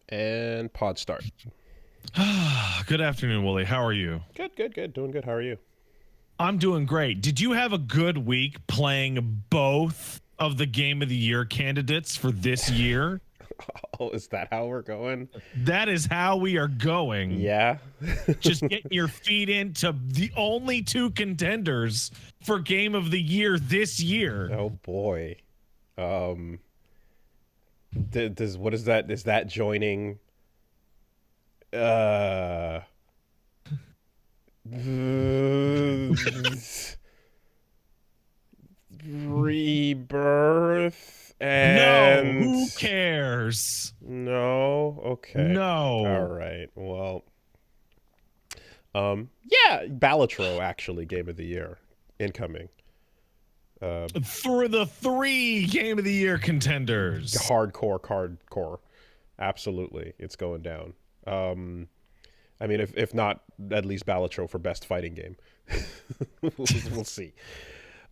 And pod start. Good afternoon, Wooly. How are you? Good. Doing good. How are you? I'm doing great. Did you have a good week playing both of the Game of the Year candidates for this year? Oh, is that how we're going? That is how we are going. Yeah. Just getting your feet into the only two contenders for Game of the Year this year. Oh boy. Does what is that? Is that joining? Rebirth No, and who cares? no. Okay. All No. right. Well. Yeah, Balatro actually Game of the Year incoming. For the three Game of the Year contenders. Hardcore. Absolutely, it's going down. I mean, if not, at least Balatro for best fighting game. We'll see.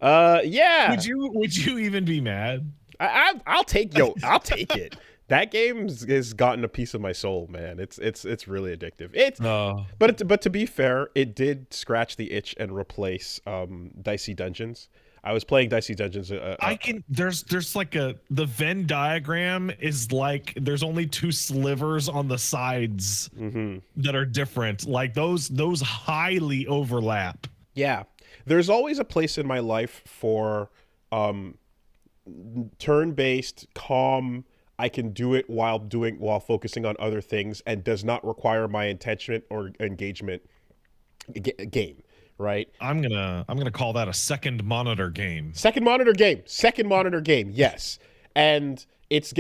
Yeah. Would you even be mad? I'll take it. That game has gotten a piece of my soul, man. It's really addictive. But to be fair, it did scratch the itch and replace Dicey Dungeons. I was playing Dicey Dungeons. There's like the Venn diagram is like there's only two slivers on the sides that are different. Like those highly overlap. Yeah, there's always a place in my life for turn-based, calm. I can do it while focusing on other things and does not require my intention or engagement game. Right. I'm gonna call that a second monitor game. Second monitor game. Yes. And it's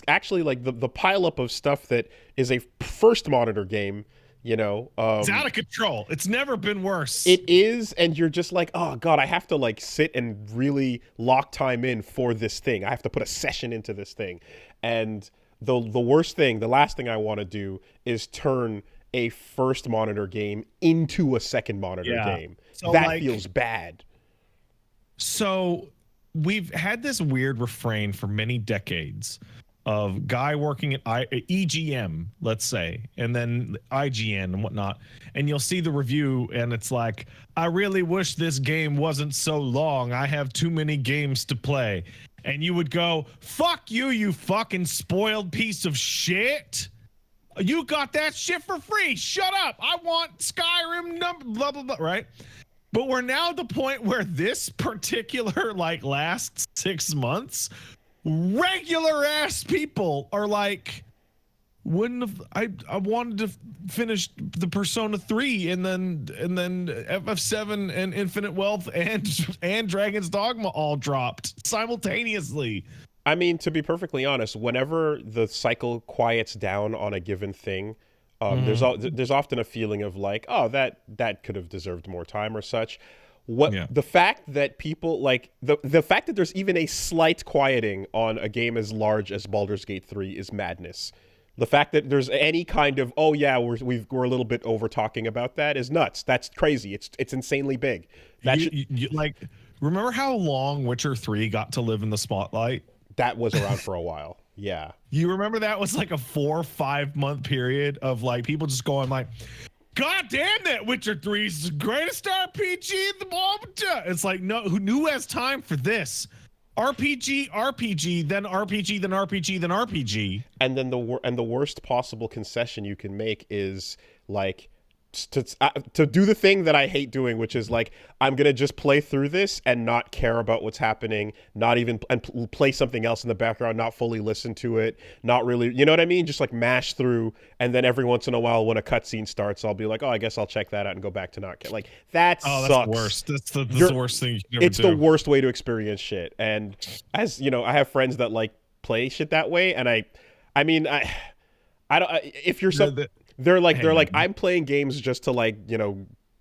actually like the pileup of stuff that is a first monitor game. It's out of control. It's never been worse. It is, and you're just like, oh god, I have to like sit and really lock time in for this thing. I have to put a session into this thing. And the last thing I want to do is turn a first monitor game into a second monitor game. So that feels bad. So we've had this weird refrain for many decades of guy working at EGM, let's say, and then IGN and whatnot. And you'll see the review and it's like, I really wish this game wasn't so long. I have too many games to play. And you would go, fuck you, you fucking spoiled piece of shit. You got that shit for free. Shut up. I want Skyrim blah, blah, blah, right? But we're now at the point where this particular, like, last 6 months, regular ass people are like, I wanted to finish the Persona 3 and then FF7 and Infinite Wealth and Dragon's Dogma all dropped simultaneously. I mean, to be perfectly honest, whenever the cycle quiets down on a given thing, there's often a feeling of like, oh, that could have deserved more time or such. The fact that people like the fact that there's even a slight quieting on a game as large as Baldur's Gate 3 is madness. The fact that there's any kind of we're a little bit over talking about that is nuts. That's crazy. It's insanely big. Like, remember how long Witcher 3 got to live in the spotlight? That was around for a while. Yeah. You remember that was like a 4 or 5 month period of like people just going like, God damn, that Witcher 3 is the greatest RPG in the moment. It's like, no, who has time for this? RPG, then RPG, then RPG, then RPG. And then the worst possible concession you can make is like to do the thing that I hate doing, which is like, I'm going to just play through this and not care about what's happening, and play something else in the background, not fully listen to it, not really, you know what I mean? Just like mash through. And then every once in a while when a cutscene starts, I'll be like, oh, I guess I'll check that out and go back to not care. Like that sucks. That's the worst. That's the worst thing you can ever do. It's the worst way to experience shit. And as you know, I have friends that like play shit that way. And I mean, I don't, if you're they're like, I'm playing games just to like,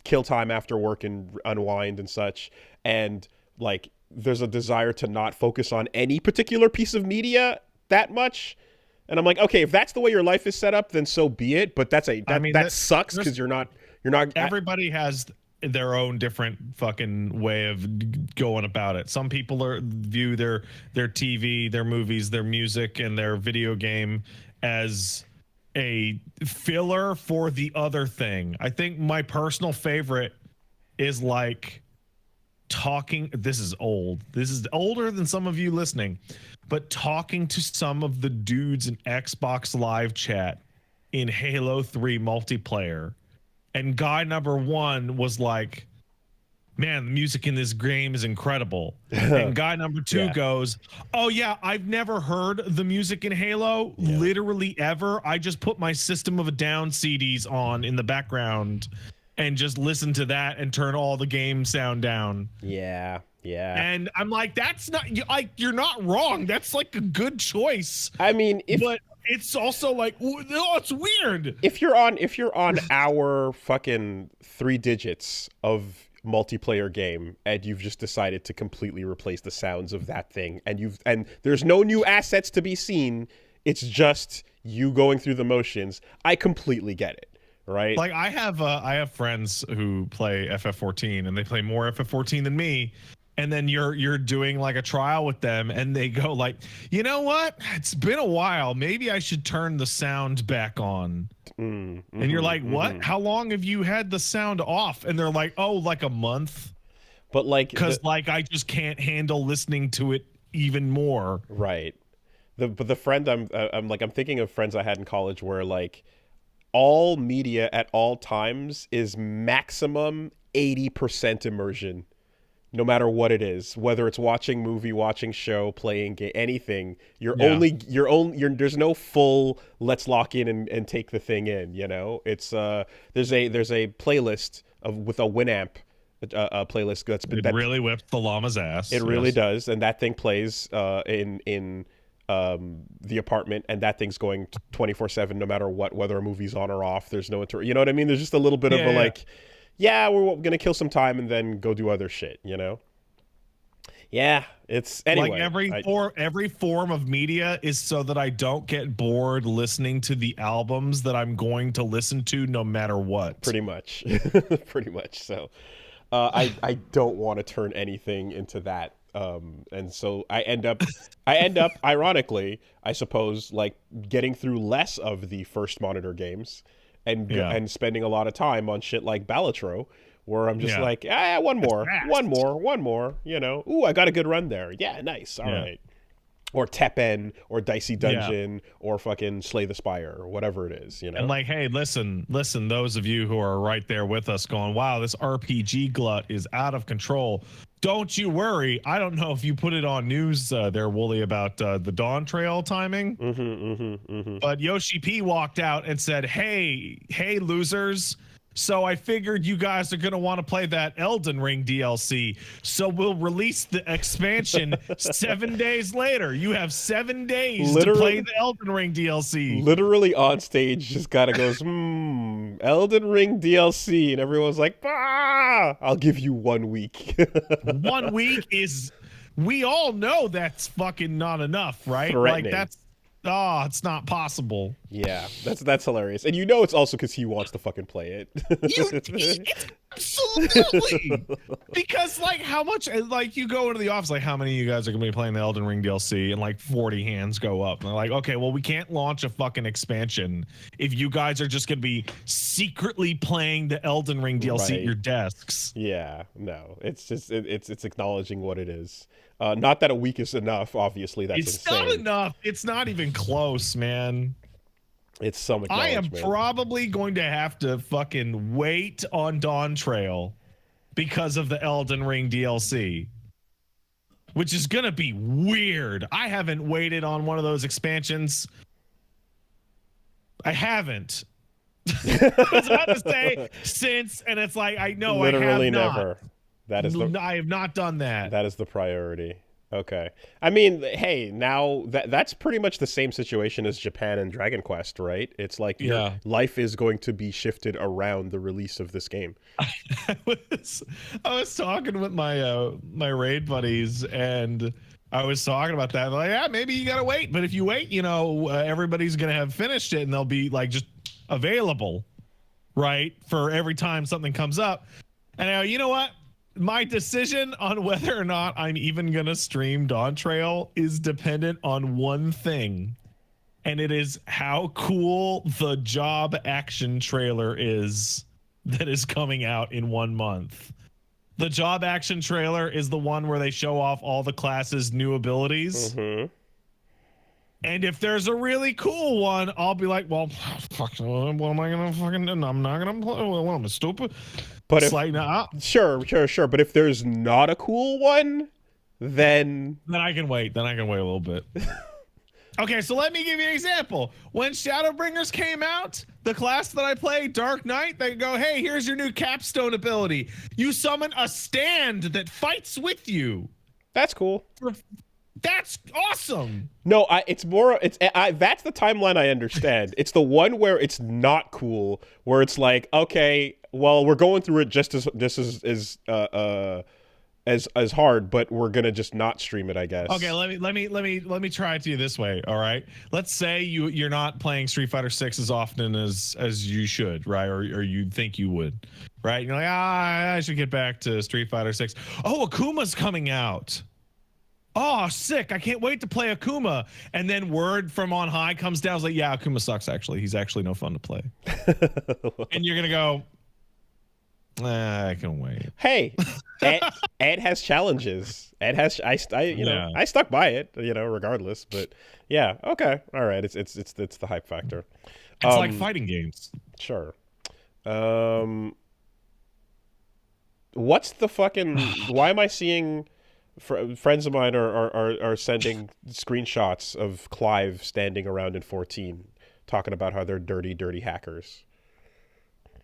kill time after work and unwind and such. And like, there's a desire to not focus on any particular piece of media that much. And I'm like, okay, if that's the way your life is set up, then so be it. But that sucks because you're not. Everybody has their own different fucking way of going about it. Some people view their TV, their movies, their music, and their video game as a filler for the other thing. I think my personal favorite is like talking. This is old. This is older than some of you listening, but talking to some of the dudes in Xbox Live chat in Halo 3 multiplayer. And guy number one was like, man, the music in this game is incredible. And guy number two goes, oh yeah, I've never heard the music in Halo literally ever. I just put my System of a Down CDs on in the background and just listen to that and turn all the game sound down. Yeah. And I'm like, that's not like, you're not wrong. That's like a good choice. I mean, but it's also like, oh, it's weird. If you're on our fucking 3 digits of multiplayer game and you've just decided to completely replace the sounds of that thing, and there's no new assets to be seen, it's just you going through the motions, I completely get it, right? Like I have friends who play FF14 and they play more FF14 than me, and then you're doing like a trial with them and they go like, you know what, it's been a while, maybe I should turn the sound back on. And you're like, what? How long have you had the sound off? And they're like, oh, like a month. But like, because like I just can't handle listening to it even more. Right. But the friend I'm thinking of friends I had in college where like all media at all times is maximum 80% immersion. No matter what it is, whether it's watching movie, watching show, playing game, anything, there's no full let's lock in and take the thing in, you know? It's there's a playlist with a Winamp playlist that really whips the llama's ass. It really does, and that thing plays in the apartment, and that thing's going 24/7 no matter what, whether a movie's on or off. There's no you know what I mean? There's just a little bit of a like, yeah, we're gonna kill some time and then go do other shit, you know? Yeah, it's anyway. Like every form of media is so that I don't get bored listening to the albums that I'm going to listen to no matter what. Pretty much, pretty much. So, I don't want to turn anything into that, and so I end up, ironically, I suppose, like getting through less of the first monitor games. And spending a lot of time on shit like Balatro, where I'm just like, one more, you know. Ooh, I got a good run there. Yeah, nice. All right. Or Teppen, or Dicey Dungeon, or fucking Slay the Spire, or whatever it is, you know. And like, hey, listen, those of you who are right there with us going, wow, this RPG glut is out of control. Don't you worry. I don't know if you put it on news there, Wooly, about the Dawn Trail timing. But Yoshi P walked out and said, hey, losers. So I figured you guys are going to want to play that Elden Ring DLC. So we'll release the expansion 7 days later. You have 7 days to play the Elden Ring DLC. Literally on stage, just kind of goes, Elden Ring DLC. And everyone's like, I'll give you 1 week. 1 week is, we all know that's fucking not enough, right? Threatening. Like that's, it's not possible. Yeah, that's hilarious. And you know it's also because he wants to fucking play it. Absolutely. Because like how much, like you go into the office, like how many of you guys are going to be playing the Elden Ring DLC, and like 40 hands go up. And they're like, okay, well we can't launch a fucking expansion if you guys are just going to be secretly playing the Elden Ring DLC at your desks. Yeah, no, it's just, it's acknowledging what it is. Not that a week is enough, obviously. That's insane. Not enough. It's not even close, man. It's some I am probably going to have to fucking wait on Dawn Trail because of the Elden Ring DLC, which is going to be weird. I haven't waited on one of those expansions. I haven't. I was about to say since, and it's like, I know literally I have not. Never. That is I have not done that. That is the priority. Okay. I mean, hey, now that's pretty much the same situation as Japan and Dragon Quest, right? It's like your life is going to be shifted around the release of this game. I was talking with my raid buddies, and I was talking about that. Like, yeah, maybe you gotta wait, but if you wait, you know, everybody's gonna have finished it, and they'll be like just available, right, for every time something comes up. And you know what? My decision on whether or not I'm even going to stream Dawn Trail is dependent on one thing. and it is how cool the job action trailer is that is coming out in 1 month. The job action trailer is the one where they show off all the classes' new abilities. Mm-hmm. And if there's a really cool one, I'll be like, well, fuck, what am I going to fucking do? I'm not going to play. What, am I stupid? But it's if, like, nah. Sure. But if there's not a cool one, then I can wait. Then I can wait a little bit. Okay, so let me give you an example. When Shadowbringers came out, the class that I play, Dark Knight, they go, hey, here's your new capstone ability. You summon a stand that fights with you. That's cool. That's awesome. No, that's the timeline I understand. It's the one where it's not cool, where it's like, okay, well, we're going through it just as hard, but we're gonna just not stream it, I guess. Okay, let me try it to you this way. All right, let's say you're not playing Street Fighter 6 as often as you should, right? Or you think you would, right? You're like, I should get back to Street Fighter 6. Oh, Akuma's coming out. Oh, sick. I can't wait to play Akuma. And then word from on high comes down. It's like, yeah, Akuma sucks, actually. He's actually no fun to play. And you're going to go, I can wait. Hey, Ed has challenges. Ed has, I stuck by it, regardless. But yeah, okay. All right. It's the hype factor. It's like fighting games. Sure. What's the fucking, why am I seeing... friends of mine are sending screenshots of Clive standing around in 14 talking about how they're dirty hackers.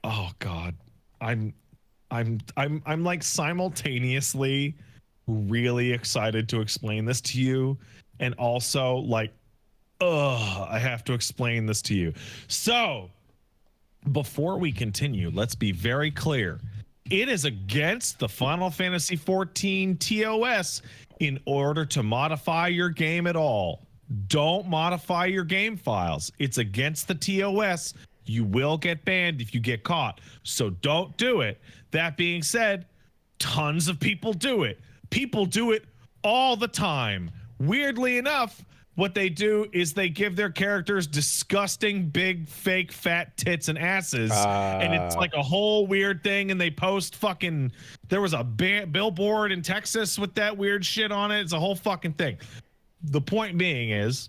Oh God. I'm like simultaneously really excited to explain this to you, and also like, I have to explain this to you. So before we continue, let's be very clear. It is against the Final Fantasy XIV TOS in order to modify your game at all. Don't modify your game files. It's against the TOS. You will get banned if you get caught. So don't do it. That being said, tons of people do it. People do it all the time. Weirdly enough, what they do is they give their characters disgusting big fake fat tits and asses, and it's like a whole weird thing. And they post fucking, there was a billboard in Texas with that weird shit on it. It's a whole fucking thing. The point being is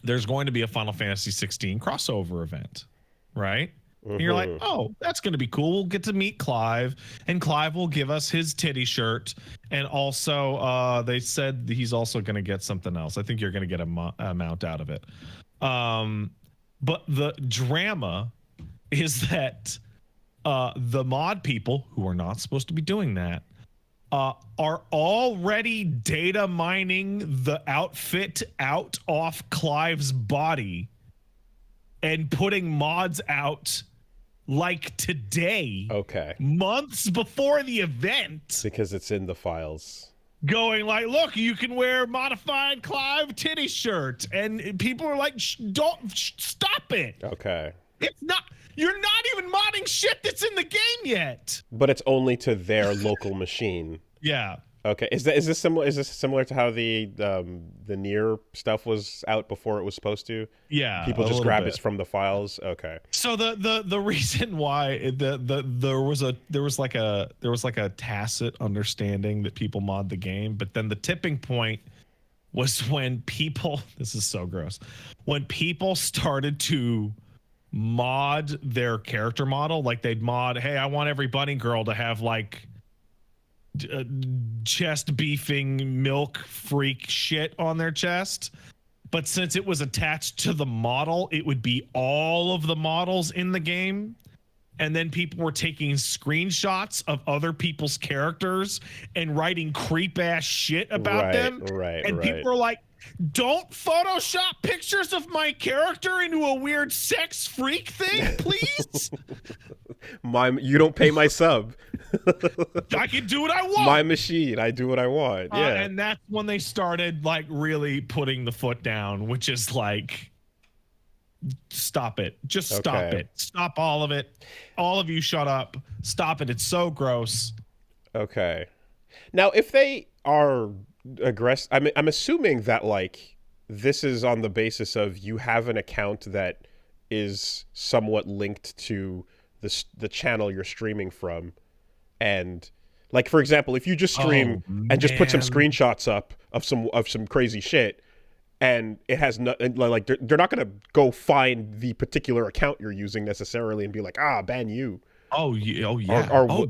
there's going to be a Final Fantasy XVI crossover event, right? And you're like, oh, that's going to be cool. We'll get to meet Clive, and Clive will give us his titty shirt. And also, they said he's also going to get something else. I think you're going to get a mount out of it. But the drama is that the mod people, who are not supposed to be doing that, are already data mining the outfit out off Clive's body and putting mods out like today. Okay. Months before the event. Because it's in the files. Going like, look, you can wear modified Clive titty shirt. And people are like, stop it. Okay. It's not, you're not even modding shit that's in the game yet. But it's only to their local machine. Yeah. Okay. Is this similar to how the Nier stuff was out before it was supposed to? Yeah. People just grab it from the files. Okay. So the reason why there was like a tacit understanding that people mod the game, but then the tipping point was when people, this is so gross, when people started to mod their character model, like they'd mod, hey, I want every bunny girl to have like chest beefing milk freak shit on their chest, but since it was attached to the model, it would be all of the models in the game. And then people were taking screenshots of other people's characters and writing creep ass shit about them. And people were like, don't Photoshop pictures of my character into a weird sex freak thing, please. You don't pay my sub. I can do what I want. My machine, I do what I want. Yeah. And that's when they started like really putting the foot down, which is like, stop it. Just stop it. Stop all of it. All of you shut up. Stop it. It's so gross. Okay. Now, if they are aggressive, I'm assuming that like this is on the basis of you have an account that is somewhat linked to the channel you're streaming from, and like for example, if you just stream and just put some screenshots up of some crazy shit, and it has no, like they're not gonna go find the particular account you're using necessarily and be like, ban you. Oh yeah! Oh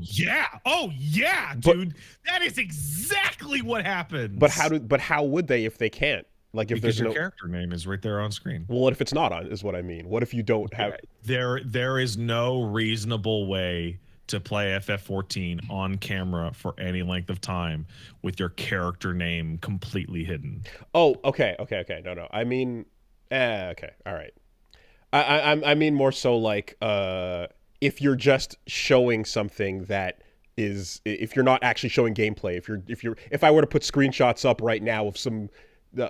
yeah! Oh yeah, dude! That is exactly what happens. But how would they if they can't? Like if because there's your character name is right there on screen. Well, what if it's not on? Is what I mean. What if you don't have? There is no reasonable way to play FF14 on camera for any length of time with your character name completely hidden. Oh, okay. No. I mean, okay, all right. I mean more so like if you're just showing something that is, if you're not actually showing gameplay, if I were to put screenshots up right now of some of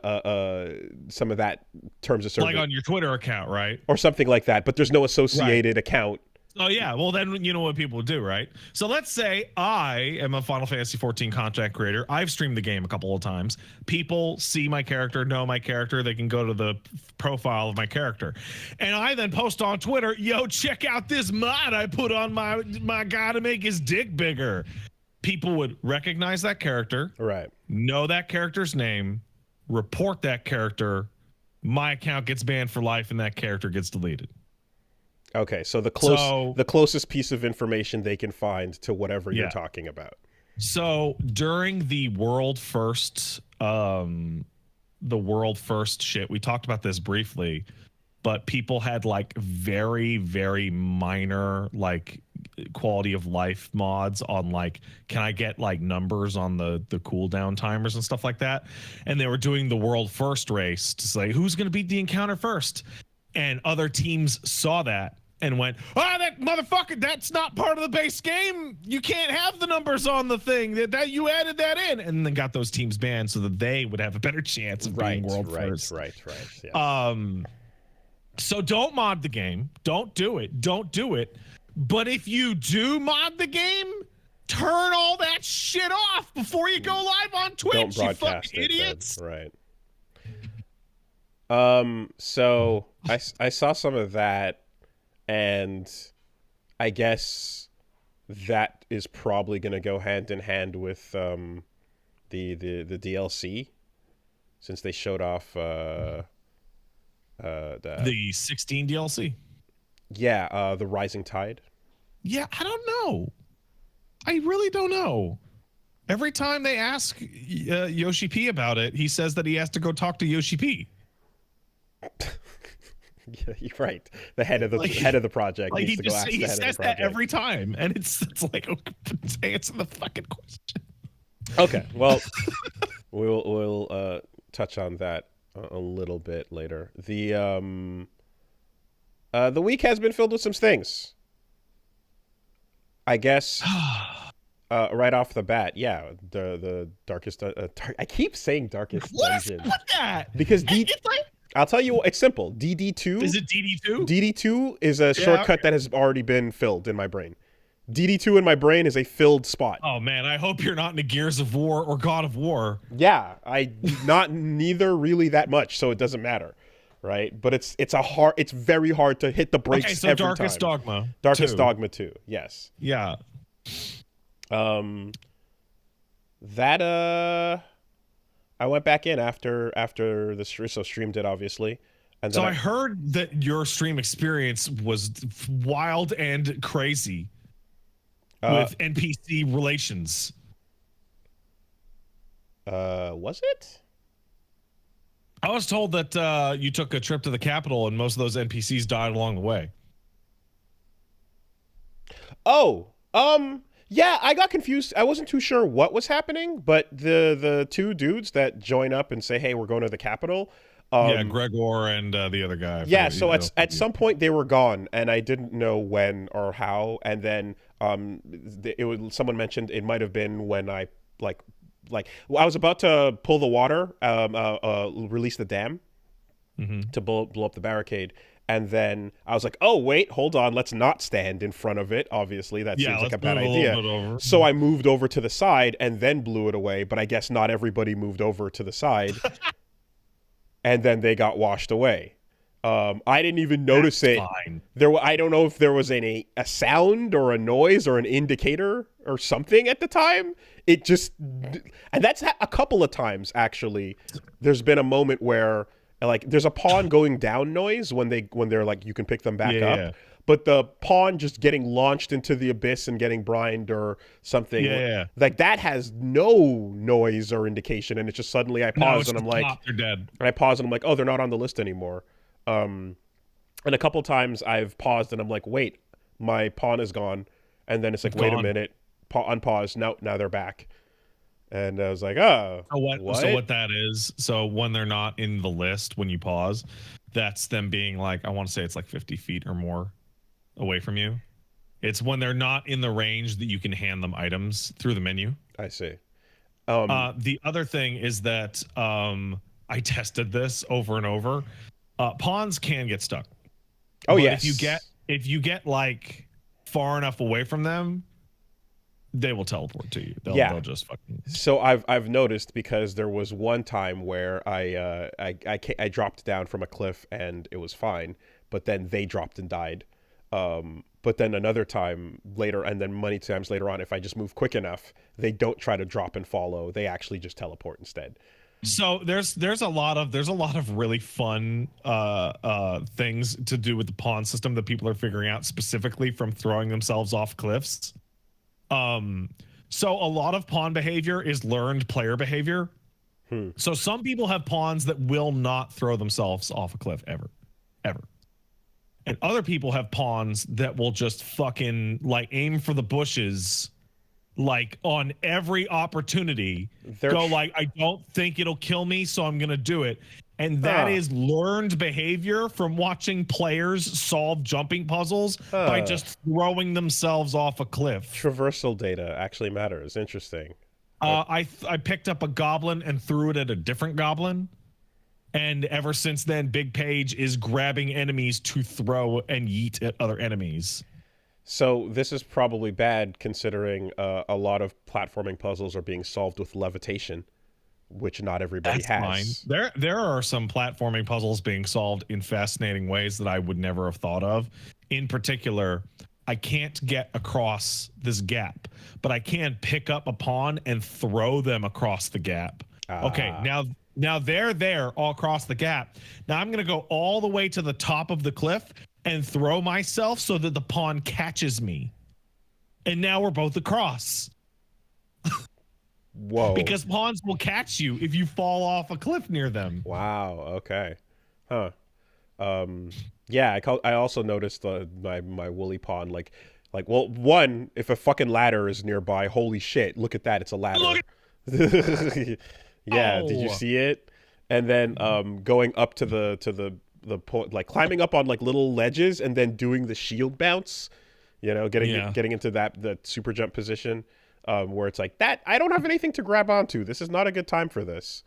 that terms of service, like on your Twitter account, right, or something like that, but there's no associated account. Oh yeah, well then you know what people do, right? So let's say I am a Final Fantasy XIV content creator. I've streamed the game a couple of times. People see my character, know my character. They can go to the profile of my character, and I then post on Twitter, "Yo, check out this mod I put on my guy to make his dick bigger." People would recognize that character, right? Know that character's name, report that character. My account gets banned for life, and that character gets deleted. Okay, so the closest piece of information they can find to whatever you're talking about. So during the world first shit, we talked about this briefly, but people had like very, very minor like quality of life mods on like, can I get like numbers on the cooldown timers and stuff like that? And they were doing the world first race to say who's going to beat the encounter first. And other teams saw that and went, that motherfucker, that's not part of the base game. You can't have the numbers on the thing that you added that in, and then got those teams banned so that they would have a better chance of being world first. Right. Yeah. So don't mod the game. Don't do it. But if you do mod the game, turn all that shit off before you go live on Twitch. Don't broadcast you fucking idiots. Then. Right. So I saw some of that. And I guess that is probably going to go hand in hand with the DLC, since they showed off the 16 DLC. Yeah, the Rising Tide. Yeah, I don't know. I really don't know. Every time they ask Yoshi P about it, he says that he has to go talk to Yoshi P. Yeah, you're right. The head of the project needs to go ask the head of the project. He says that every time, and it's like, okay, answer the fucking question. Okay, well, we'll touch on that a little bit later. The week has been filled with some things, I guess. Right off the bat, yeah, the darkest. I keep saying darkest dungeon. What's that? Because I'll tell you, it's simple. DD2. Is it DD2? DD2 is a shortcut that has already been filled in my brain. DD2 in my brain is a filled spot. Oh man, I hope you're not into Gears of War or God of War. Yeah, neither really that much, so it doesn't matter, right? But it's very hard to hit the brakes. Okay, so every Darkest time. Dogma. Darkest Dogma 2. Yes. Yeah. I went back in after the streamed it, obviously. And so I heard that your stream experience was wild and crazy with NPC relations. Was it? I was told that you took a trip to the Capitol and most of those NPCs died along the way. Oh, yeah, I got confused. I wasn't too sure what was happening, but the two dudes that join up and say, "Hey, we're going to the Capitol." Yeah, Gregor and the other guy. Yeah, so at some point they were gone, and I didn't know when or how. And then someone mentioned it might have been when I I was about to pull the water, release the dam to blow up the barricade. And then I was like, oh, wait, hold on. Let's not stand in front of it. Obviously, that seems like a bad idea. So I moved over to the side and then blew it away. But I guess not everybody moved over to the side. and then they got washed away. I didn't even notice That's it. fine. I don't know if there was a sound or a noise or an indicator or something at the time. It just, and that's a couple of times actually. There's been a moment where like there's a pawn going down noise when they're like you can pick them back up. Yeah. But the pawn just getting launched into the abyss and getting brined or something, like that has no noise or indication, and it's just suddenly I pause and I'm like, they're dead. And I pause and I'm like, oh, they're not on the list anymore. And a couple times I've paused and I'm like, wait, my pawn is gone, and then it's like, wait a minute, unpause. Now they're back, and I was like, oh, what? So what that is? So when they're not in the list, when you pause, that's them being like, I want to say it's like 50 feet or more away from you. It's when they're not in the range that you can hand them items through the menu. I see. The other thing is that I tested this over and over. Pawns can get stuck. Oh, but yes. If you get like far enough away from them, they will teleport to you. They'll just fucking. So I've noticed, because there was one time where I dropped down from a cliff and it was fine, but then they dropped and died. But then another time later, and then many times later on, if I just move quick enough, they don't try to drop and follow. They actually just teleport instead. So there's a lot of really fun things to do with the pawn system that people are figuring out, specifically from throwing themselves off cliffs. So a lot of pawn behavior is learned player behavior. So some people have pawns that will not throw themselves off a cliff ever. And other people have pawns that will just fucking like aim for the bushes, like on every opportunity. Go like, I don't think it'll kill me, so I'm gonna do it. And that is learned behavior from watching players solve jumping puzzles by just throwing themselves off a cliff. Traversal data actually matters. Interesting. I picked up a goblin and threw it at a different goblin. And ever since then, Big Page is grabbing enemies to throw and yeet at other enemies. So this is probably bad, considering a lot of platforming puzzles are being solved with levitation, which not everybody has. Fine. There are some platforming puzzles being solved in fascinating ways that I would never have thought of. In particular, I can't get across this gap, but I can pick up a pawn and throw them across the gap. Okay, now they're there all across the gap. Now I'm going to go all the way to the top of the cliff and throw myself so that the pawn catches me. And now we're both across. Whoa. Because pawns will catch you if you fall off a cliff near them. Wow, okay. Huh. Yeah, I also noticed my woolly pawn, like, well, one, if a fucking ladder is nearby, holy shit, look at that, it's a ladder. Yeah, did you see it? And then going up to the like climbing up on like little ledges and then doing the shield bounce, getting into the super jump position, where it's like that. I don't have anything to grab onto. This is not a good time for this.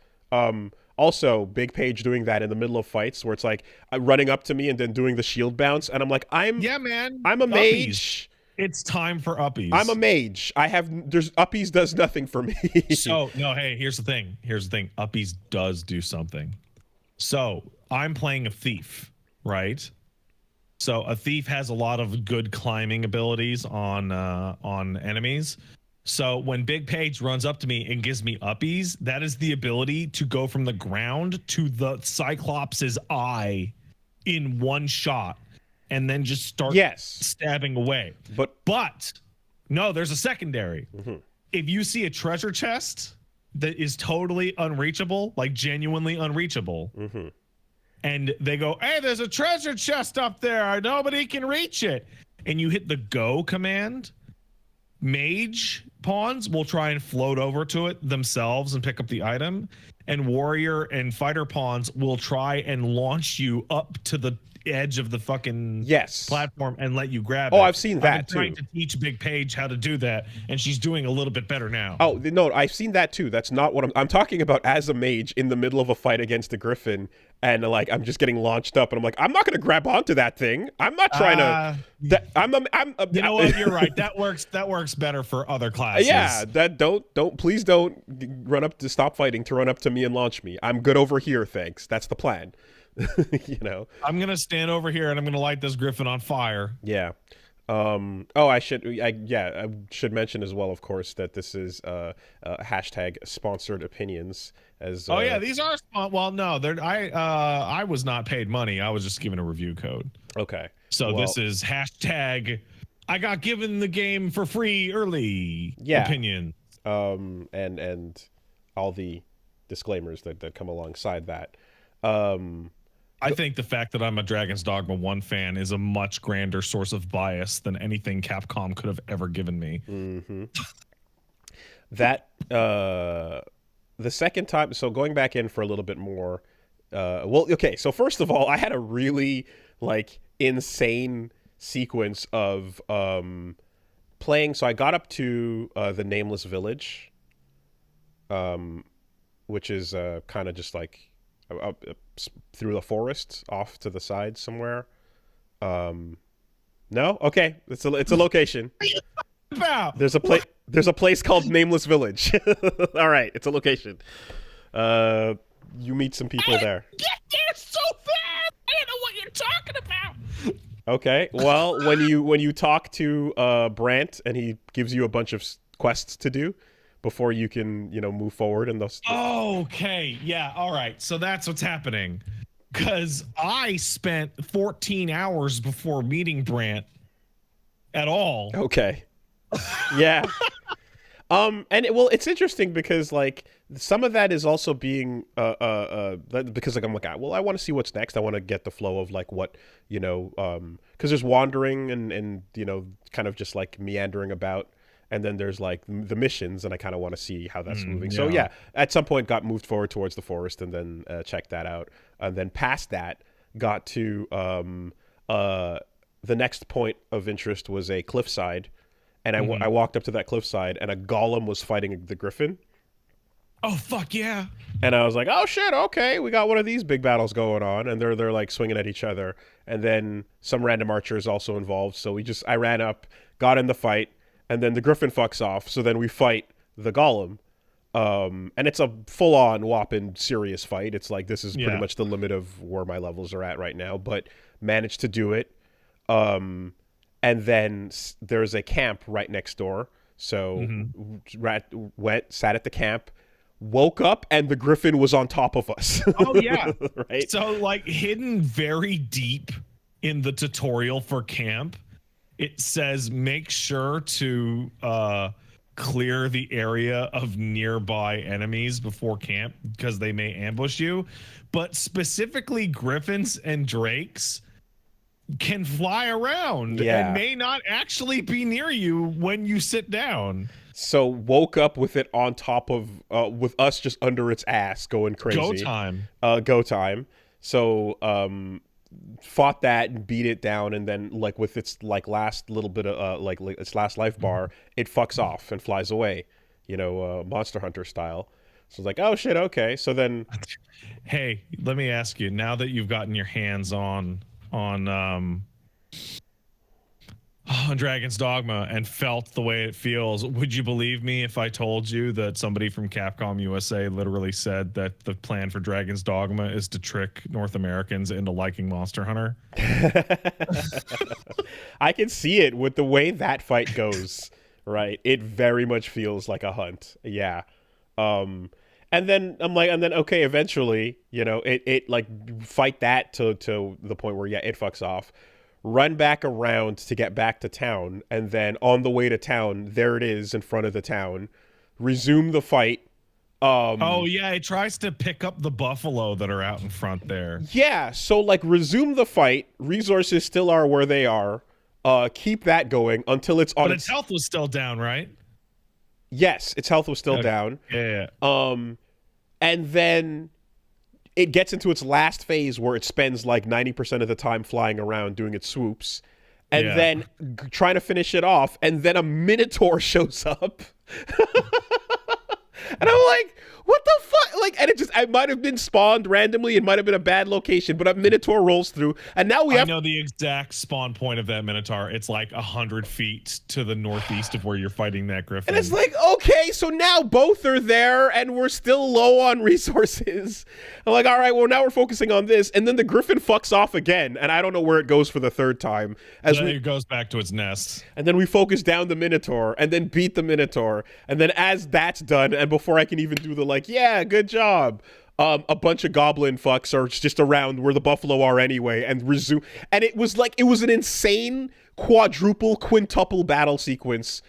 Also, Big Page doing that in the middle of fights, where it's like running up to me and then doing the shield bounce, and I'm like, I'm a mage. It's time for uppies. I'm a mage. Uppies does nothing for me. So no, hey, here's the thing. Uppies does do something. So I'm playing a thief, right? So a thief has a lot of good climbing abilities on enemies. So when Big Page runs up to me and gives me uppies, that is the ability to go from the ground to the Cyclops' eye in one shot. And then just start stabbing away. But no, there's a secondary. If you see a treasure chest that is totally unreachable, like genuinely unreachable, and they go, hey, there's a treasure chest up there, nobody can reach it, and you hit the go command, mage pawns will try and float over to it themselves and pick up the item, and warrior and fighter pawns will try and launch you up to the edge of the fucking platform and let you grab it. I've seen that too. Trying to teach Big Page how to do that, and she's doing a little bit better now. Oh no, I've seen that too. That's not what I'm talking about. As a mage in the middle of a fight against a griffin, and like I'm just getting launched up, and I'm like, I'm not gonna grab onto that thing. I'm not trying to. You know what? You're right. That works better for other classes. Yeah, please don't run up to stop fighting to run up to me and launch me. I'm good over here, thanks. That's the plan. You know, I'm gonna stand over here and I'm gonna light this griffin on fire. Yeah. I should mention as well, of course, that this is hashtag sponsored opinions. As these are well, no, I was not paid money. I was just given a review code. Okay. So this is hashtag I got given the game for free early opinion. And all the disclaimers that come alongside that. I think the fact that I'm a Dragon's Dogma 1 fan is a much grander source of bias than anything Capcom could have ever given me. Mm-hmm. That, the second time, so going back in for a little bit more, so first of all, I had a really, like, insane sequence of playing, so I got up to the Nameless Village, which is kind of just like up through the forest off to the side somewhere. No? Okay. It's a location. There's a place called Nameless Village. All right, it's a location. You meet some people there. Get there so fast. I don't know what you're talking about. Okay. Well, when you talk to Brant and he gives you a bunch of quests to do before you can, move forward in those. Okay. Yeah. All right. So that's what's happening. Because I spent 14 hours before meeting Brant at all. Okay. Yeah. It's interesting because like some of that is also being because like I'm like, well, I want to see what's next. I want to get the flow of like what, because there's wandering and kind of just like meandering about. And then there's like the missions, and I kind of want to see how that's moving. Yeah. So yeah, at some point got moved forward towards the forest, and then checked that out. And then past that, got to the next point of interest was a cliffside, and I walked up to that cliffside, and a golem was fighting the griffin. Oh fuck yeah! And I was like, oh shit, okay, we got one of these big battles going on, and they're like swinging at each other, and then some random archer is also involved. So I ran up, got in the fight. And then the griffin fucks off, so then we fight the golem. And it's a full-on whopping serious fight. It's like this is pretty much the limit of where my levels are at right now, but managed to do it. And then there's a camp right next door. So sat at the camp, woke up, and the griffin was on top of us. Oh, yeah. Right? So, like, hidden very deep in the tutorial for camp, it says make sure to clear the area of nearby enemies before camp because they may ambush you. But specifically griffins and drakes can fly around and may not actually be near you when you sit down. So woke up with it on top of, with us just under its ass going crazy. Go time. So, fought that and beat it down, and then like with its like last little bit of like its last life bar, it fucks off and flies away, Monster Hunter style. So it's like, oh shit, okay. So then, hey, let me ask you, now that you've gotten your hands on Dragon's Dogma and felt the way it feels, would you believe me if I told you that somebody from Capcom USA literally said that the plan for Dragon's Dogma is to trick North Americans into liking Monster Hunter? I can see it with the way that fight goes, right? It very much feels like a hunt. Yeah. And then I'm like, okay, eventually, it like fight that to the point where, it fucks off. Run back around to get back to town, and then on the way to town, there it is in front of the town. Resume the fight. It tries to pick up the buffalo that are out in front there. Yeah, so like resume the fight. Resources still are where they are. Keep that going until it's on. But its health was still down, right? Yes, its health was still down. Yeah. And then it gets into its last phase where it spends like 90% of the time flying around doing its swoops, and then trying to finish it off, and then a Minotaur shows up. And I'm like, what the fuck? Like, and I might have been spawned randomly. It might have been a bad location, but a Minotaur rolls through, and now I know the exact spawn point of that Minotaur. It's like 100 feet to the northeast of where you're fighting that Griffin. And it's like, okay, so now both are there, and we're still low on resources. I'm like, all right, well, now we're focusing on this, and then the Griffin fucks off again, and I don't know where it goes for the third time. It goes back to its nest. And then we focus down the Minotaur, and then beat the Minotaur, and then as that's done, and before I can even do the like, yeah, good job, a bunch of goblin fucks are just around where the buffalo are anyway, and resume. And it was an insane quintuple battle sequence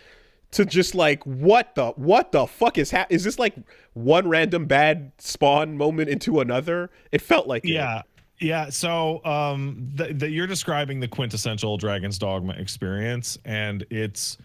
to just like, what the fuck is is this like one random bad spawn moment into another? It felt like it. Yeah, so you're describing the quintessential Dragon's Dogma experience, and it's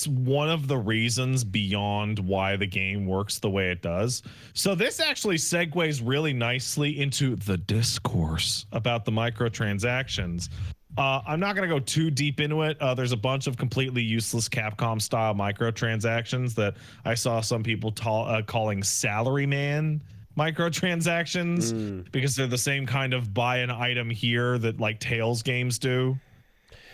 one of the reasons beyond why the game works the way it does. So this actually segues really nicely into the discourse about the microtransactions. I'm not going to go too deep into it. There's a bunch of completely useless Capcom-style microtransactions that I saw some people calling salaryman microtransactions because they're the same kind of buy an item here that like Tales games do.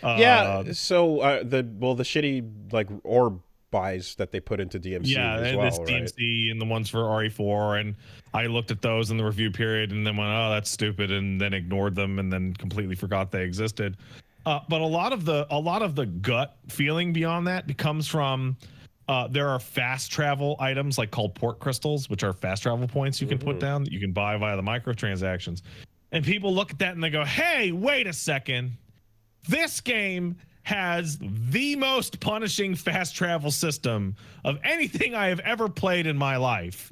So the shitty like orb buys that they put into DMC as well, this DMC and the ones for RE4, and I looked at those in the review period and then went, oh, that's stupid, and then ignored them and then completely forgot they existed. But a lot of the gut feeling beyond that comes from there are fast travel items like called port crystals, which are fast travel points you can put down that you can buy via the microtransactions. And people look at that and they go, hey, wait a second. This game has the most punishing fast travel system of anything I have ever played in my life.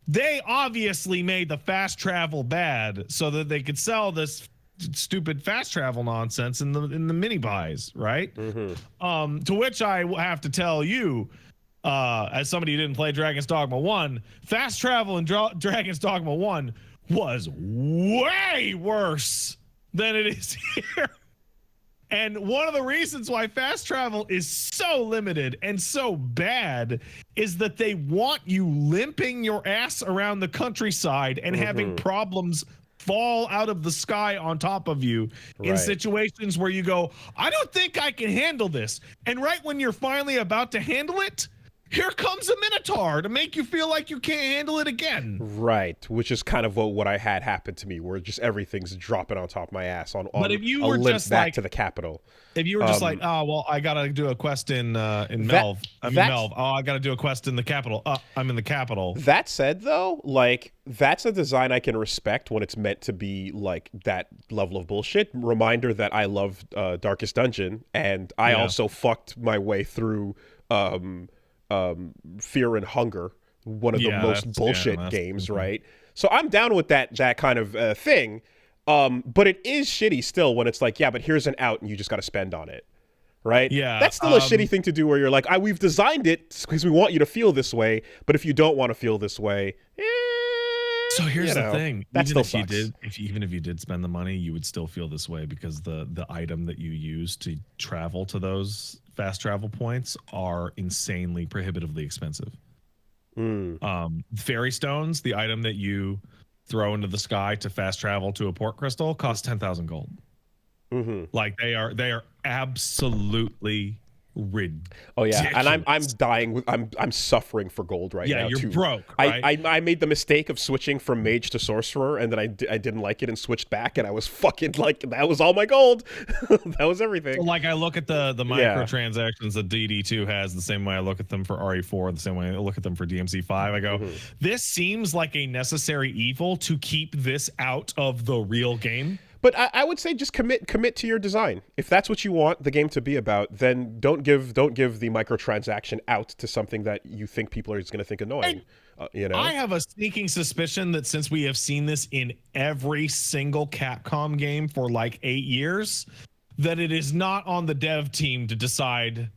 They obviously made the fast travel bad so that they could sell this stupid fast travel nonsense in the mini buys, right? To which I have to tell you, as somebody who didn't play Dragon's Dogma 1, fast travel in Dragon's Dogma 1 was way worse than it is here. And one of the reasons why fast travel is so limited and so bad is that they want you limping your ass around the countryside and having problems fall out of the sky on top of you in situations where you go, I don't think I can handle this. And right when you're finally about to handle it, here comes a Minotaur to make you feel like you can't handle it again. Right, which is kind of what I had happen to me, where just everything's dropping on top of my ass on but if you were limp just back like, to the capital. If you were just like, oh, well, I got to do a quest in Melv. Melv. Oh, I got to do a quest in the capital. I'm in the capital. That said, though, like, that's a design I can respect when it's meant to be, like, that level of bullshit. Reminder that I love Darkest Dungeon, and I also fucked my way through Fear and Hunger, one of the most bullshit games, right? So I'm down with that kind of thing. But it is shitty still when it's like, yeah, but here's an out and you just got to spend on it, right? Yeah. That's still a shitty thing to do where you're like, we've designed it because we want you to feel this way, but if you don't want to feel this way, so here's the thing. That still sucks. Even if you did spend the money, you would still feel this way because the item that you use to travel to those fast travel points are insanely prohibitively expensive. Fairy stones, the item that you throw into the sky to fast travel to a port crystal, costs 10,000 gold. Like they are absolutely ridiculous. Oh yeah, and I'm dying. I'm suffering for gold right now. Yeah, you're too. broke. Right? I made the mistake of switching from mage to sorcerer, and then I didn't like it and switched back, and I was fucking like, that was all my gold. That was everything. So like I look at the microtransactions that DD2 has, the same way I look at them for RE4, the same way I look at them for DMC5. I go, this seems like a necessary evil to keep this out of the real game. But I would say just commit to your design. If that's what you want the game to be about, then don't give the microtransaction out to something that you think people are just going to think annoying. I have a sneaking suspicion that since we have seen this in every single Capcom game for like 8 years, that it is not on the dev team to decide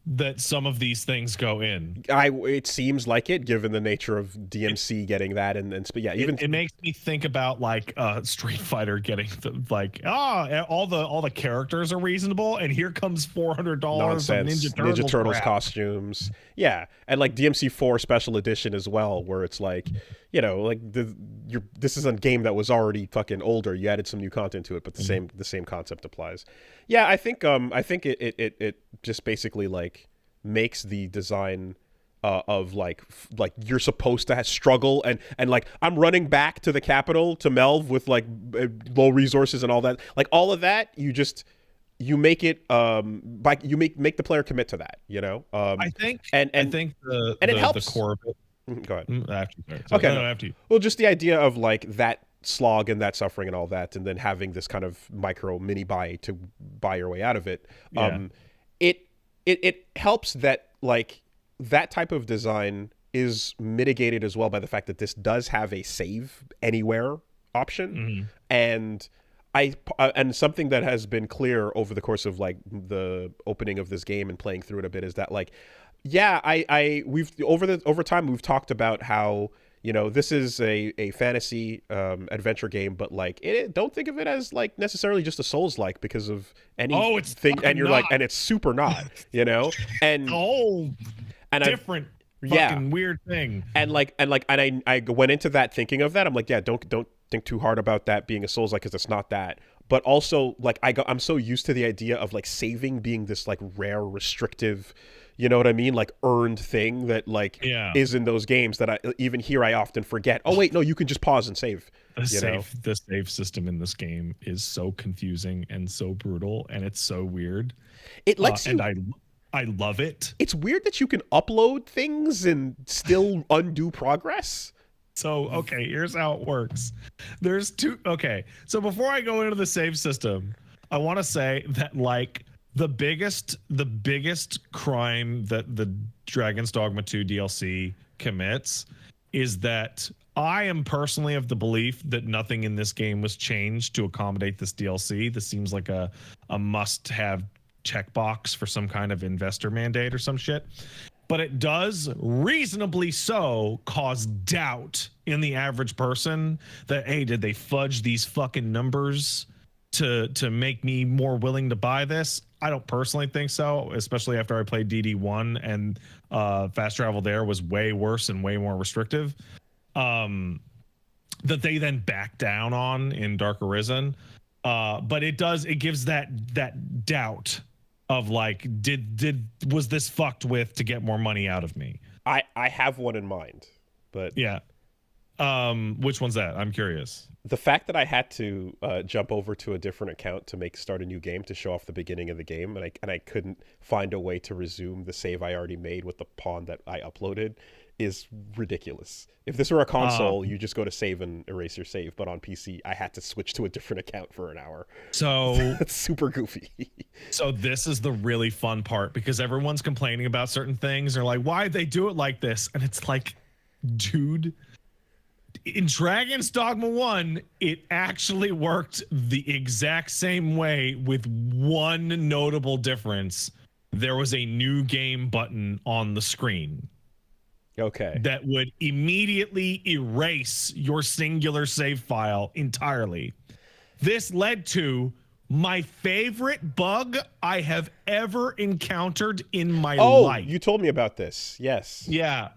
that some of these things go in. It seems like it, given the nature of DMC getting that, and yeah, even it makes me think about like Street Fighter getting all the characters are reasonable, and here comes $400 of Ninja Turtles crap. costumes, yeah, and like DMC4 Special Edition as well, where it's like, you know, like this is a game that was already fucking older. You added some new content to it, but the same concept applies. Yeah, I think it just basically like makes the design of like you're supposed to struggle and like I'm running back to the capital to Melv with like low resources and all that, like all of that. You make it you make the player commit to that, you know. I think it helps the core of it. Go ahead. After you. Okay, no, after you. Well, just the idea of like that slog and that suffering and all that, and then having this kind of micro mini buy to buy your way out of it. Yeah. It helps that like that type of design is mitigated as well by the fact that this does have a save anywhere option. And and something that has been clear over the course of like the opening of this game and playing through it a bit is that like, yeah, we've over time we've talked about how, you know, this is a fantasy adventure game, but like don't think of it as like necessarily just a Souls-like because of anything, and you're not. Like, and it's super not, you know, and different fucking weird thing. And I went into that thinking of that. I'm like, yeah, don't think too hard about that being a Souls-like, because it's not that. But also like I'm so used to the idea of like saving being this like rare, restrictive, you know what I mean, like earned thing that like is in those games that even here I often forget. Oh wait, no, you can just pause and save. The save system in this game is so confusing and so brutal, and it's so weird. It lets you, and I love it. It's weird that you can upload things and still undo progress. So, okay, here's how it works. There's two. Okay, so before I go into the save system, I want to say that like the biggest crime that the Dragon's Dogma 2 DLC commits is that I am personally of the belief that nothing in this game was changed to accommodate this DLC. This seems like a must-have checkbox for some kind of investor mandate or some shit. But it does reasonably so cause doubt in the average person that, hey, did they fudge these fucking numbers to make me more willing to buy this? I don't personally think so, especially after I played DD1 and fast travel there was way worse and way more restrictive. That they then back down on in Dark Arisen. But it gives that doubt of like, was this fucked with to get more money out of me? I have one in mind, but yeah. Which one's that? I'm curious. The fact that I had to jump over to a different account to start a new game to show off the beginning of the game, and I couldn't find a way to resume the save I already made with the pawn that I uploaded is ridiculous. If this were a console, you just go to save and erase your save, but on PC, I had to switch to a different account for an hour. So it's super goofy. So this is the really fun part, because everyone's complaining about certain things. They're like, why'd they do it like this? And it's like, dude, in Dragon's Dogma 1, it actually worked the exact same way with one notable difference. There was a new game button on the screen. Okay. That would immediately erase your singular save file entirely. This led to my favorite bug I have ever encountered in my life. Oh, you told me about this. Yes. Yeah.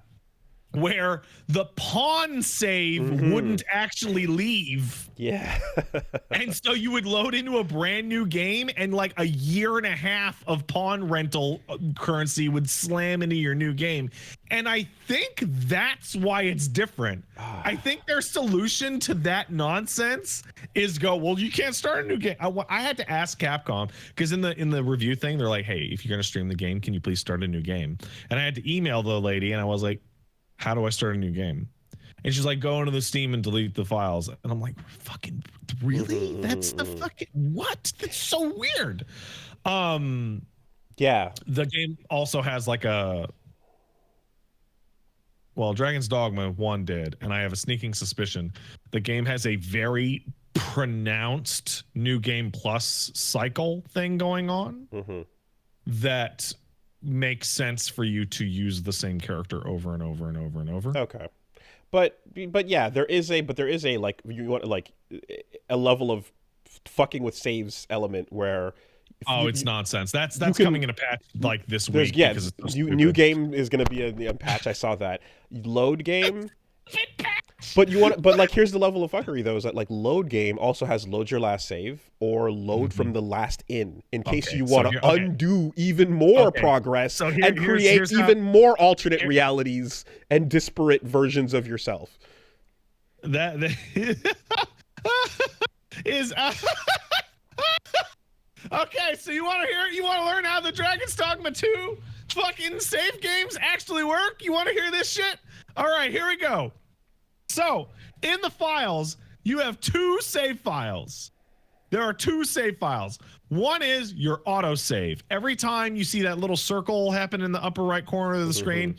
Where the pawn save wouldn't actually leave. Yeah. And so you would load into a brand new game, and like a year and a half of pawn rental currency would slam into your new game. And I think that's why it's different. I think their solution to that nonsense is go, well, you can't start a new game. I had to ask Capcom, because in the review thing, they're like, hey, if you're going to stream the game, can you please start a new game? And I had to email the lady, and I was like, how do I start a new game? And she's like, go into the Steam and delete the files. And I'm like, fucking really? That's the fucking what? That's so weird. Yeah. The game also has like Dragon's Dogma 1 did, and I have a sneaking suspicion the game has a very pronounced new game plus cycle thing going on that makes sense for you to use the same character over and over and over and over. Okay. But yeah, there is a like, you want like a level of fucking with saves element where it's nonsense. That's coming in a patch like this week. Yeah, because it's new game is going to be a patch. I saw that load game. But like, here's the level of fuckery though, is that like load game also has load your last save or load from the last in case you want to undo even more progress and create even more alternate realities and disparate versions of yourself. That is okay. So you want to hear? You want to learn how the Dragon's Dogma 2 fucking save games actually work? You want to hear this shit? All right, here we go. So, in the files, you have 2 save files. There are 2 save files. One is your autosave. Every time you see that little circle happen in the upper right corner of the screen,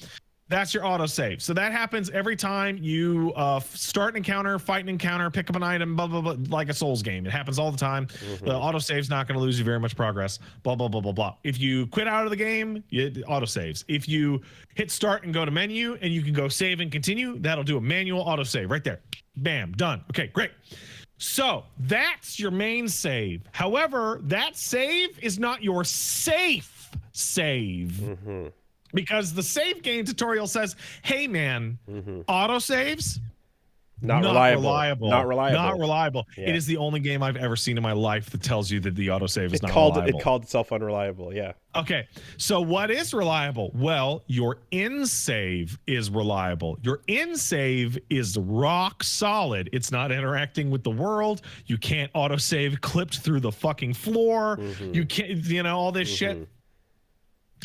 that's your autosave. So that happens every time you start an encounter, fight an encounter, pick up an item, blah, blah, blah, like a Souls game. It happens all the time. The autosave's not going to lose you very much progress, blah, blah, blah, blah, blah. If you quit out of the game, it autosaves. If you hit start and go to menu and you can go save and continue, that'll do a manual autosave right there. Bam, done. Okay, great. So that's your main save. However, that save is not your safe save. Because the save game tutorial says, hey, man, autosaves, not reliable. Not reliable. Yeah. It is the only game I've ever seen in my life that tells you that the autosave is not reliable. It called itself unreliable, yeah. Okay, so what is reliable? Well, your in-save is reliable. Your in-save is rock solid. It's not interacting with the world. You can't autosave clipped through the fucking floor. You can't, all this shit.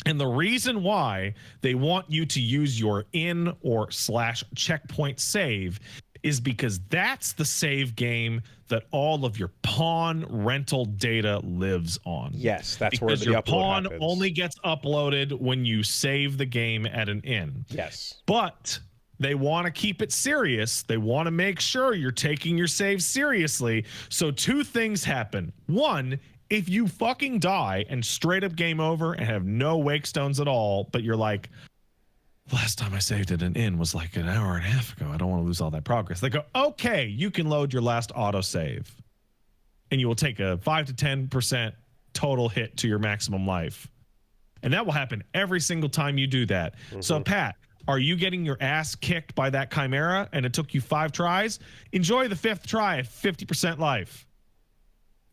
And the reason why they want you to use your in or / checkpoint save is because that's the save game that all of your pawn rental data lives on. Yes, that's because where the your upload pawn happens. only gets uploaded when you save the game at an in. Yes. But they want to keep it serious. They want to make sure you're taking your save seriously. So 2 things happen. One, if you fucking die and straight up game over and have no wake stones at all, but you're like, last time I saved at an inn was like an hour and a half ago. I don't want to lose all that progress. They go, okay, you can load your last autosave. And you will take a 5 to 10% total hit to your maximum life. And that will happen every single time you do that. So, Pat, are you getting your ass kicked by that chimera and it took you 5 tries? Enjoy the 5th try at 50% life.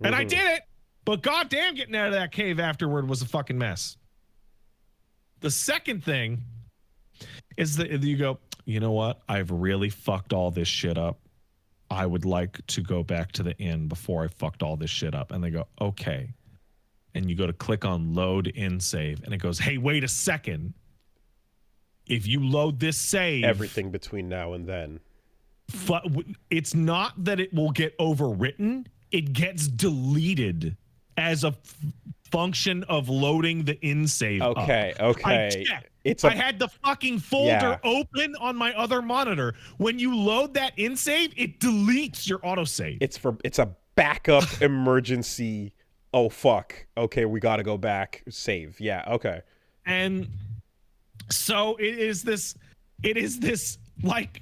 And I did it. But goddamn, getting out of that cave afterward was a fucking mess. The second thing is that you go, you know what? I've really fucked all this shit up. I would like to go back to the inn before I fucked all this shit up. And they go, okay. And you go to click on load in save. And it goes, hey, wait a second. If you load this save. Everything between now and then. It's not that it will get overwritten. It gets deleted as a function of loading the in save. Okay. I had the fucking folder open on my other monitor. When you load that in save, it deletes your autosave. It's a backup emergency. Oh fuck. Okay, we got to go back. Save. Yeah. Okay. And so it is this like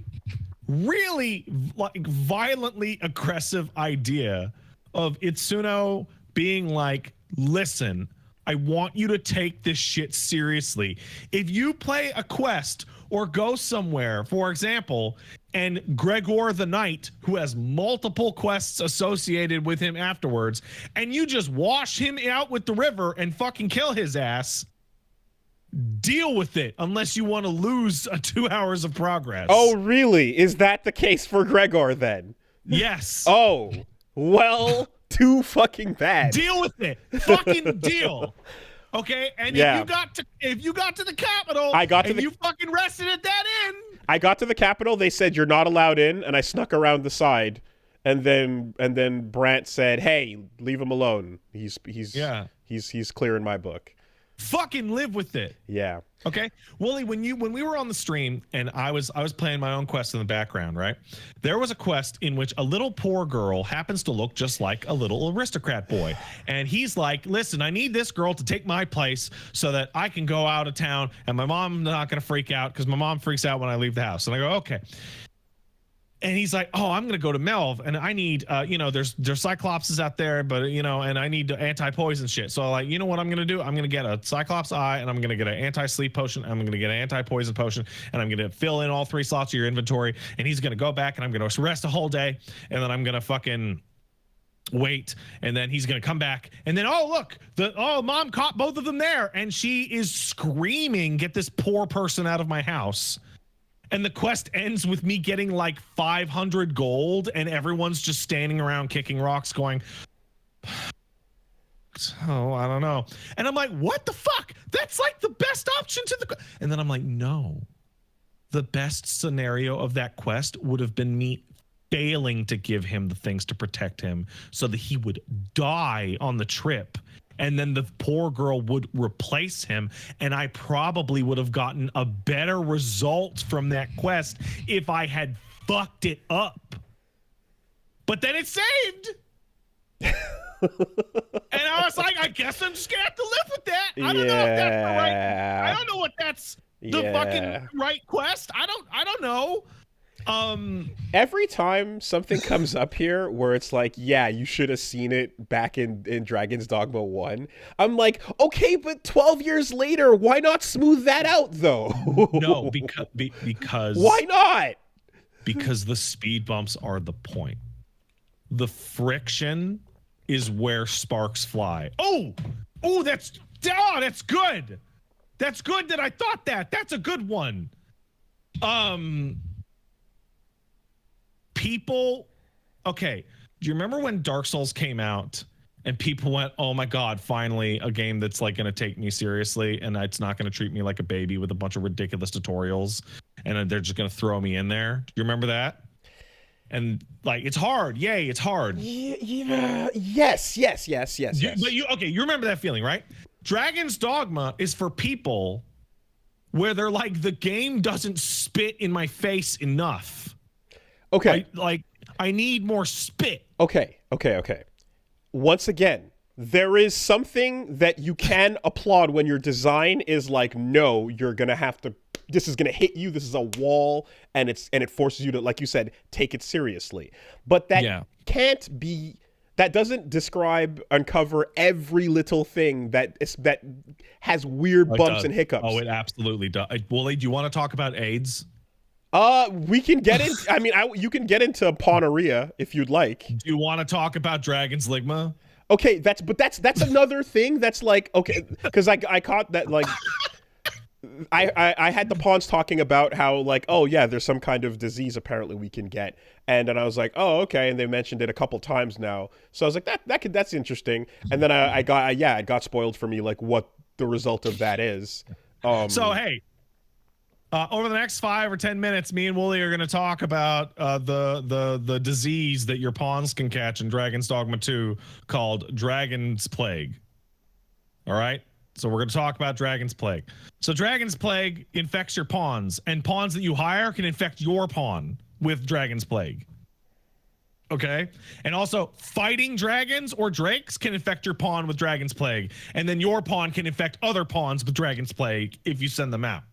really like violently aggressive idea of Itsuno being like, listen, I want you to take this shit seriously. If you play a quest or go somewhere, for example, and Gregor the Knight, who has multiple quests associated with him afterwards, and you just wash him out with the river and fucking kill his ass, deal with it unless you want to lose 2 hours of progress. Oh, really? Is that the case for Gregor then? Yes. Oh, well, too fucking bad. Deal with it. Fucking deal. Okay? And if you got to the capital you fucking rested at that inn. I got to the capital, they said you're not allowed in, and I snuck around the side. And then Brant said, "Hey, leave him alone. He's clear in my book." Fucking live with it. Yeah. Okay, Wooly, when we were on the stream and I was playing my own quest in the background, right? There was a quest in which a little poor girl happens to look just like a little aristocrat boy, and he's like, "Listen, I need this girl to take my place so that I can go out of town, and my mom's not gonna freak out because my mom freaks out when I leave the house." And I go, "Okay." And he's like, "Oh, I'm gonna go to Melv, and I need, there's Cyclopses out there, but and I need anti-poison shit." So like, you know what I'm gonna do? I'm gonna get a Cyclops eye, and I'm gonna get an anti-sleep potion. I'm gonna get an anti-poison potion, and I'm gonna fill in all 3 slots of your inventory. And he's gonna go back, and I'm gonna rest a whole day, and then I'm gonna fucking wait, and then he's gonna come back, and then look, mom caught both of them there, and she is screaming, "Get this poor person out of my house." And the quest ends with me getting like 500 gold, and everyone's just standing around kicking rocks going, "Oh, I don't know." And I'm like, what the fuck? That's like the best option to the... And then I'm like, no. The best scenario of that quest would have been me failing to give him the things to protect him so that he would die on the trip. And then the poor girl would replace him, and I probably would have gotten a better result from that quest if I had fucked it up. But then it saved. And I was like, I guess I'm just gonna have to live with that. I don't know if that's the right. I don't know what that's the fucking right quest. I don't know. Every time something comes up here where it's like, yeah, you should have seen it back in Dragon's Dogma 1, I'm like, okay, but 12 years later, why not smooth that out though? No, because why not? Because the speed bumps are the point. The friction is where sparks fly. That's good. That's good that I thought that. That's a good one. People, okay, do you remember when Dark Souls came out and people went, "Oh my god, finally a game that's like going to take me seriously and it's not going to treat me like a baby with a bunch of ridiculous tutorials, and they're just going to throw me in there"? Do you remember that? And like, it's hard. Yay, it's hard. Yeah, yes. But you remember that feeling, right? Dragon's Dogma is for people where they're like, the game doesn't spit in my face enough. Okay. I need more spit. Okay. Once again, there is something that you can applaud when your design is like, no, you're going to have to, this is going to hit you. This is a wall, and it forces you to, like you said, take it seriously. But that can't be, that doesn't uncover every little thing that has weird bumps and hiccups. Oh, it absolutely does. Wooly, do you want to talk about AIDS? We can get in. I mean, you can get into Pawn-orrhea if you'd like. Do you want to talk about Dragon's Ligma? Okay, that's another thing. That's like, okay, because I caught that, like, I had the pawns talking about how, like, oh yeah, there's some kind of disease apparently we can get, and then I was like, oh okay, and they mentioned it a couple times now, so I was like, that's interesting, and then it got spoiled for me, like, what the result of that is. So hey. Over the next 5 or 10 minutes, me and Wooly are going to talk about the disease that your pawns can catch in Dragon's Dogma 2 called Dragon's Plague. All right? So we're going to talk about Dragon's Plague. So Dragon's Plague infects your pawns, and pawns that you hire can infect your pawn with Dragon's Plague. Okay? And also, fighting dragons or drakes can infect your pawn with Dragon's Plague, and then your pawn can infect other pawns with Dragon's Plague if you send them out.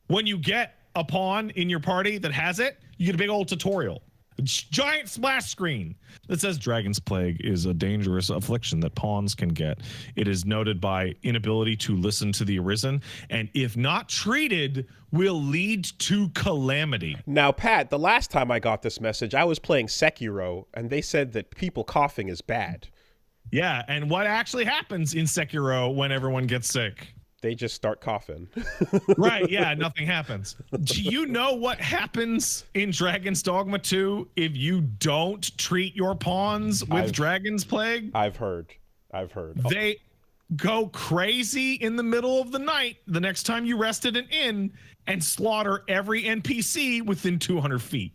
When you get a pawn in your party that has it, you get a big old tutorial. A giant splash screen that says Dragon's Plague is a dangerous affliction that pawns can get. It is noted by inability to listen to the Arisen, and if not treated, will lead to calamity. Now, Pat, the last time I got this message, I was playing Sekiro, and they said that people coughing is bad. Yeah, and what actually happens in Sekiro when everyone gets sick? They just start coughing. Right, yeah, nothing happens. Do you know what happens in Dragon's Dogma 2 if you don't treat your pawns with Dragon's Plague? I've heard. They go crazy in the middle of the night the next time you rest at an inn and slaughter every NPC within 200 feet.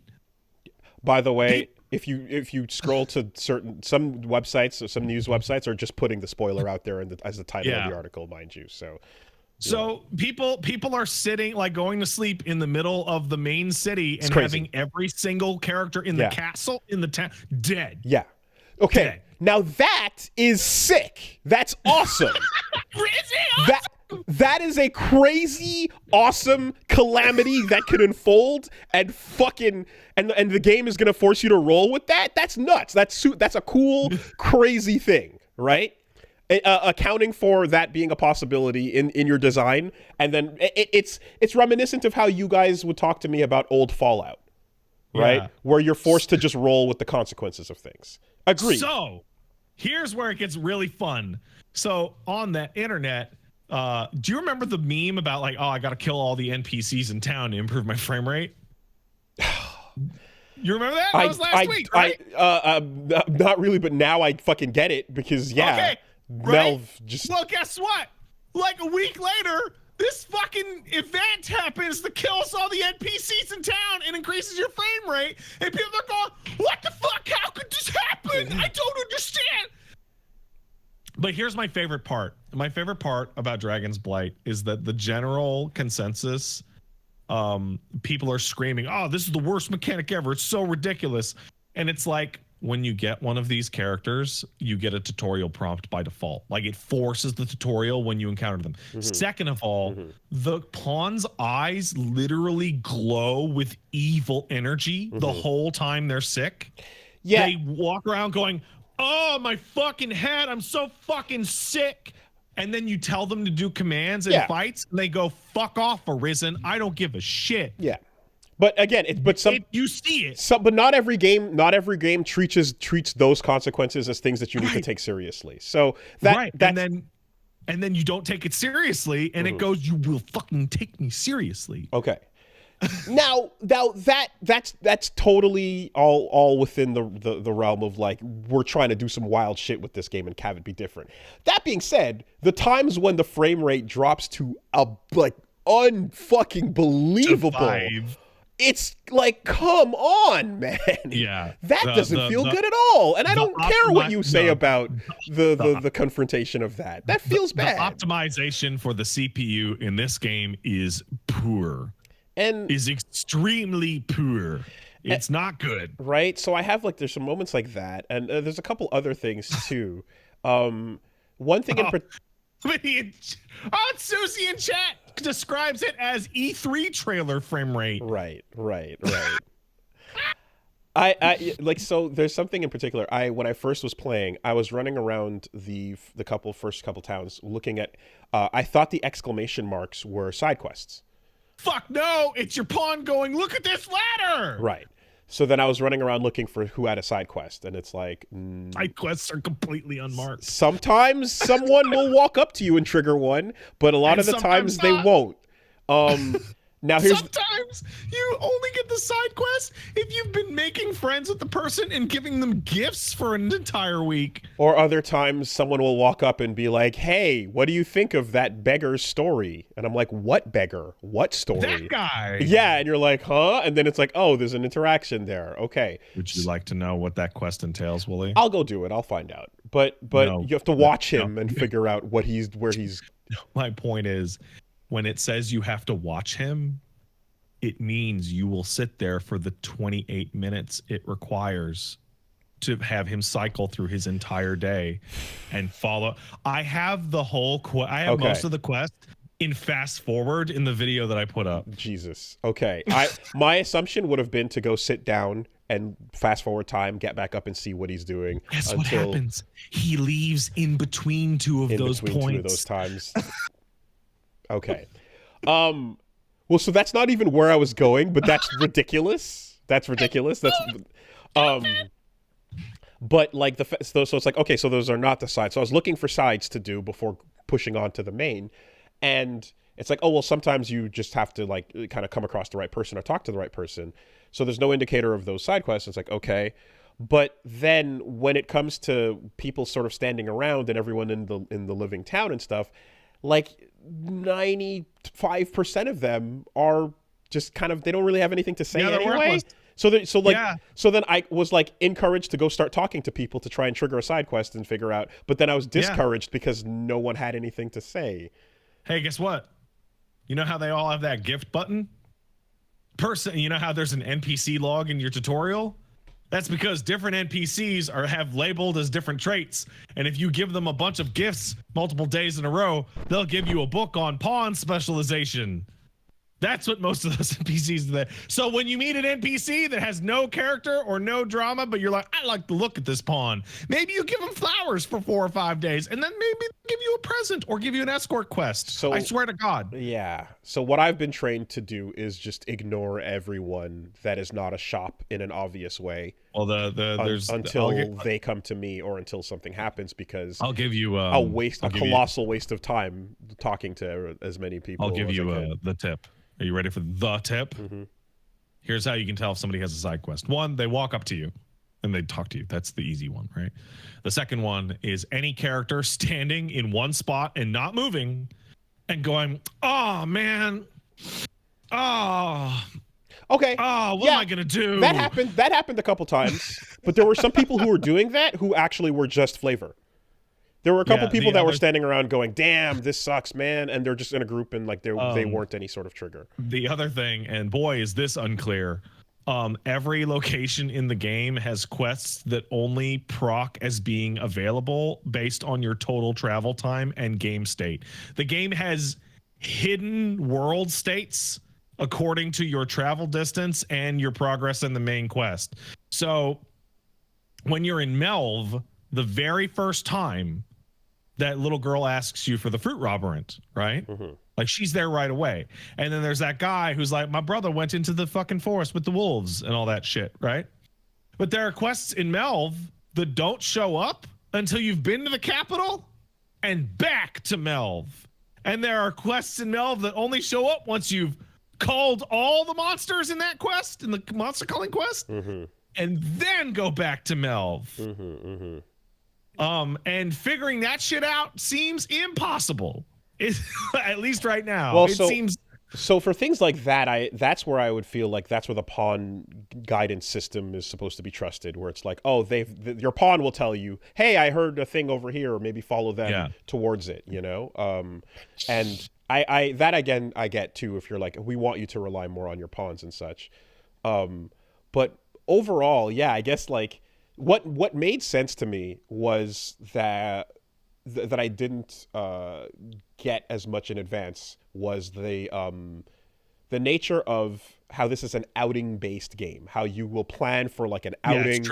By the way, if you scroll to some websites or some news websites are just putting the spoiler out there as the title of the article, mind you. So people are sitting, like, going to sleep in the middle of the main city and having every single character in the castle in the town dead. Yeah. Okay. Dead. Now that is sick. That's awesome. That is a crazy, awesome calamity that could unfold and and the game is gonna force you to roll with that. That's nuts. That's a cool, crazy thing, right? Accounting for that being a possibility in your design, and then it's reminiscent of how you guys would talk to me about old Fallout, right? Where you're forced to just roll with the consequences of things. Agreed. So here's where it gets really fun. So on the internet, do you remember the meme about, like, oh, I got to kill all the NPCs in town to improve my frame rate? You remember that? That was last week, right? Not really, but now I fucking get it because okay, Melv right? just. Well, guess what? Like a week later, this fucking event happens that kills all the NPCs in town and increases your frame rate, and people are going, "What the fuck? How could this happen? I don't understand." But here's my favorite part. My favorite part about Dragon's Blight is that the general consensus, people are screaming, "Oh, this is the worst mechanic ever. It's so ridiculous." And it's like, when you get one of these characters, you get a tutorial prompt by default. Like, it forces the tutorial when you encounter them. Second of all, the pawn's eyes literally glow with evil energy the whole time they're sick. Yeah. They walk around going, "Oh, my fucking head, I'm so fucking sick." And then you tell them to do commands and fights, and they go, "Fuck off, Arisen. I don't give a shit." Yeah. But again, you see it. But not every game treats those consequences as things that you need to take seriously. So and then you don't take it seriously, and it goes, "You will fucking take me seriously." Okay. now that's totally all within the realm of, like, we're trying to do some wild shit with this game and have it be different. That being said, the times when the frame rate drops to a, like, unfucking believable, it's like, come on, man. Yeah. That doesn't feel good at all. And I don't care what you say about the confrontation of that. That feels bad. The optimization for the CPU in this game is poor. And is extremely poor. It's not good. Right? So I have, like, there's some moments like that. And there's a couple other things too. One thing Susie in chat describes it as E3 trailer frame rate. Right. I like, so there's something in particular. When I first was playing, I was running around the first couple towns looking at, I thought the exclamation marks were side quests. Fuck no, it's your pawn going, "Look at this ladder." Right. So then I was running around looking for who had a side quest, and it's like, side quests are completely unmarked. Sometimes someone will walk up to you and trigger one, but a lot of the times they won't. Now sometimes you only get the side quest if you've been making friends with the person and giving them gifts for an entire week. Or other times someone will walk up and be like, "Hey, what do you think of that beggar's story?" And I'm like, "What beggar? What story?" That guy. Yeah, and you're like, "Huh?" And then it's like, "Oh, there's an interaction there." Okay. Would you like to know what that quest entails, Wooly? I'll go do it. I'll find out. But no, you have to watch him and figure out where he's. My point is, when it says you have to watch him, it means you will sit there for the 28 minutes it requires to have him cycle through his entire day and follow. I have the whole most of the quest in fast forward in the video that I put up. Jesus. Okay. My assumption would have been to go sit down and fast forward time, get back up and see what he's doing. Guess what happens? He leaves in between two of those points. Two of those times. Okay. Well, so that's not even where I was going, but that's ridiculous. That's but like so it's like, okay, so those are not the sides. So I was looking for sides to do before pushing on to the main, and it's like, oh, well, sometimes you just have to, like, kind of come across the right person or talk to the right person. So there's no indicator of those side quests. It's like, okay. But then when it comes to people sort of standing around and everyone in the living town and stuff, like 95% of them are just kind of, they don't really have anything to say anyway. So then I was like encouraged to go start talking to people to try and trigger a side quest and figure out. But then I was discouraged because no one had anything to say. Hey, guess what? You know how they all have that gift button? You know how there's an NPC log in your tutorial? That's because different NPCs have labeled as different traits. And if you give them a bunch of gifts multiple days in a row, they'll give you a book on pawn specialization. That's what most of those NPCs do. So when you meet an NPC that has no character or no drama, but you're like, I like the look at this pawn. Maybe you give them flowers for 4 or 5 days, and then maybe give you a present or give you an escort quest. So I swear to God. Yeah. So what I've been trained to do is just ignore everyone that is not a shop in an obvious way. Well, until they come to me or until something happens, because I'll give you a colossal waste of time talking to as many people. I'll give you the tip. Are you ready for the tip? Mm-hmm. Here's how you can tell if somebody has a side quest. One, they walk up to you and they talk to you. That's the easy one, right? The second one is any character standing in one spot and not moving and going, oh, man. Oh. Okay. Oh, what am I going to do? That happened a couple times. But there were some people who were doing that who actually were just flavor. There were a couple people that were standing around going, damn, this sucks, man. And they're just in a group and like they weren't any sort of trigger. The other thing, and boy, is this unclear. Every location in the game has quests that only proc as being available based on your total travel time and game state. The game has hidden world states according to your travel distance and your progress in the main quest. So when you're in Melv, the very first time that little girl asks you for the fruit roberant, right? Mm-hmm. Like she's there right away. And then there's that guy who's like, my brother went into the fucking forest with the wolves and all that shit, right? But there are quests in Melv that don't show up until you've been to the capital and back to Melv. And there are quests in Melv that only show up once you've called all the monsters in that quest, in the monster calling quest, mm-hmm. and then go back to Melv. Mm-hmm, mm-hmm. And figuring that shit out seems impossible. At least right now. Well, it seems so for things like that, that's where I would feel like that's where the pawn guidance system is supposed to be trusted, where it's like, oh, your pawn will tell you, hey, I heard a thing over here, or maybe follow them towards it, you know? And I get too, if you're like, we want you to rely more on your pawns and such. But overall, yeah, I guess like what made sense to me was that I didn't get as much in advance was the nature of how this is an outing based game, how you will plan for like an outing,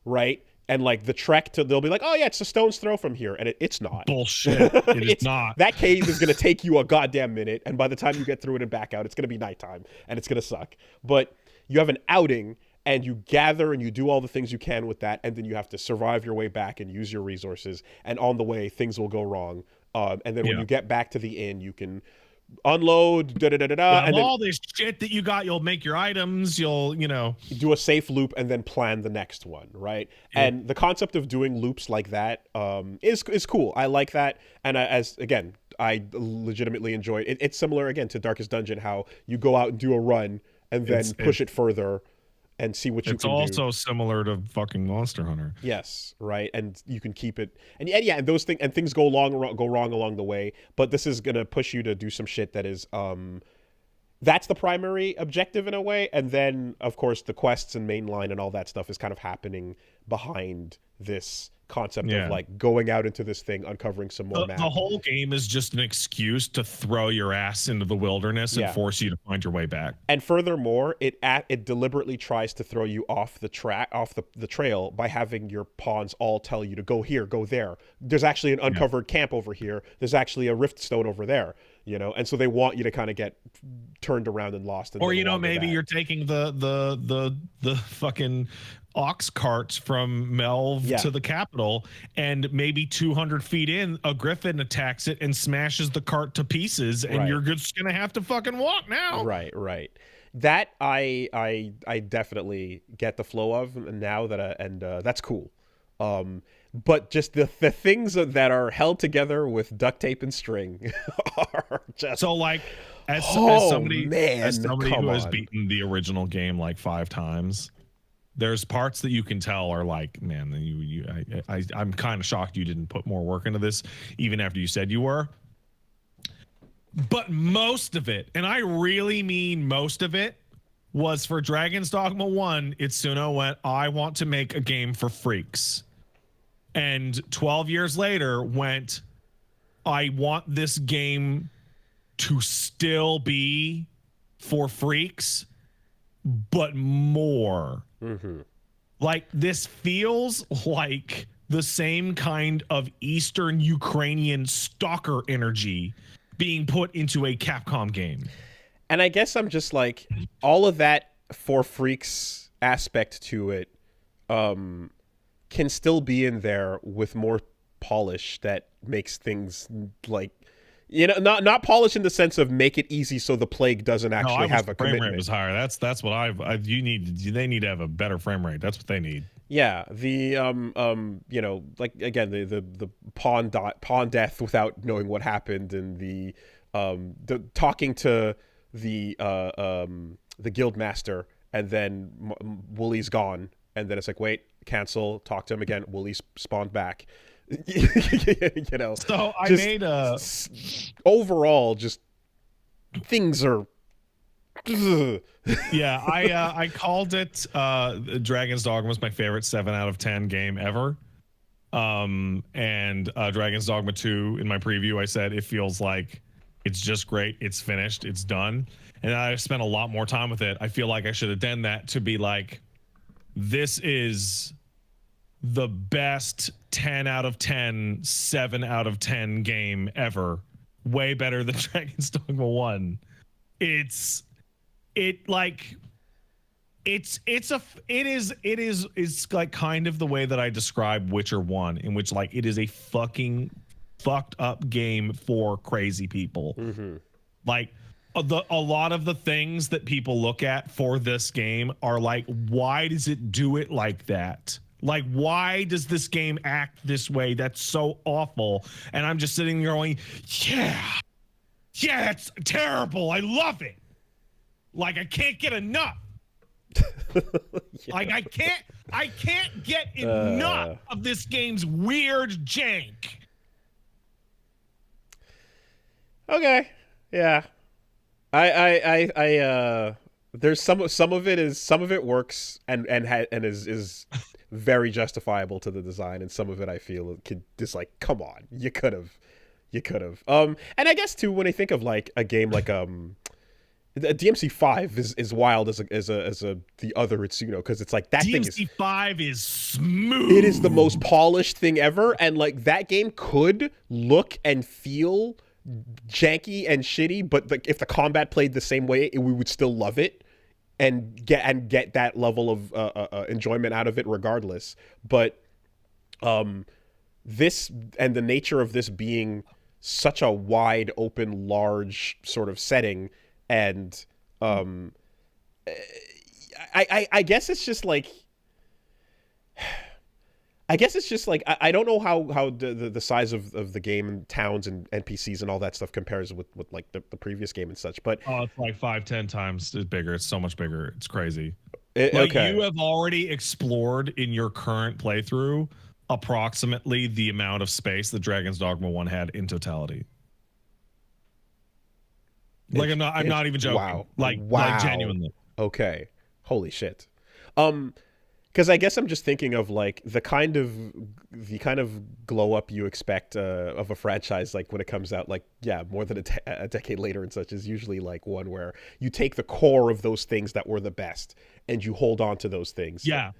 right? And like the trek they'll be like, oh yeah, it's a stone's throw from here, and it's not. Bullshit. It's not. That cave is gonna take you a goddamn minute, and by the time you get through it and back out, it's gonna be nighttime, and it's gonna suck. But you have an outing, and you gather and you do all the things you can with that, and then you have to survive your way back and use your resources, and on the way things will go wrong. And then when you get back to the inn, you can unload, and all this shit that you got, you'll make your items, you'll do a safe loop and then plan the next one, right? Yeah. And the concept of doing loops like that is cool. I like that, and I legitimately enjoy it. It's similar again to Darkest Dungeon, how you go out and do a run and then push it further and see what you can do. It's also similar to fucking Monster Hunter. Yes, right, and you can keep it, and and those things go wrong along the way. But this is gonna push you to do some shit that is, that's the primary objective in a way, and then of course the quests and mainline and all that stuff is kind of happening behind this concept of like going out into this thing, uncovering some more map. The whole game is just an excuse to throw your ass into the wilderness and force you to find your way back. And furthermore, it deliberately tries to throw you off the trail by having your pawns all tell you to go here, go there. There's actually an uncovered camp over here. There's actually a rift stone over there. And so they want you to kind of get turned around and lost. Or maybe you're taking the fucking ox carts from Melv to the capital, and maybe 200 feet in, a griffin attacks it and smashes the cart to pieces, and you're just gonna have to fucking walk now. Right. That I definitely get the flow of now that that's cool. But just the things that are held together with duct tape and string are just so like As somebody who has beaten the original game like 5 times, there's parts that you can tell are like, man, I'm kind of shocked you didn't put more work into this, even after you said you were. But most of it, and I really mean most of it, was for Dragon's Dogma 1. Itsuno went, I want to make a game for freaks. And 12 years later went, I want this game to still be for freaks, but more. Mm-hmm. Like, this feels like the same kind of Eastern Ukrainian stalker energy being put into a Capcom game. And I guess I'm just like, all of that for freaks aspect to it can still be in there with more polish that makes things like, you know, not polish in the sense of make it easy so the plague doesn't actually have a commitment. Frame rate was higher. That's what they need to have a better frame rate. That's what they need. Yeah, the you know, like again, the pawn death without knowing what happened, and the talking to the guild master, and then Wooly's gone, and then it's like, wait, cancel, talk to him again. Wooly spawned back. You know, so I made a overall just things are. Yeah, I called it Dragon's Dogma was my favorite 7 out of 10 game ever. And Dragon's Dogma 2 in my preview, I said it feels like it's just great, it's finished, it's done. And I spent a lot more time with it. I feel like I should have done that to be like, this is the best 10 out of 10, 7 out of 10 game ever. Way better than Dragon's Dogma 1. It's like kind of the way that I describe Witcher 1, in which like it is a fucking fucked up game for crazy people. Mm-hmm. Like a lot of the things that people look at for this game are like, why does it do it like that? Like, why does this game act this way? That's so awful. And I'm just sitting there going, yeah, it's terrible. I love it. Like, I can't get enough. Yeah. Like, I can't get enough of this game's weird jank. Okay. Yeah. I there's some of it works and is very justifiable to the design, and some of it I feel could just like, come on, you could have. And I guess too, when I think of like a game like DMC5 is wild as the other Itsuno, because it's like that DMC5 is smooth. It is the most polished thing ever, and like that game could look and feel janky and shitty, but like if the combat played the same way, we would still love it and get that level of enjoyment out of it regardless. But this, and the nature of this being such a wide open, large sort of setting, and I guess it's just like, I don't know how the size of the game and towns and NPCs and all that stuff compares with like the previous game and such, but it's like 5-10 times bigger. It's so much bigger. It's crazy. Okay. You have already explored in your current playthrough approximately the amount of space that Dragon's Dogma 1 had in totality. Like, I'm not even joking. Wow. Like genuinely. Okay. Holy shit. Because I guess I'm just thinking of like the kind of glow up you expect of a franchise, like when it comes out, like, yeah, more than a decade later and such, is usually like one where you take the core of those things that were the best and you hold on to those things. Yeah.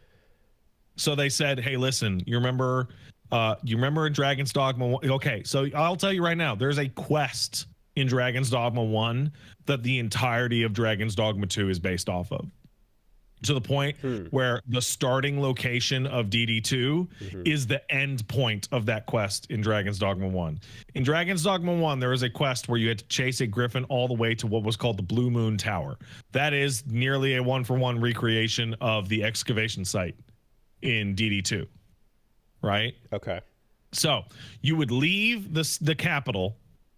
So they said, hey, listen, you remember in Dragon's Dogma 1? Okay, so I'll tell you right now, there's a quest in Dragon's Dogma 1 that the entirety of Dragon's Dogma 2 is based off of. To the point where the starting location of DD2 is the end point of that quest in Dragon's Dogma 1. In Dragon's Dogma 1, there was a quest where you had to chase a griffin all the way to what was called the Blue Moon Tower. That is nearly a 1-for-1 recreation of the excavation site in DD2. Right? Okay. So you would leave the capital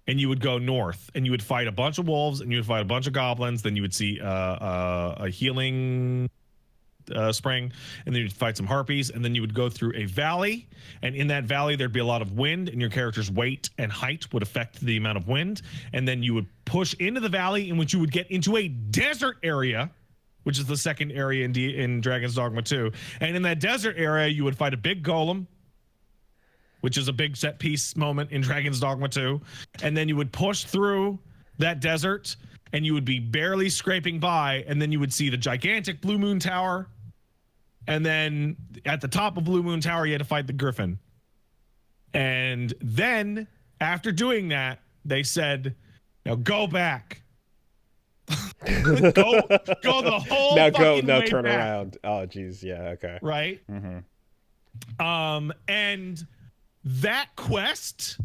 and you would go north, and you would fight a bunch of wolves, and you would fight a bunch of goblins. Then you would see a healing spring, and then you'd fight some harpies, and then you would go through a valley, and in that valley there'd be a lot of wind, and your character's weight and height would affect the amount of wind. And then you would push into the valley, in which you would get into a desert area, which is the second area in Dragon's Dogma 2. And in that desert area you would fight a big golem, which is a big set piece moment in Dragon's Dogma 2. And then you would push through that desert, and you would be barely scraping by, and then you would see the gigantic Blue Moon Tower. And then at the top of Blue Moon Tower, you had to fight the Griffin. And then after doing that, they said, now go back. go the whole fucking way turn back. Around. Oh, geez. Yeah, okay. Right? Mm-hmm. And that quest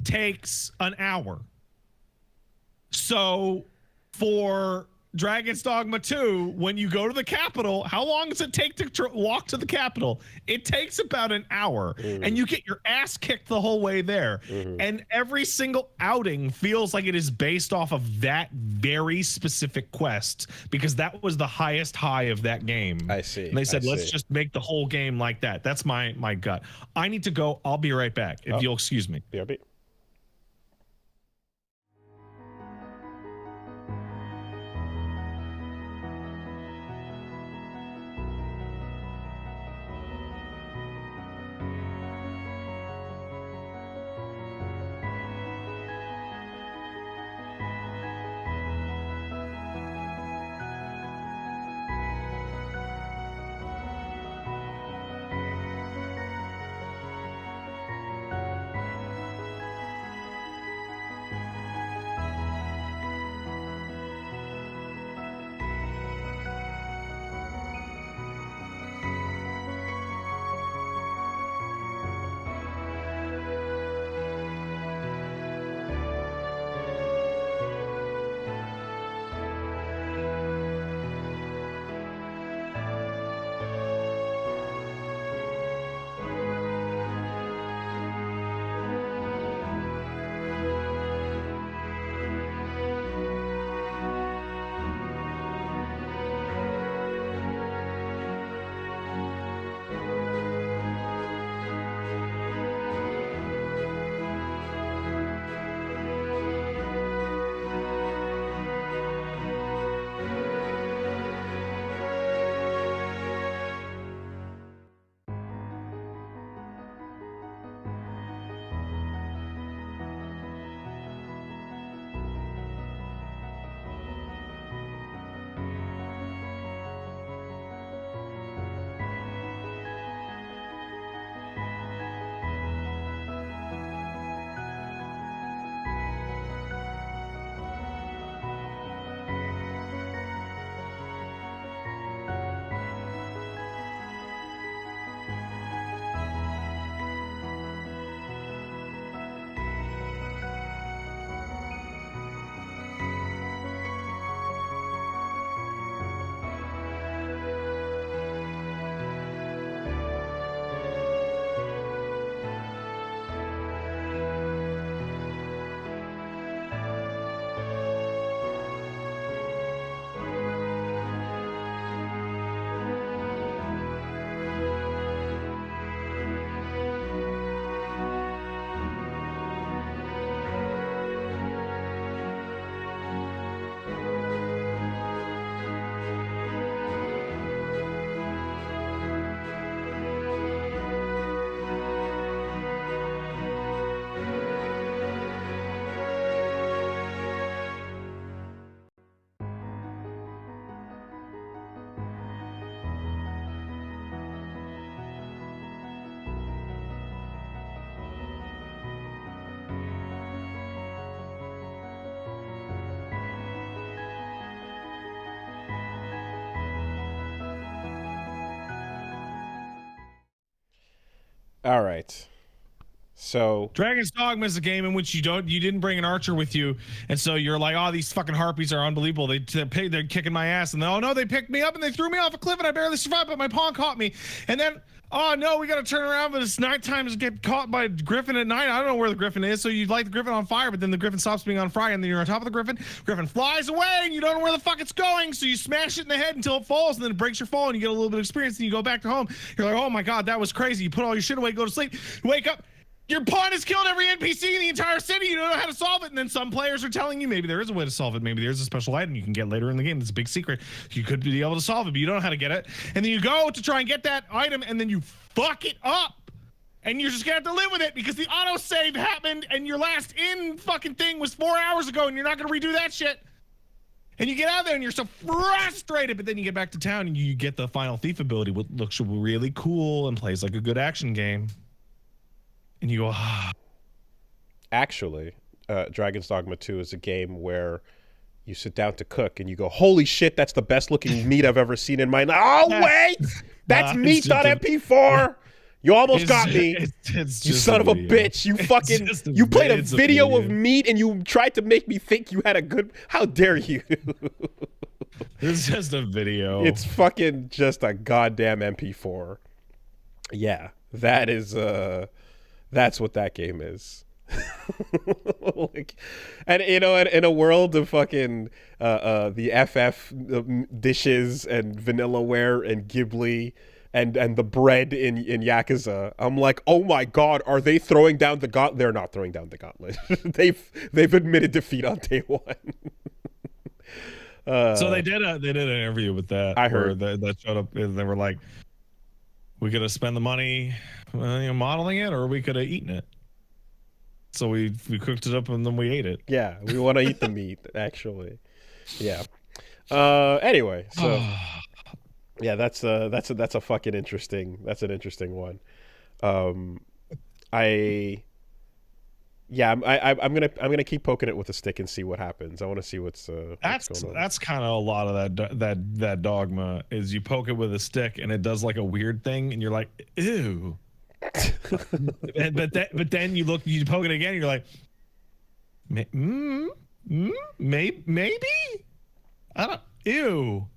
takes an hour. So for Dragon's Dogma 2, when you go to the capital, how long does it take to walk to the capital? It takes about an hour, and you get your ass kicked the whole way there. And every single outing feels like it is based off of that very specific quest, because that was the highest high of that game. I see. And they said, let's just make the whole game like that. That's my gut. I need to go. I'll be right back, if you'll excuse me. BRB. All right. So Dragon's Dogma is a game in which you didn't bring an archer with you, and so you're like, oh, these fucking harpies are unbelievable. They're kicking my ass, and then, oh no, they picked me up and they threw me off a cliff and I barely survived, but my pawn caught me. And then, oh no, we got to turn around, but it's nighttime to get caught by a griffin at night. I don't know where the griffin is, so you light the griffin on fire, but then the griffin stops being on fire, and then you're on top of the griffin. Griffin flies away, and you don't know where the fuck it's going, so you smash it in the head until it falls, and then it breaks your fall, and you get a little bit of experience, and you go back to home. You're like, oh my god, that was crazy. You put all your shit away, go to sleep, you wake up. Your pawn has killed every NPC in the entire city. You don't know how to solve it. And then some players are telling you maybe there is a way to solve it. Maybe there's a special item you can get later in the game. That's a big secret. You could be able to solve it, but you don't know how to get it. And then you go to try and get that item, and then you fuck it up. And you're just going to have to live with it because the autosave happened, and your last in fucking thing was 4 hours ago, and you're not going to redo that shit. And you get out there, and you're so frustrated. But then you get back to town, and you get the Final Thief ability, which looks really cool and plays like a good action game. And you go, ah. Actually, Dragon's Dogma 2 is a game where you sit down to cook and you go, holy shit, that's the best looking meat I've ever seen in my life. Oh, wait! That's meat.mp4! You almost got me. It's you son of a bitch. You fucking, you played a video of meat and you tried to make me think you had a good, how dare you? It's just a video. It's fucking just a goddamn MP4. Yeah, that is, that's what that game is. Like, and you know, in a world of fucking the FF dishes and Vanillaware and Ghibli and the bread in Yakuza, I'm like, oh my god, are they throwing down the gauntlet? They're not throwing down the gauntlet. they've admitted defeat on day one. So they did an interview with that. I heard that showed up, and they were like, we could have spent the money modeling it, or we could have eaten it. So we cooked it up and then we ate it. Yeah, we want to eat the meat, actually. Yeah. Anyway, so yeah, that's a fucking interesting. That's an interesting one. I'm gonna keep poking it with a stick and see what happens. I want to see what's going on. That's kind of a lot of that dogma is you poke it with a stick and it does like a weird thing and you're like, ew. but then you poke it again and you're like, maybe I don't, ew.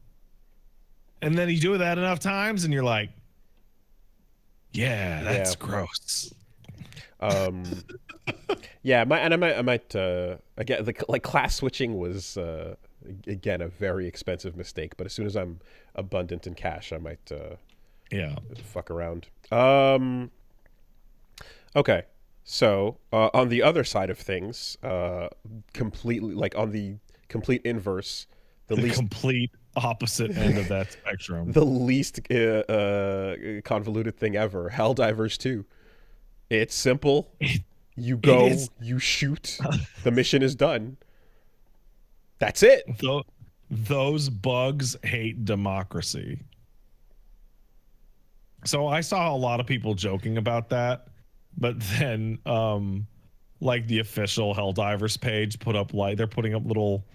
And then you do that enough times and you're like, yeah, that's gross. Yeah, I might again, like class switching was again a very expensive mistake, but as soon as I'm abundant in cash, I might fuck around. Okay, so on the other side of things, completely like on the complete inverse, the complete opposite end of that spectrum, the least convoluted thing ever, Helldivers 2. It's simple. You go, you shoot, the mission is done. That's it. Those bugs hate democracy. So I saw a lot of people joking about that, but then like the official Helldivers page put up, like, they're putting up little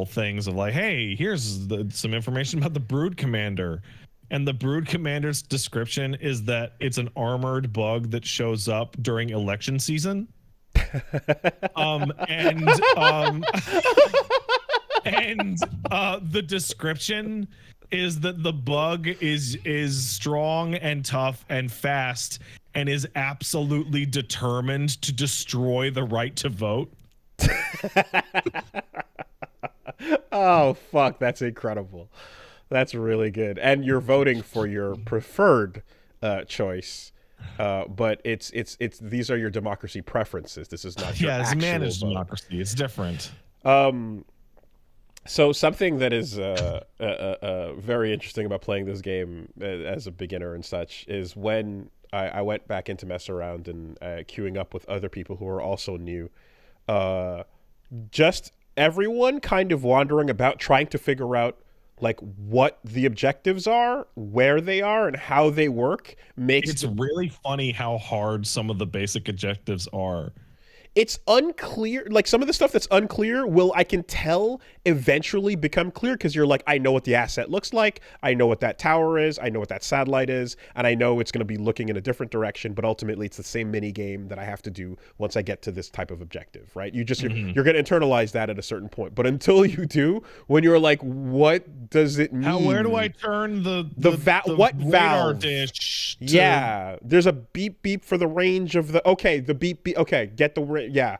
things of like, hey, here's some information about the Brood Commander. And the Brood Commander's description is that it's an armored bug that shows up during election season. And the description is that the bug is strong and tough and fast and is absolutely determined to destroy the right to vote. Oh, fuck, that's incredible. That's really good. And you're voting for your preferred choice, but it's these are your democracy preferences. This is not your it's actual managed vote. Democracy. It's different. So something that is very interesting about playing this game as a beginner and such is when I went back into mess around and queuing up with other people who are also new. Just everyone kind of wandering about trying to figure out like what the objectives are, where they are, and how they work makes it's really funny how hard some of the basic objectives are. it's unclear. Like some of the stuff that's unclear I can tell eventually become clear, because you're like, I know what the asset looks like, I know what that tower is, I know what that satellite is, and I know it's going to be looking in a different direction, but ultimately it's the same mini game that I have to do once I get to this type of objective, right? You're going to internalize that at a certain point, but until you do, when you're like, what does it mean? Where do I turn the what radar valve? dish? Yeah, there's a beep beep for the range of the beep beep. Okay, get the yeah.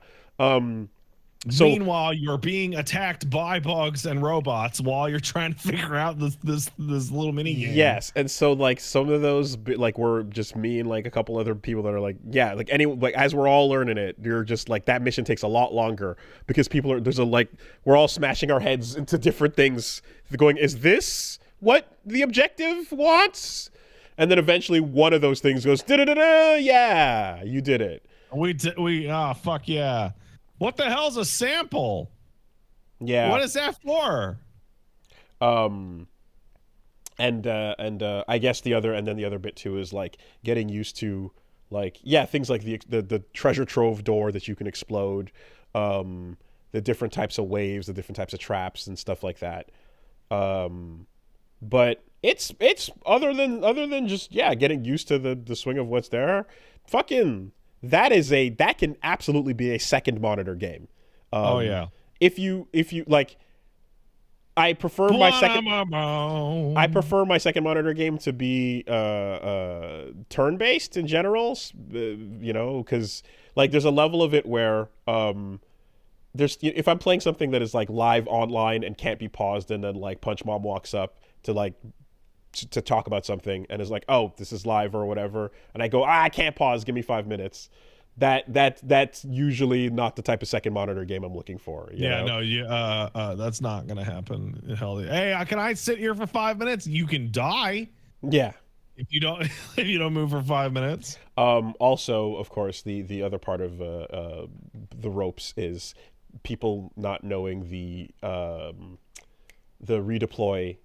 So meanwhile, you're being attacked by bugs and robots while you're trying to figure out this little mini game. Yes, and so like some of those, like, we're just me and like a couple other people that are like, yeah, like as we're all learning it, you're just like, that mission takes a lot longer because we're all smashing our heads into different things, going, is this what the objective wants? And then eventually one of those things goes, da-da-da-da, yeah, you did it. Fuck yeah. What the hell's a sample? Yeah. What is that for? And I guess the other bit too is like getting used to, like, yeah, things like the treasure trove door that you can explode, the different types of waves, the different types of traps and stuff like that. But it's other than just, yeah, getting used to the swing of what's there. Fucking that can absolutely be a second monitor game. Oh yeah. If you like, I prefer my second monitor game to be turn-based in general, because like there's a level of it where if I'm playing something that is like live online and can't be paused, and then like Punch Mom walks up to like to talk about something and is like, oh, this is live or whatever, and I go, I can't pause, give me 5 minutes. That's usually not the type of second monitor game I'm looking for. That's not gonna happen. Hell, hey, can I sit here for 5 minutes? You can die. Yeah. If you don't move for 5 minutes. Also, of course, the other part of the ropes is people not knowing the redeploy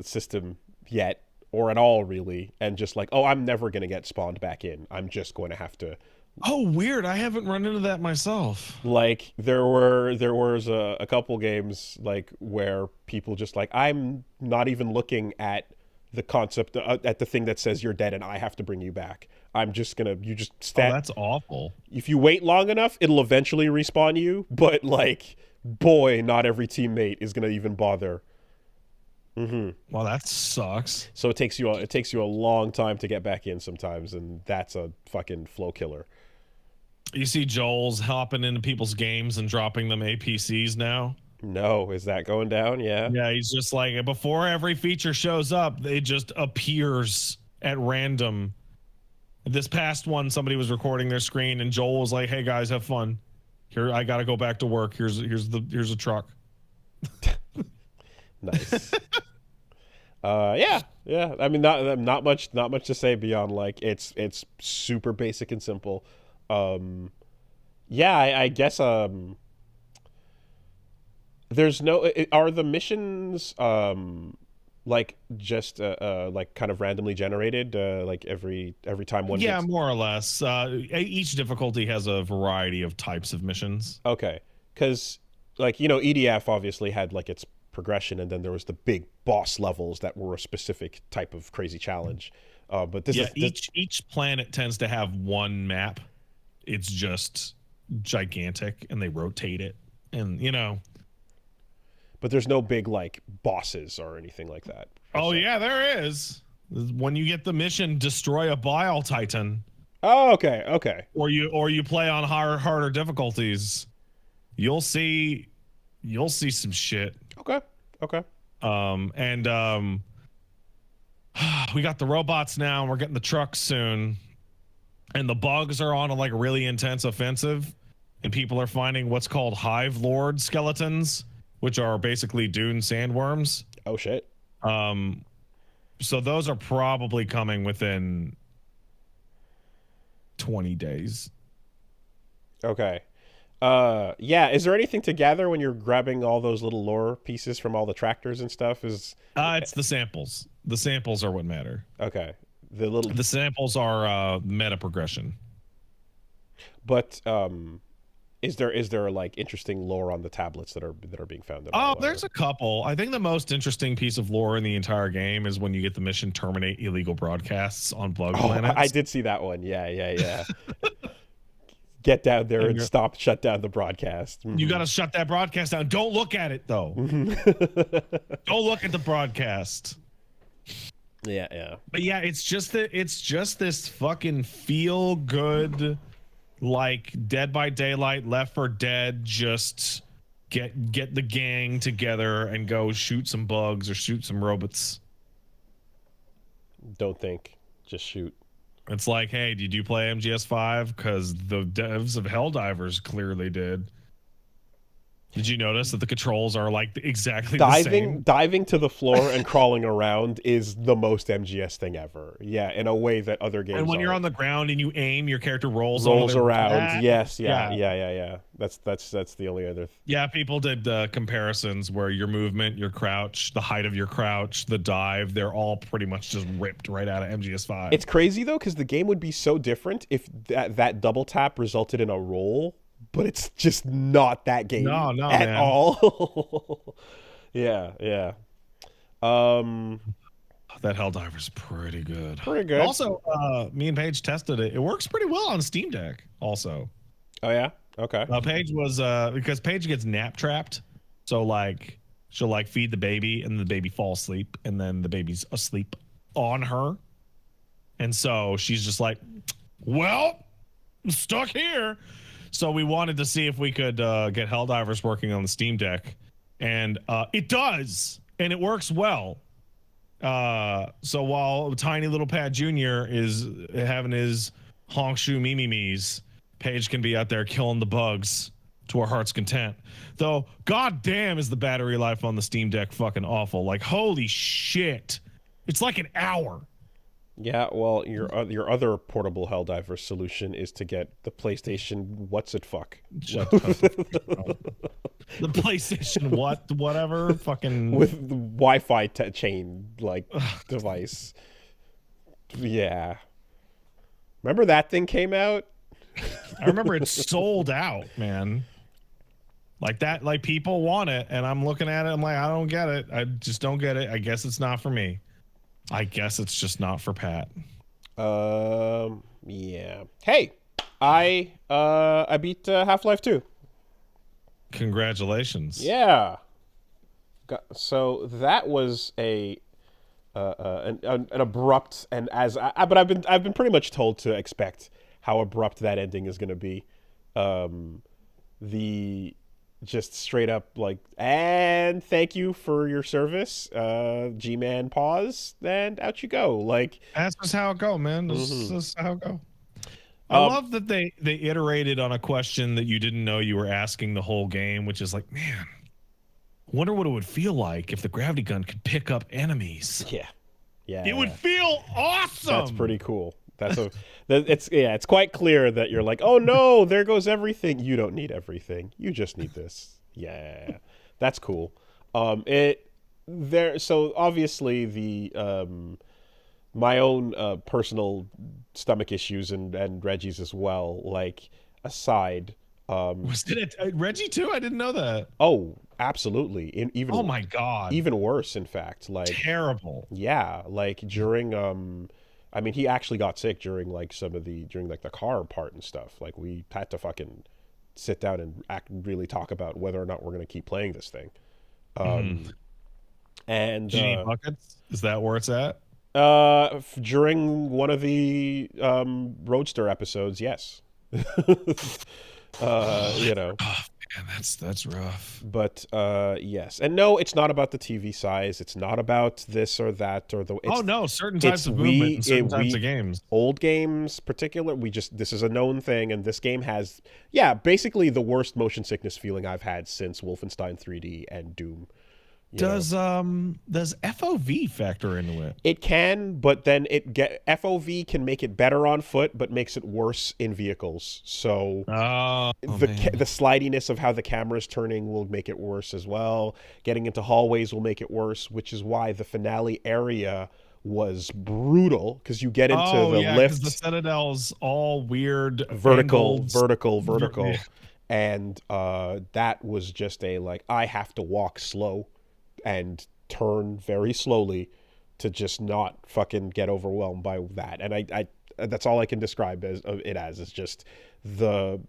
system yet, or at all really, and just like, oh, I'm never gonna get spawned back in. I'm just going to have to. Oh, weird. I haven't run into that myself. Like there was a couple games like where people just like, I'm not even looking at the concept at the thing that says you're dead and I have to bring you back. I'm just gonna, you just stand. Oh, that's awful. If you wait long enough, it'll eventually respawn you, but like, boy, not every teammate is gonna even bother. Well, that sucks. So it takes you a long time to get back in sometimes, and that's a fucking flow killer. You see Joel's hopping into people's games and dropping them APCs now? No, is that going down? Yeah. Yeah, he's just like, before every feature shows up, it just appears at random. This past one, somebody was recording their screen and Joel was like, hey guys, have fun. Here, I gotta go back to work. Here's a truck. Nice. Yeah. I mean, not much to say beyond like it's super basic and simple. Yeah, I guess there's no, are the missions like just like kind of randomly generated like every time one yeah hits? More or less. Each difficulty has a variety of types of missions. Okay, because like, EDF obviously had like its progression, and then there was the big boss levels that were a specific type of crazy challenge, but each planet tends to have one map. It's just gigantic and they rotate it, and but there's no big like bosses or anything like that. Oh yeah, there is. When you get the mission, destroy a Bile Titan. Oh, okay. Or you play on harder difficulties, you'll see some shit. Okay. We got the robots now, and we're getting the trucks soon. And the bugs are on a like really intense offensive, and people are finding what's called Hive Lord skeletons, which are basically dune sandworms. Oh shit. So those are probably coming within 20 days. Okay. Yeah, is there anything to gather when you're grabbing all those little lore pieces from all the tractors and stuff? It's the samples. The samples are what matter. Okay. The samples are meta progression. But Is there like interesting lore on the tablets that are being found? Oh, there's a couple. I think the most interesting piece of lore in the entire game is when you get the mission terminate illegal broadcasts on bug planets. I did see that one. Yeah. Get down there and shut down the broadcast. Mm-hmm. You got to shut that broadcast down. Don't look at it though. Don't look at the broadcast. Yeah. But yeah, it's just this fucking feel good, like Dead by Daylight, Left 4 Dead. Just get the gang together and go shoot some bugs or shoot some robots. Don't think, just shoot. It's like, hey, did you play MGS5? Because the devs of Helldivers clearly did. Did you notice that the controls are like exactly the same? Diving to the floor and crawling around is the most MGS thing ever. Yeah, in a way that other games. And when you're on the ground and you aim, your character rolls around. Yes, yeah. That's the only other. Yeah, people did comparisons where your movement, your crouch, the height of your crouch, the dive, they're all pretty much just ripped right out of MGS5. It's crazy though, because the game would be so different if that double tap resulted in a roll. But it's just not that game at all. Yeah. That Helldiver's pretty good. Also, me and Paige tested it. It works pretty well on Steam Deck also. Oh, yeah? Okay. Paige was, because Paige gets nap trapped. So, like, she'll, like, feed the baby, and the baby falls asleep, and then the baby's asleep on her. And so she's just like, well, I'm stuck here. So we wanted to see if we could get Helldivers working on the Steam Deck, and it does, and it works well. So while Tiny Little Pat Jr. is having his honk shoe memes, Paige can be out there killing the bugs to our heart's content. Though, goddamn, is the battery life on the Steam Deck fucking awful. Like, holy shit. It's like an hour. Yeah, well, your other portable Helldiver solution is to get the PlayStation what's-it-fuck. The PlayStation whatever fucking... With the Wi-Fi chain, like, device. Yeah. Remember that thing came out? I remember it sold out, man. Like that, like people want it, and I'm looking at it, I'm like, I don't get it. I just don't get it. I guess it's not for me. I guess it's just not for Pat. Yeah. Hey, I beat Half-Life 2. Congratulations. Yeah. So that was an abrupt and but I've been pretty much told to expect how abrupt that ending is going to be. The just straight up like, and thank you for your service, G-Man, pause, and out you go. Like, that's just how it go, man. This is how it go. I love that they iterated on a question that you didn't know you were asking the whole game, which is like, man, wonder what it would feel like if the gravity gun could pick up enemies. Yeah. It would feel awesome. That's pretty cool. It's quite clear that you're like, oh no, there goes everything. You don't need everything. You just need this. Yeah, that's cool. So obviously the my own personal stomach issues and Reggie's as well. Like aside, was it Reggie too? I didn't know that. Oh, absolutely. Even oh my god, even worse. In fact, like terrible. Yeah, like during I mean, he actually got sick during like during the car part and stuff. Like we had to fucking sit down and really talk about whether or not we're going to keep playing this thing. And do you need buckets? Is that where it's at? During one of the Roadster episodes, yes. You know. Oh, man, that's rough. But yes, and no, it's not about the TV size. It's not about this or that or the. Oh no, certain types of movement, and certain types of games. Old games, particular. This is a known thing, and this game has, basically the worst motion sickness feeling I've had since Wolfenstein 3D and Doom. Does FOV factor into it? It can, but then FOV can make it better on foot, but makes it worse in vehicles. So the slidiness of how the camera is turning will make it worse as well. Getting into hallways will make it worse, which is why the finale area was brutal, because you get into the lifts. The Citadel's all weird, vertical. Yeah. and that was just a like I have to walk slow and turn very slowly to just not fucking get overwhelmed by that. And I that's all I can describe as it as is just the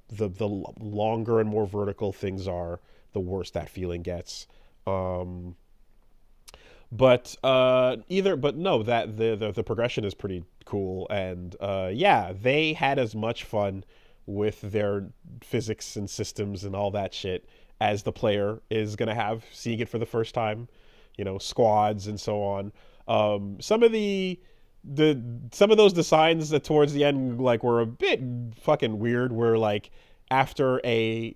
longer and more vertical things are, the worse that feeling gets. But no, that the progression is pretty cool, and yeah, they had as much fun with their physics and systems and all that shit as the player is gonna have seeing it for the first time. Squads and so on. Some of some of those designs that towards the end like were a bit fucking weird. Where like after training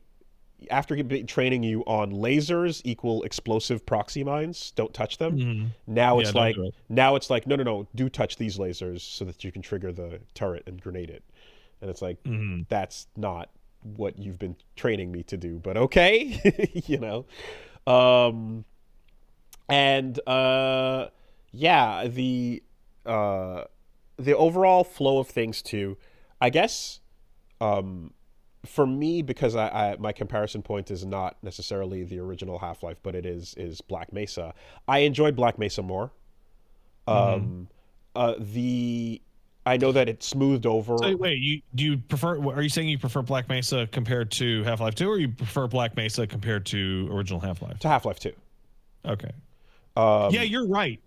you on lasers equal explosive proxy mines, don't touch them. Mm-hmm. Now it's like no, do touch these lasers so that you can trigger the turret and grenade it. And it's like that's not what you've been training me to do, but okay. And yeah, the overall flow of things too, I guess. For me, because my comparison point is not necessarily the original Half-Life, but it is Black Mesa. I enjoyed Black Mesa more. I know that it smoothed over. So wait, do you prefer? Are you saying you prefer Black Mesa compared to Half-Life 2, or you prefer Black Mesa compared to original Half-Life? To Half-Life 2. Okay. Yeah, you're right.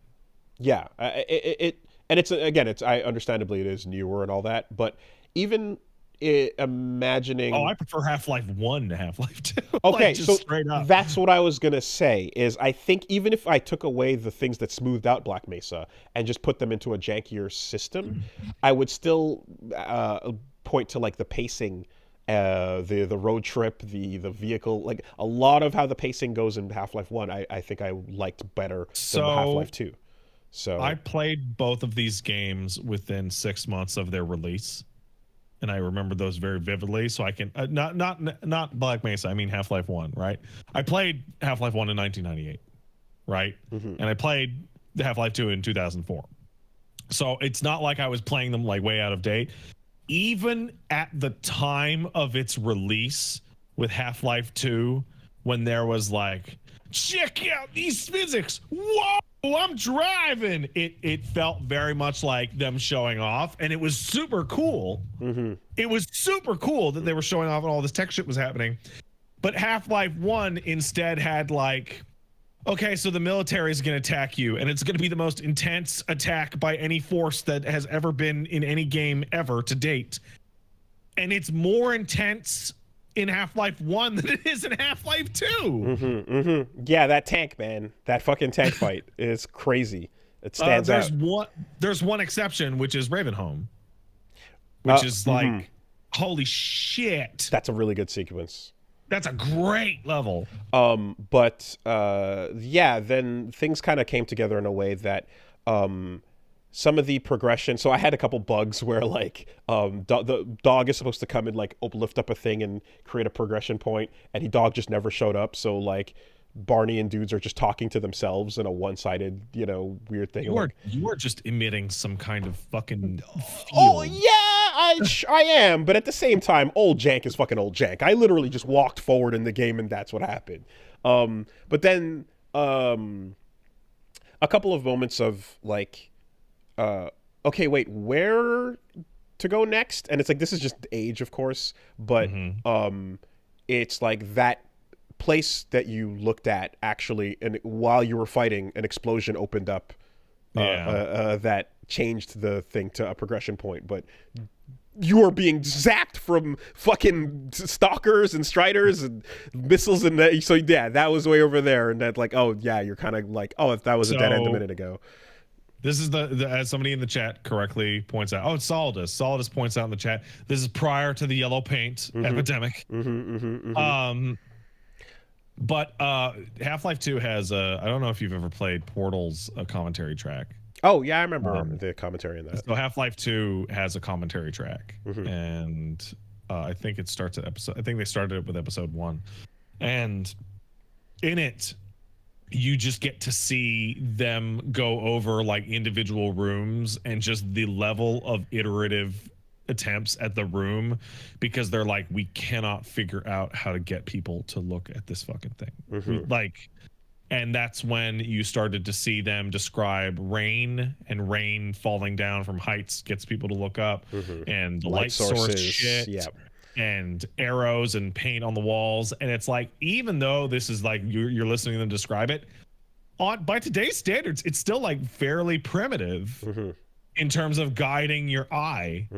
Yeah, and I understandably it is newer and all that, but even imagining. Oh, I prefer Half-Life 1 to Half-Life 2. Okay, like, so straight up. That's what I was gonna say. Is I think even if I took away the things that smoothed out Black Mesa and just put them into a jankier system, I would still point to like the pacing, the road trip, the vehicle, like a lot of how the pacing goes in Half-Life 1. I think I liked better than Half-Life 2. So I played both of these games within 6 months of their release, and I remember those very vividly. So I can not Black Mesa. I mean Half-Life 1, right? I played Half-Life 1 in 1998, right? And I played Half-Life 2 in 2004. So it's not like I was playing them like way out of date. Even at the time of its release with Half-Life 2, when there was like, check out these physics. Whoa, I'm driving. It felt very much like them showing off, and it was super cool. It was super cool that they were showing off and all this tech shit was happening. But Half-Life 1 instead had like, okay, so the military is going to attack you, and it's going to be the most intense attack by any force that has ever been in any game ever to date. And it's more intense in Half-Life 1 than it is in Half-Life 2. Yeah, that tank, man. That fucking tank fight is crazy. It stands out. There's one exception, which is Ravenholm, which is like, holy shit. That's a really good sequence. That's a great level. But yeah, then things kind of came together in a way that some of the progression. So I had a couple bugs where like the dog is supposed to come and like lift up a thing and create a progression point, and dog just never showed up. So like Barney and dudes are just talking to themselves in a one-sided, weird thing. You are just emitting some kind of fucking field. Oh yeah, I am, but at the same time, old jank is fucking old jank. I literally just walked forward in the game, and that's what happened. But then a couple of moments of like, okay, wait, where to go next? And it's like, this is just age, of course, but it's like that place that you looked at actually, and while you were fighting, an explosion opened up that changed the thing to a progression point, but you are being zapped from fucking stalkers and striders and missiles, and so yeah, that was way over there, and that like, oh yeah, you're kind of like, oh, that was a dead end a minute ago. This is the as somebody in the chat correctly points out. Oh, it's Solidus. Solidus points out in the chat. This is prior to the yellow paint epidemic. But Half-Life 2 has I don't know if you've ever played Portal's commentary track. Oh yeah, I remember the commentary in that. So Half-Life 2 has a commentary track, and I think it starts at episode. I think they started it with episode 1, and in it, you just get to see them go over like individual rooms and just the level of iterative attempts at the room because they're like, we cannot figure out how to get people to look at this fucking thing. And that's when you started to see them describe rain, and rain falling down from heights gets people to look up, and the light source shit, and arrows and paint on the walls. And it's like, even though this is like you're listening to them describe it, by today's standards, it's still like fairly primitive in terms of guiding your eye.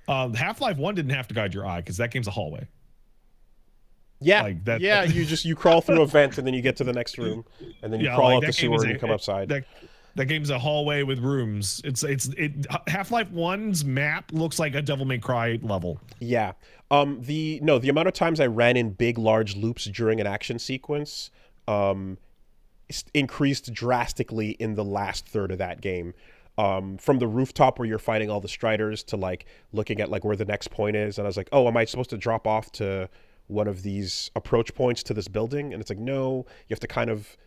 Half-Life 1 didn't have to guide your eye because that game's a hallway. Yeah, like that, yeah. You crawl through a vent and then you get to the next room, and then you crawl out the sewer and you come outside. That game's a hallway with rooms. Half-Life 1's map looks like a Devil May Cry level. Yeah. The amount of times I ran in big, large loops during an action sequence, increased drastically in the last third of that game. From the rooftop where you're fighting all the Striders to like looking at like where the next point is, and I was like, oh, am I supposed to drop off to one of these approach points to this building? And it's like, no, you have to kind of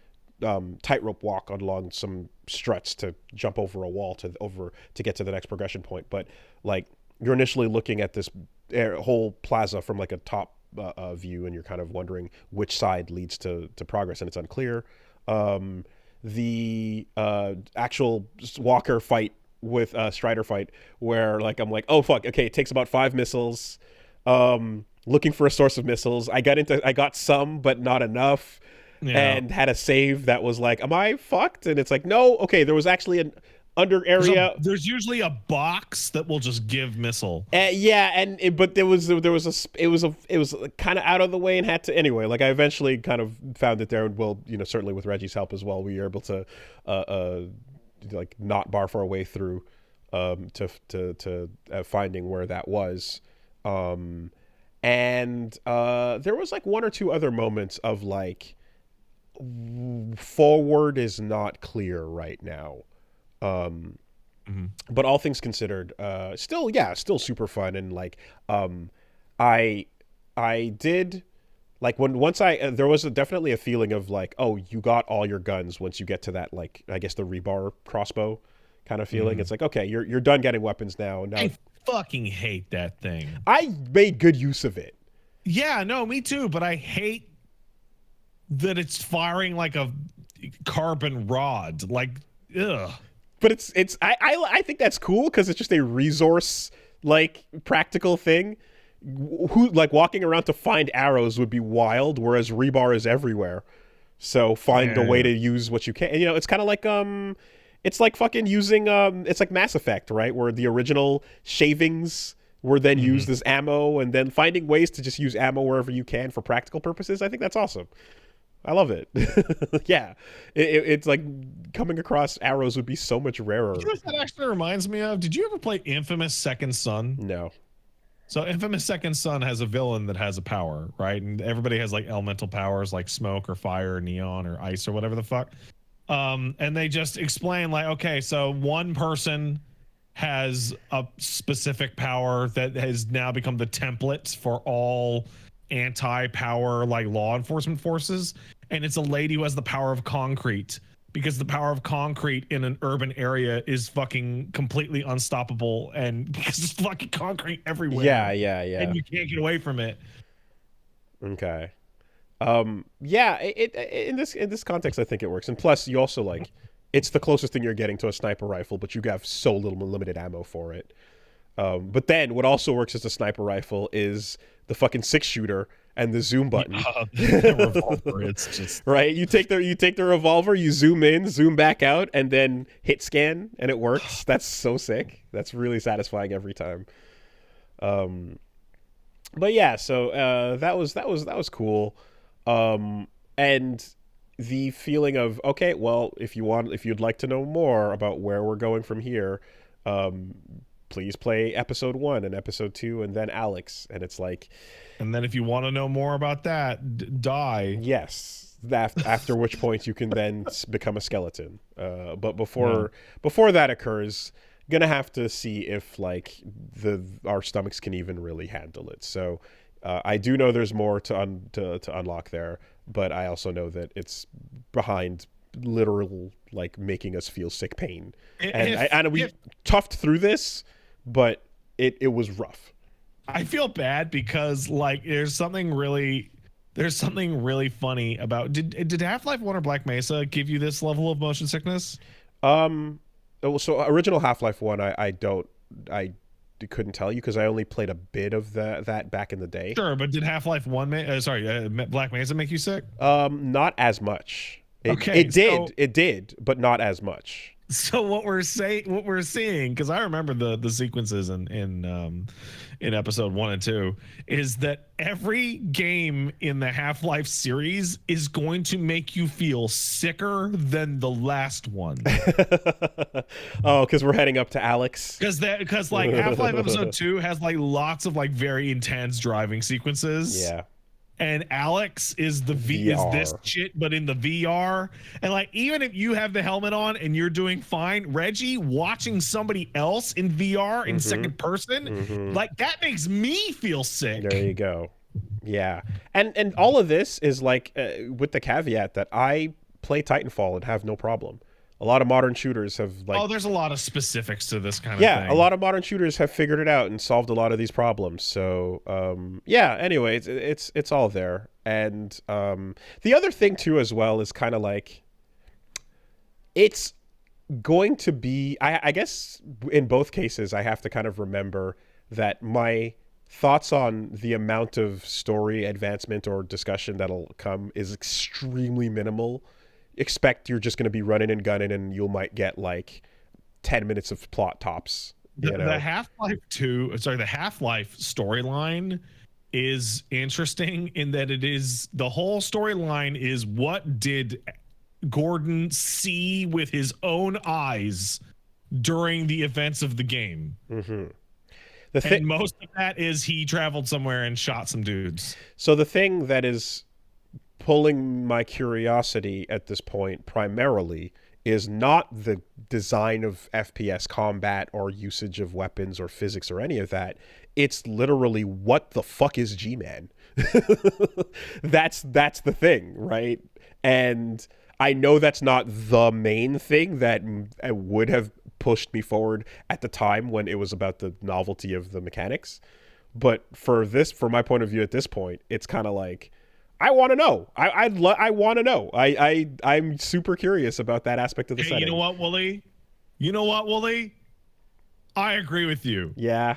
tightrope walk along some struts to jump over a wall to get to the next progression point. But like, you're initially looking at this whole plaza from like a top view, and you're kind of wondering which side leads to progress, and it's unclear. The actual Walker fight with Strider fight, where like I'm like, oh fuck, okay, it takes about 5 missiles. Looking for a source of missiles. I got some, but not enough, and had a save that was like, am I fucked? And it's like, no, okay, there was actually an under area. There's usually a box that will just give missile. But it was kind of out of the way and had to anyway. Like, I eventually kind of found that there, well, certainly with Reggie's help as well, we were able to like not barf our way through to finding where that was. And there was like 1 or 2 other moments of like, forward is not clear right now. But all things considered, still super fun. And like, I did like there was definitely a feeling of like, oh, you got all your guns once you get to that, like, I guess the rebar crossbow kind of feeling. It's like, okay, you're done getting weapons now. I fucking hate that thing. I made good use of it. Yeah, no, me too. But I hate that it's firing like a carbon rod. Like, ugh. But I think that's cool because it's just a resource like practical thing. Who like walking around to find arrows would be wild, whereas rebar is everywhere. So find a way to use what you can. And it's kind of like it's like fucking using it's like Mass Effect, right? Where the original shavings were then used as ammo, and then finding ways to just use ammo wherever you can for practical purposes. I think that's awesome. I love it. Yeah. It's like coming across arrows would be so much rarer. You know what that actually reminds me of? Did you ever play Infamous Second Son? No. So Infamous Second Son has a villain that has a power, right? And everybody has like elemental powers like smoke or fire or neon or ice or whatever the fuck. And they just explain like, okay, so one person has a specific power that has now become the template for all anti-power like law enforcement forces, and it's a lady who has the power of concrete, because the power of concrete in an urban area is fucking completely unstoppable, and because there's fucking concrete everywhere. Yeah. And you can't get away from it. Okay. Yeah, in this context, I think it works. And plus, you also like, it's the closest thing you're getting to a sniper rifle, but you have so little limited ammo for it. But then what also works as a sniper rifle is the fucking 6-shooter and the zoom button. The revolver, it's just right. You take the revolver, you zoom in, zoom back out, and then hit scan, and it works. That's so sick. That's really satisfying every time. But yeah, so that was cool. And the feeling of, okay, well, if you'd like to know more about where we're going from here, please play episode 1 and episode 2 and then Alex. And it's like, and then if you want to know more about that, die. Yes. After which point you can then become a skeleton. But before that occurs, gonna have to see if like our stomachs can even really handle it. So I do know there's more to unlock there, but I also know that it's behind literal like making us feel sick pain. And we toughed through this, but it was rough. I feel bad because like there's something really funny about did Half-Life 1 or Black Mesa give you this level of motion sickness? So original Half-Life 1, I couldn't tell you because I only played a bit of that back in the day. Sure, but did Half-Life 1 Black Mesa make you sick? Not as much. It did, but not as much. So what we're seeing, because I remember the sequences in episode 1 and 2, is that every game in the Half-Life series is going to make you feel sicker than the last one. Oh, because we're heading up to Alex. Because like Half-Life episode 2 has like lots of like very intense driving sequences. Yeah. And Alex is this shit, but in the VR. And like, even if you have the helmet on and you're doing fine, Reggie watching somebody else in VR in second person, like that makes me feel sick. There you go. Yeah. And all of this is like with the caveat that I play Titanfall and have no problem. A lot of modern shooters have like... there's a lot of specifics to this kind of thing. Yeah, a lot of modern shooters have figured it out and solved a lot of these problems. So, yeah, anyway, it's all there. And the other thing, too, as well, is kind of like... It's going to be... I guess in both cases, I have to kind of remember that my thoughts on the amount of story advancement or discussion that'll come is extremely minimal. Expect you're just going to be running and gunning and you might get like 10 minutes of plot tops. The Half-Life storyline is interesting in that the whole storyline is what did Gordon see with his own eyes during the events of the game. And most of that is he traveled somewhere and shot some dudes. So the thing that is pulling my curiosity at this point primarily is not the design of FPS combat or usage of weapons or physics or any of that. It's literally, what the fuck is G-Man? That's the thing, right? And I know that's not the main thing that would have pushed me forward at the time when it was about the novelty of the mechanics. But for my point of view at this point, it's kind of like, I want to know. I want to know. I'm super curious about that aspect of the setting. You know what, Wooly? I agree with you. Yeah.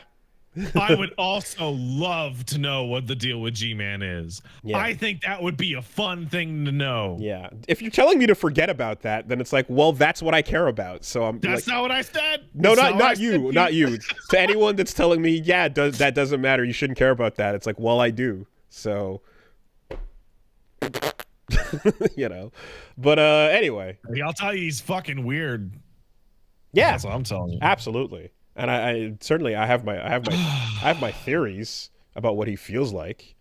I would also love to know what the deal with G-Man is. Yeah. I think that would be a fun thing to know. Yeah. If you're telling me to forget about that, then it's like, well, that's what I care about. So that's not what I said. No, not you. To anyone that's telling me, yeah, that doesn't matter, you shouldn't care about that. It's like, well, I do. So... but anyway, I'll tell you, he's fucking weird. Yeah, that's what I'm telling you. Absolutely. And I certainly I have my theories about what he feels like.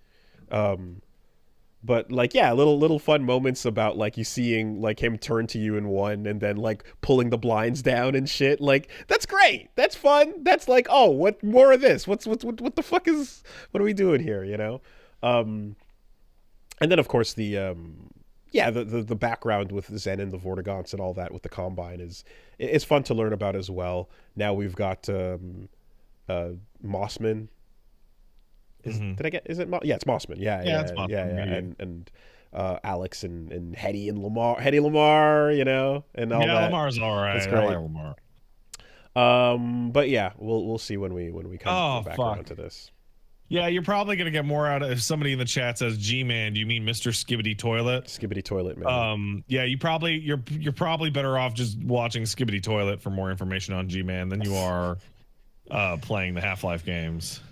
But like, yeah, little fun moments about like you seeing like him turn to you in one and then like pulling the blinds down and shit. Like, that's great. That's fun. That's like, oh, what more of this? What the fuck what are we doing here? And then, of course, the background with Zen and the Vortigaunts and all that with the Combine is fun to learn about as well. Now we've got Mossman. Is it it's Mossman. Yeah, it's Mossman. And Alex and Hedy and Lamar, and all that. Yeah, Lamar's all right. It's great. I like Lamar. But yeah, we'll see when we come back around to this. Yeah, you're probably gonna get more out of if somebody in the chat says G-Man. Do you mean Mr. Skibbity Toilet? Skibbity Toilet, man. Yeah, you're probably better off just watching Skibbity Toilet for more information on G-Man than you are playing the Half-Life games.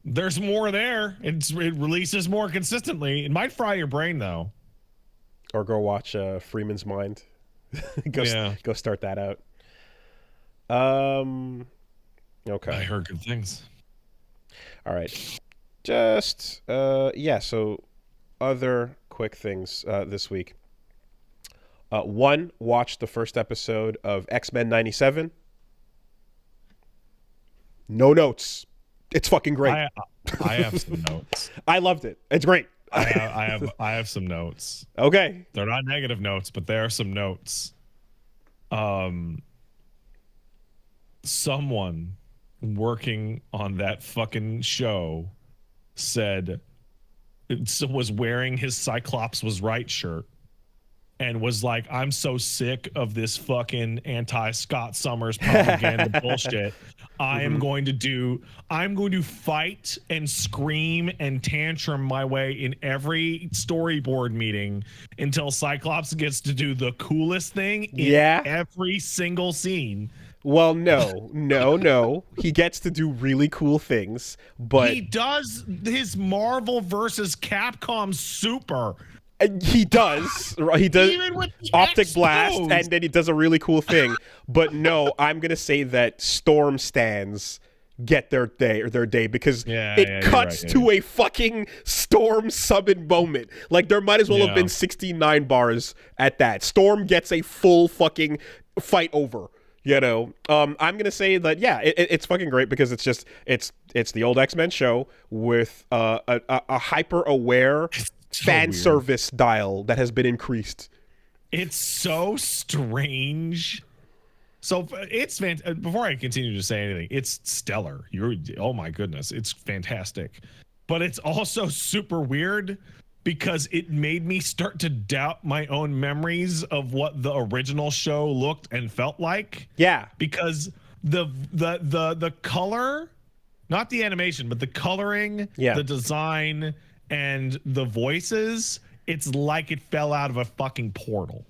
There's more there. It releases more consistently. It might fry your brain though. Or go watch Freeman's Mind. Go start that out. Okay. I heard good things. All right. Just, so other quick things this week. One, watch the first episode of X-Men 97. No notes. It's fucking great. I have some notes. I loved it. It's great. I have some notes. Okay. They're not negative notes, but there are some notes. Someone working on that fucking show said, was wearing his Cyclops was right shirt and was like, I'm so sick of this fucking anti-Scott Summers propaganda bullshit. I'm going to fight and scream and tantrum my way in every storyboard meeting until Cyclops gets to do the coolest thing in every single scene. Well, no. He gets to do really cool things, but he does his Marvel versus Capcom Super. He does Even with the optic blast, pose. and then he does a really cool thing. But no, I'm gonna say that Storm stans get their day because it cuts to a fucking Storm summon moment. Like there might as well have been 69 bars at that. Storm gets a full fucking fight over. You know, I'm gonna say that it's fucking great because it's the old X-Men show with a hyper aware fan service dial that has been increased. It's so strange. So it's before I continue to say anything, it's stellar. Oh my goodness, it's fantastic. But it's also super weird because it made me start to doubt my own memories of what the original show looked and felt like. Yeah. Because the color, not the animation, but the coloring, the design, and the voices, it's like it fell out of a fucking portal.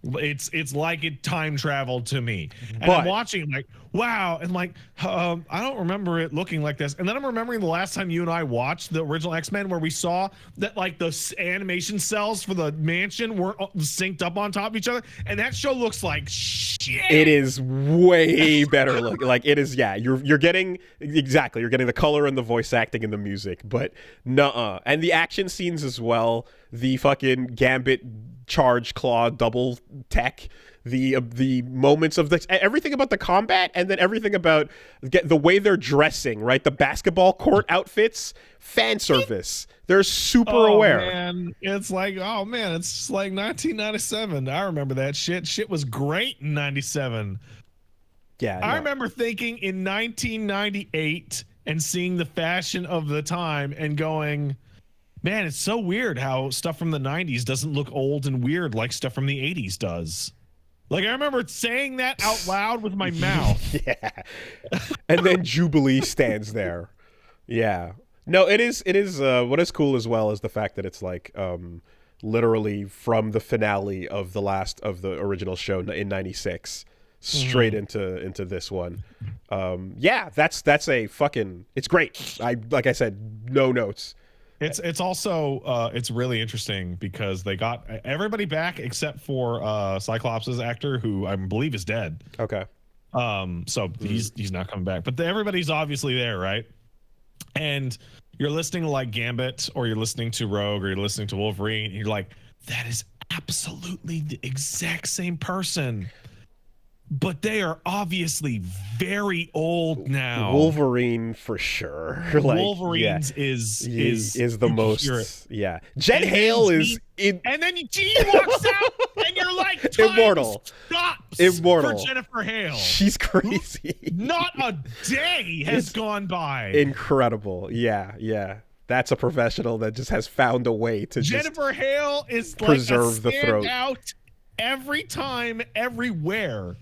It's like it time traveled to me. And I'm watching like, wow, and like I don't remember it looking like this. And then I'm remembering the last time you and I watched the original X-Men where we saw that like the animation cells for the mansion were synced up on top of each other, and that show looks like shit. It is way better looking. Like it is, you're getting you're getting the color and the voice acting and the music, but nuh-uh. And the action scenes as well, the fucking Gambit charge claw double tech, the moments of everything about the combat, and then everything about the way they're dressing, right? The basketball court outfits, fan service. They're super aware. Man. It's like, it's like 1997. I remember that shit. Shit was great in 97. Yeah. I remember thinking in 1998 and seeing the fashion of the time and going, man, it's so weird how stuff from the 90s doesn't look old and weird like stuff from the 80s does. Like, I remember saying that out loud with my mouth. Yeah. And then Jubilee stands there. Yeah. No, it is what is cool as well is the fact that it's like literally from the finale of the original show in 96 straight into this one. That's a fucking, it's great. Like I said, no notes. It's also it's really interesting because they got everybody back except for Cyclops' actor, who I believe is dead. Okay. So he's not coming back, but everybody's obviously there, right? And you're listening to like Gambit, or you're listening to Rogue, or you're listening to Wolverine, and you're like, that is absolutely the exact same person. But they are obviously very old now. Wolverine for sure. Like, Wolverine's is the most accurate. Yeah. Jen Hale is and then G walks out and you're like, immortal. Stops immortal for Jennifer Hale. She's crazy. Not a day has gone by. Incredible. Yeah. That's a professional that just has found a way to Jennifer Hale is preserve like a the throat out every time, everywhere.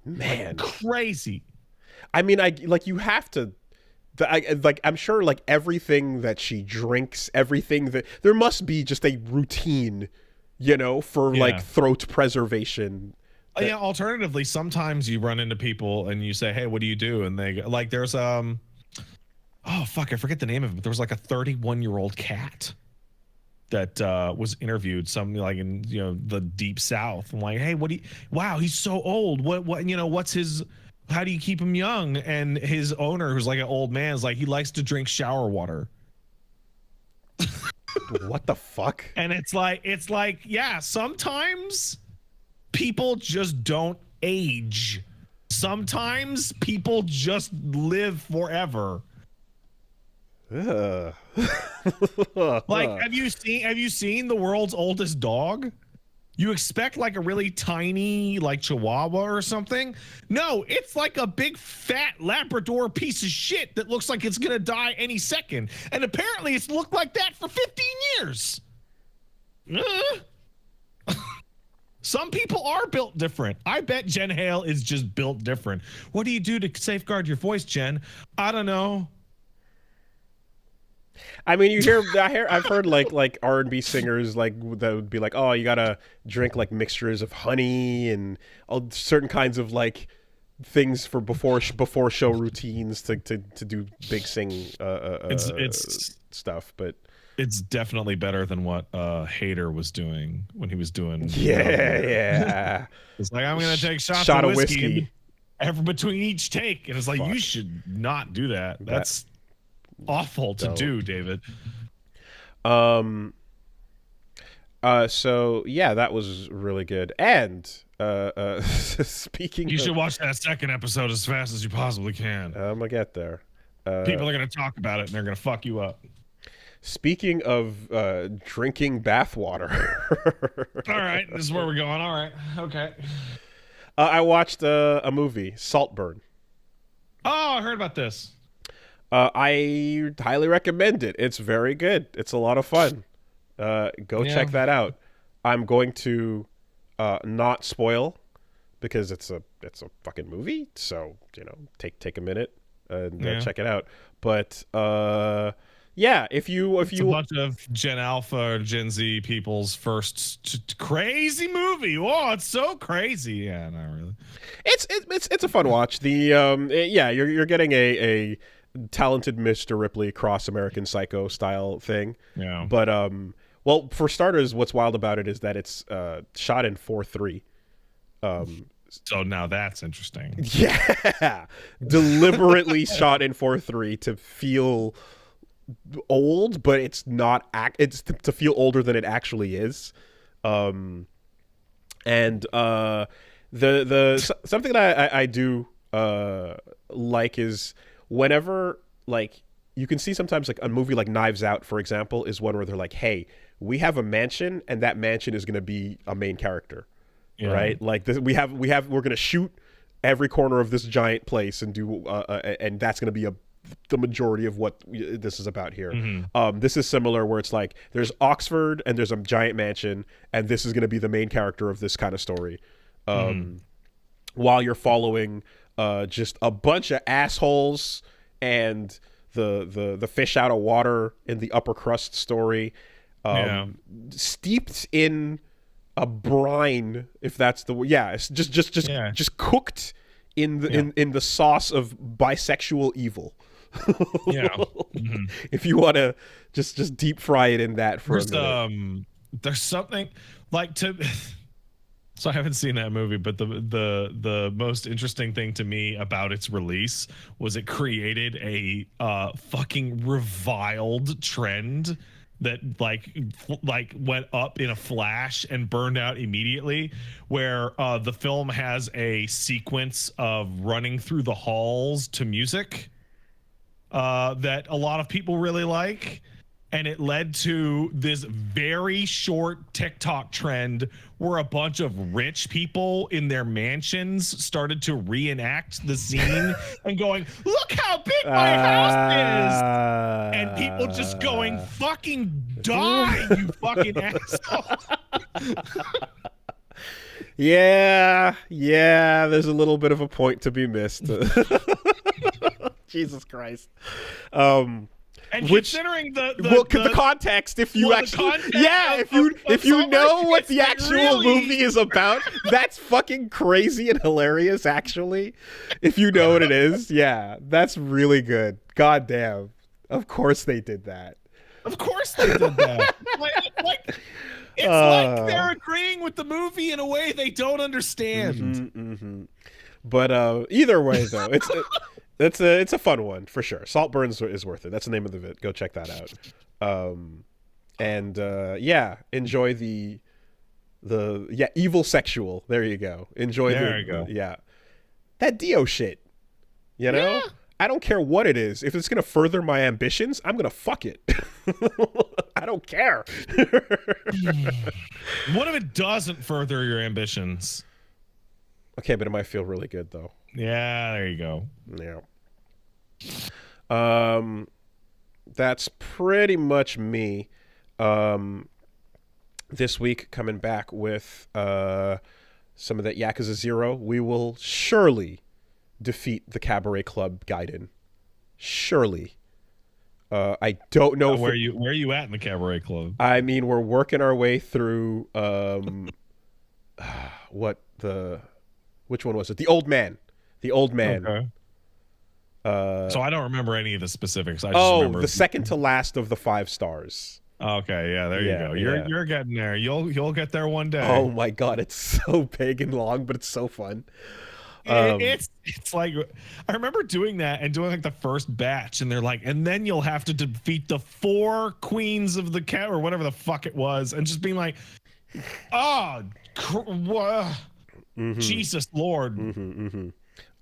Man, crazy. I mean, you have to. I'm sure, like everything that she drinks, everything that there must be just a routine, for like throat preservation. Yeah. Alternatively, sometimes you run into people and you say, "Hey, what do you do?" And they like, "There's oh fuck, I forget the name of it. But there was like a 31-year-old cat that was interviewed like in the deep south. I'm like, hey, wow, he's so old. What what's his, how do you keep him young? And his owner, who's like an old man, is like, he likes to drink shower water. What the fuck? And it's like sometimes people just don't age. Sometimes people just live forever. Ugh. Like, have you seen The World's Oldest Dog? You expect like a really tiny like Chihuahua or something. No, it's like a big fat Labrador piece of shit that looks like it's gonna die any second. And apparently it's looked like that for 15 years. Some people are built different. I bet Jen Hale is just built different. What do you do to safeguard your voice, Jen? I don't know. I mean, I've heard like R&B singers like that would be like, oh, you gotta drink like mixtures of honey and all certain kinds of like things for before show routines to do big sing it's stuff. But it's definitely better than what Hader was doing when he was doing. Yeah. It's like, I'm gonna take shots of whiskey between each take, and it's like, you should not do that. That's awful to do, David. So yeah, that was really good. And speaking, you should watch that second episode as fast as you possibly can. I'm gonna get there. People are gonna talk about it and they're gonna fuck you up. Speaking of drinking bathwater. All right, this is where we're going. All right, okay. I watched a movie, Saltburn. Oh, I heard about this. I highly recommend it. It's very good. It's a lot of fun. Go check that out. I'm going to not spoil because it's a fucking movie. So take a minute and check it out. But yeah, if you a bunch of Gen Alpha or Gen Z people's first crazy movie. Whoa, it's so crazy. Yeah, not really. It's a fun watch. The you're getting a talented Mr. Ripley cross American Psycho style thing. Yeah. But well, for starters, what's wild about it is that it's shot in 4:3. So now that's interesting. Yeah. Deliberately shot in 4:3 to feel old, but it's not it's to feel older than it actually is. And the something that I do like is whenever, like, you can see sometimes, like, a movie like Knives Out, for example, is one where they're like, hey, we have a mansion and that mansion is going to be a main character. Yeah. Right? Like, we're going to shoot every corner of this giant place and do and that's going to be the majority of what this is about here. Mm-hmm. This is similar, where it's like there's Oxford and there's a giant mansion and this is going to be the main character of this kind of story. While you're following just a bunch of assholes and the fish out of water in the upper crust story, steeped in a brine, if that's the word. Yeah, it's just cooked in the sauce of bisexual evil. Yeah. Mm-hmm. If you want to just deep fry it in that for a minute. There's something like to. So I haven't seen that movie, but the most interesting thing to me about its release was it created a fucking reviled trend that like went up in a flash and burned out immediately, where the film has a sequence of running through the halls to music that a lot of people really like. And it led to this very short TikTok trend where a bunch of rich people in their mansions started to reenact the scene and going, look how big my house is. And people just going, fucking die, you fucking asshole. Yeah, there's a little bit of a point to be missed. Jesus Christ. And considering the context, if you actually, if you know what the actual movie is about, that's fucking crazy and hilarious. Actually, if you know what it is, yeah, that's really good. God damn, of course they did that. Of course they did that. It's like they're agreeing with the movie in a way they don't understand. Mm-hmm, mm-hmm. But either way, though, it's a fun one for sure. Saltburn is worth it. That's the name of the vid. Go check that out. Enjoy the evil sexual. There you go. Enjoy that Dio shit. You know? Yeah. I don't care what it is. If it's gonna further my ambitions, I'm gonna fuck it. I don't care. What if it doesn't further your ambitions? Okay, but it might feel really good though. Yeah, there you go. Yeah. That's pretty much me. This week coming back with some of that Yakuza 0. We will surely defeat the Cabaret Club Gaiden. Surely. I don't know where are you at in the Cabaret Club? I mean, we're working our way through which one was it? The Old Man. The Old Man. Okay. So I don't remember any of the specifics. I just remember the second to last of the 5 stars. Okay, yeah, there you go. You're getting there. You'll get there one day. Oh my god, it's so big and long, but it's so fun. It's like I remember doing that and doing like the first batch, and they're like, and then you'll have to defeat the 4 queens of the cat or whatever the fuck it was, and just being like, Jesus Lord.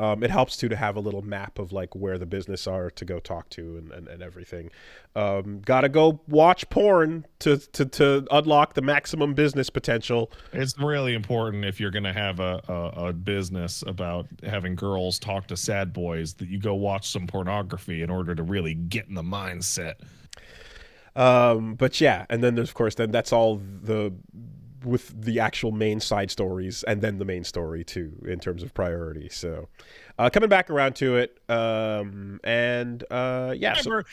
It helps too to have a little map of like where the business are to go talk to and everything. Gotta go watch porn to unlock the maximum business potential. It's really important if you're gonna have a business about having girls talk to sad boys that you go watch some pornography in order to really get in the mindset. But yeah, and then there's of course then that's all with the actual main side stories and then the main story too in terms of priority. So coming back around to it, yeah. Remember,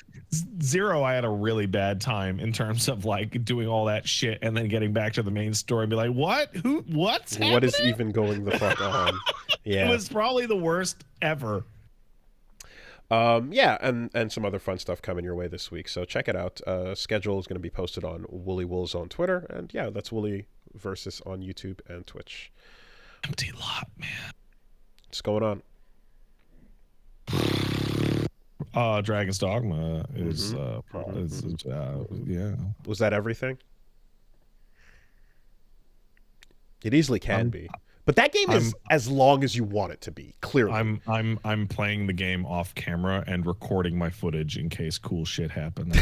0, I had a really bad time in terms of like doing all that shit and then getting back to the main story and be like, what's happening? What is even going the fuck on? Yeah. It was probably the worst ever. Yeah, and some other fun stuff coming your way this week. So check it out. Schedule is going to be posted on Woolly Wolves on Twitter, and yeah, that's Woolly Versus on YouTube and Twitch. Empty lot, man. What's going on? Dragon's Dogma is yeah. Was that everything? It easily can be. But that game is as long as you want it to be, clearly. I'm playing the game off camera and recording my footage in case cool shit happens.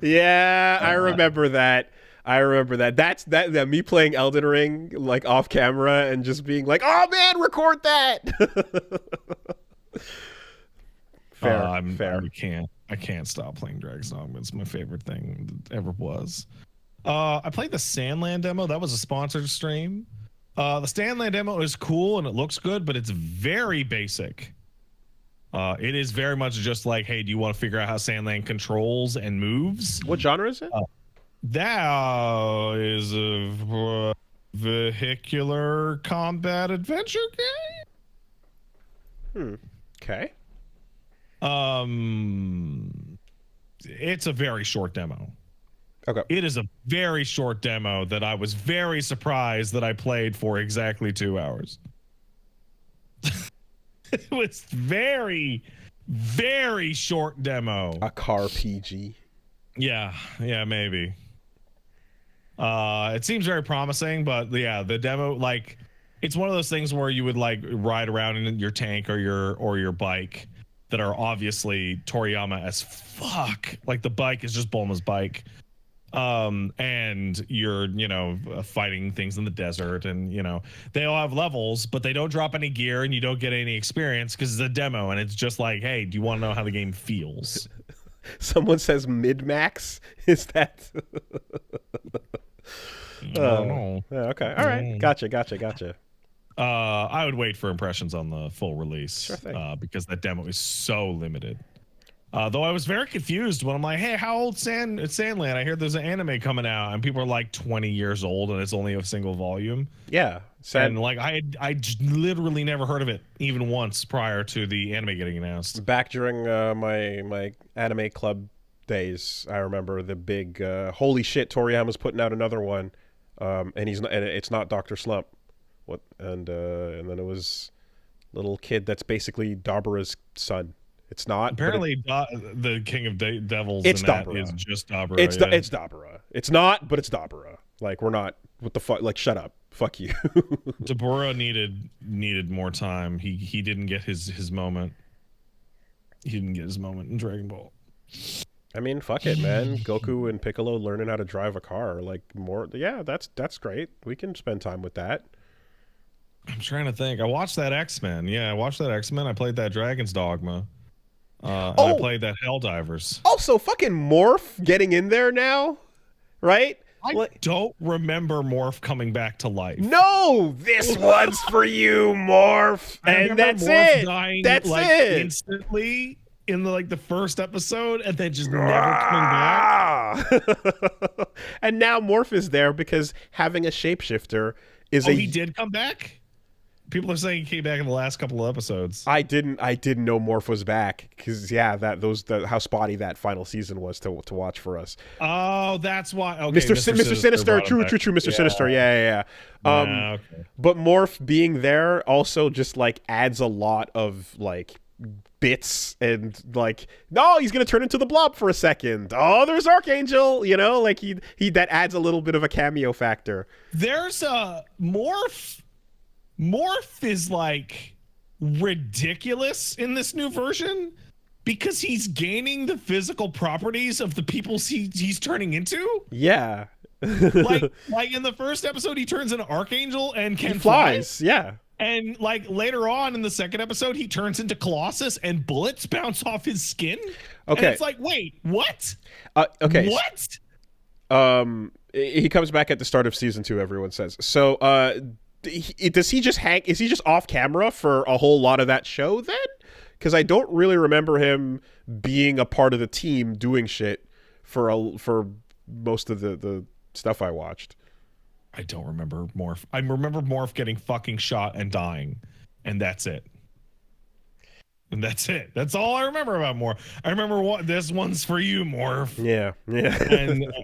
Yeah, I remember that. That's me playing Elden Ring like off camera and just being like, "Oh man, record that." Fair. Fair. I can't stop playing Dragon's Dogma. It's my favorite thing that ever was. I played the Sandland demo. That was a sponsored stream. The Sandland demo is cool and it looks good, but it's very basic. It is very much just like, hey, do you want to figure out how Sandland controls and moves? What genre is it? That is a vehicular combat adventure game. Okay. It's a very short demo. Okay. It is a very short demo that I was very surprised that I played for exactly 2 hours. It was very, very short demo. A car PG. Yeah, maybe. It seems very promising, but yeah, the demo, like, it's one of those things where you would like ride around in your tank or your bike that are obviously Toriyama as fuck. Like the bike is just Bulma's bike. And you're, fighting things in the desert, and they all have levels, but they don't drop any gear and you don't get any experience because it's a demo, and it's just like, hey, do you want to know how the game feels? Someone says mid-max. Is that no. Okay, all right, gotcha. I would wait for impressions on the full release. Sure thing. Because that demo is so limited. Though I was very confused when I'm like, hey, how old Sandland? I hear there's an anime coming out, and people are like 20 years old, and it's only a single volume. Yeah. And like I literally never heard of it even once prior to the anime getting announced. Back during my anime club days, I remember the big holy shit, Toriyama's putting out another one, and it's not Dr. Slump. And then it was little kid that's basically Dabura's son. It's not. Apparently, the King of Devils it's Dabura. Is just Dabura. It's Dabura. It's not, but it's Dabura. Like, we're not. What the fuck? Like, shut up. Fuck you. Dabura needed more time. He didn't get his moment. He didn't get his moment in Dragon Ball. I mean, fuck it, man. Goku and Piccolo learning how to drive a car, like more. Yeah, that's great. We can spend time with that. I'm trying to think. I watched that X-Men. Yeah, I watched that X-Men. I played that Dragon's Dogma. And I played that Helldivers. Also, fucking Morph getting in there now, right? I don't remember Morph coming back to life. No, this one's for you, Morph, and that's Morph it. Dying, that's it. Instantly in the first episode, and then just never coming back. And now Morph is there because having a shapeshifter is he did come back. People are saying he came back in the last couple of episodes. I didn't know Morph was back because how spotty that final season was to watch for us. Oh, that's why. Okay, Mr. Sinister, true, Mr. Sinister, yeah. Okay. But Morph being there also just like adds a lot of like bits and like, no, he's gonna turn into the Blob for a second. Oh, there's Archangel, you know, like he that adds a little bit of a cameo factor. There's a Morph is like ridiculous in this new version because he's gaining the physical properties of the people he's turning into. Yeah. like in the first episode, he turns into Archangel and can flies. Yeah. And like later on in the second episode, he turns into Colossus and bullets bounce off his skin. Okay. And it's like, wait, what? Okay. What? He comes back at the start of season 2, everyone says. So, does he just hang? Is he just off camera for a whole lot of that show then? Because I don't really remember him being a part of the team doing shit for most of the stuff I watched. I don't remember Morph. I remember Morph getting fucking shot and dying, and that's it. And that's it. That's all I remember about Morph. I remember this one's for you, Morph. Yeah.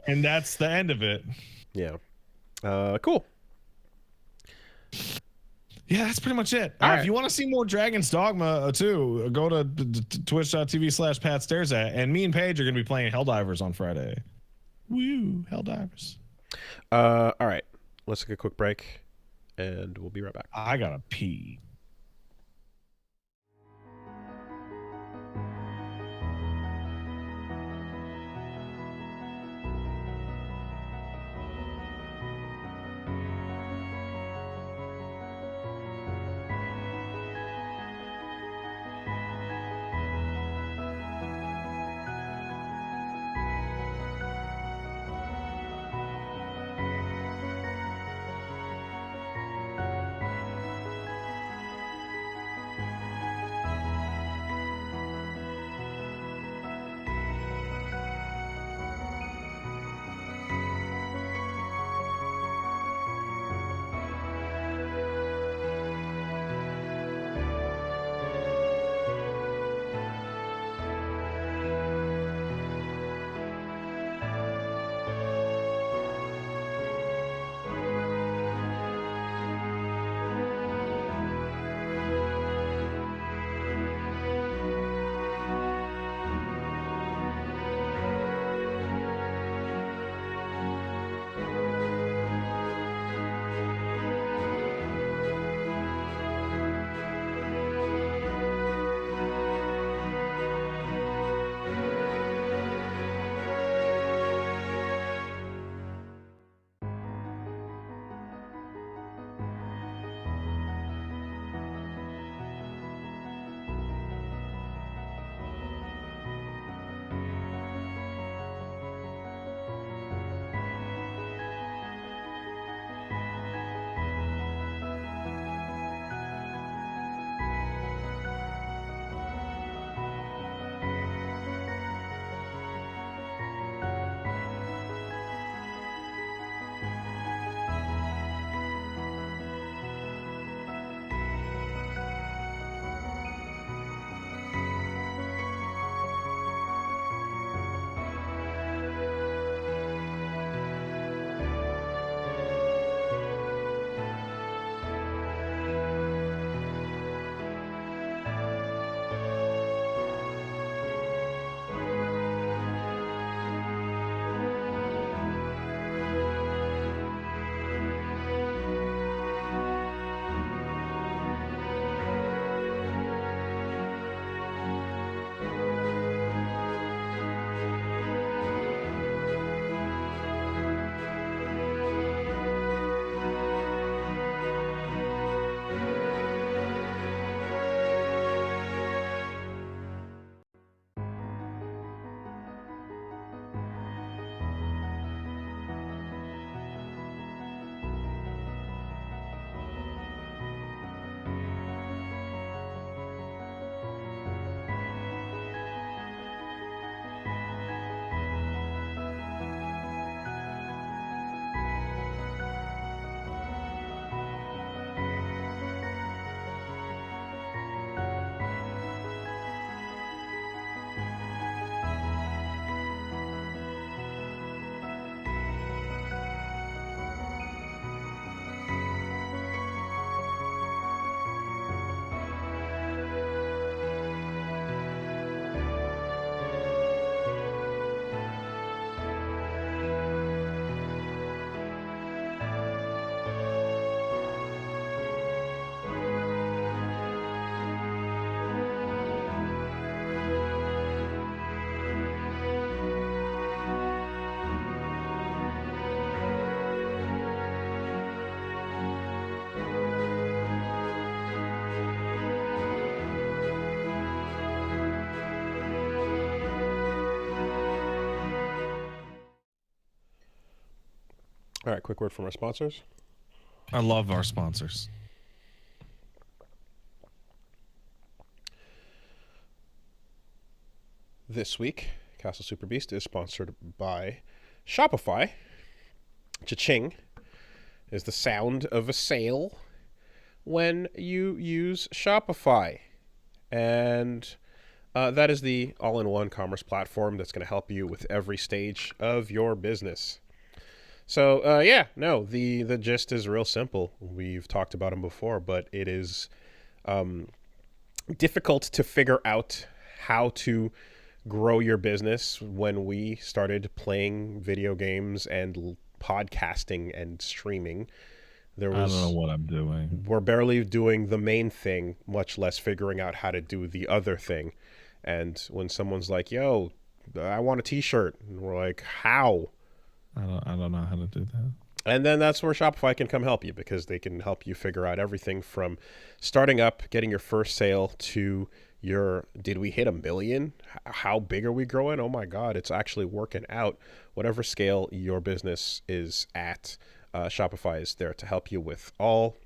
and that's the end of it. Yeah. Cool. Yeah, that's pretty much it. Right. If you want to see more Dragon's Dogma too, go to twitch.tv/PatStaresAt, and me and Paige are going to be playing Helldivers on Friday. Woo, Helldivers. All right. Let's take a quick break, and we'll be right back. I gotta pee. All right, quick word from our sponsors. I love our sponsors. This week, Castle Super Beast is sponsored by Shopify. Cha-ching is the sound of a sale when you use Shopify. And that is the all-in-one commerce platform that's going to help you with every stage of your business. So, the gist is real simple. We've talked about them before, but it is difficult to figure out how to grow your business when we started playing video games and podcasting and streaming. I don't know what I'm doing. We're barely doing the main thing, much less figuring out how to do the other thing. And when someone's like, yo, I want a t-shirt, and we're like, how? I don't know how to do that. And then that's where Shopify can come help you, because they can help you figure out everything from starting up, getting your first sale, to did we hit 1 million? How big are we growing? Oh my God, it's actually working out. Whatever scale your business is at, Shopify is there to help you with all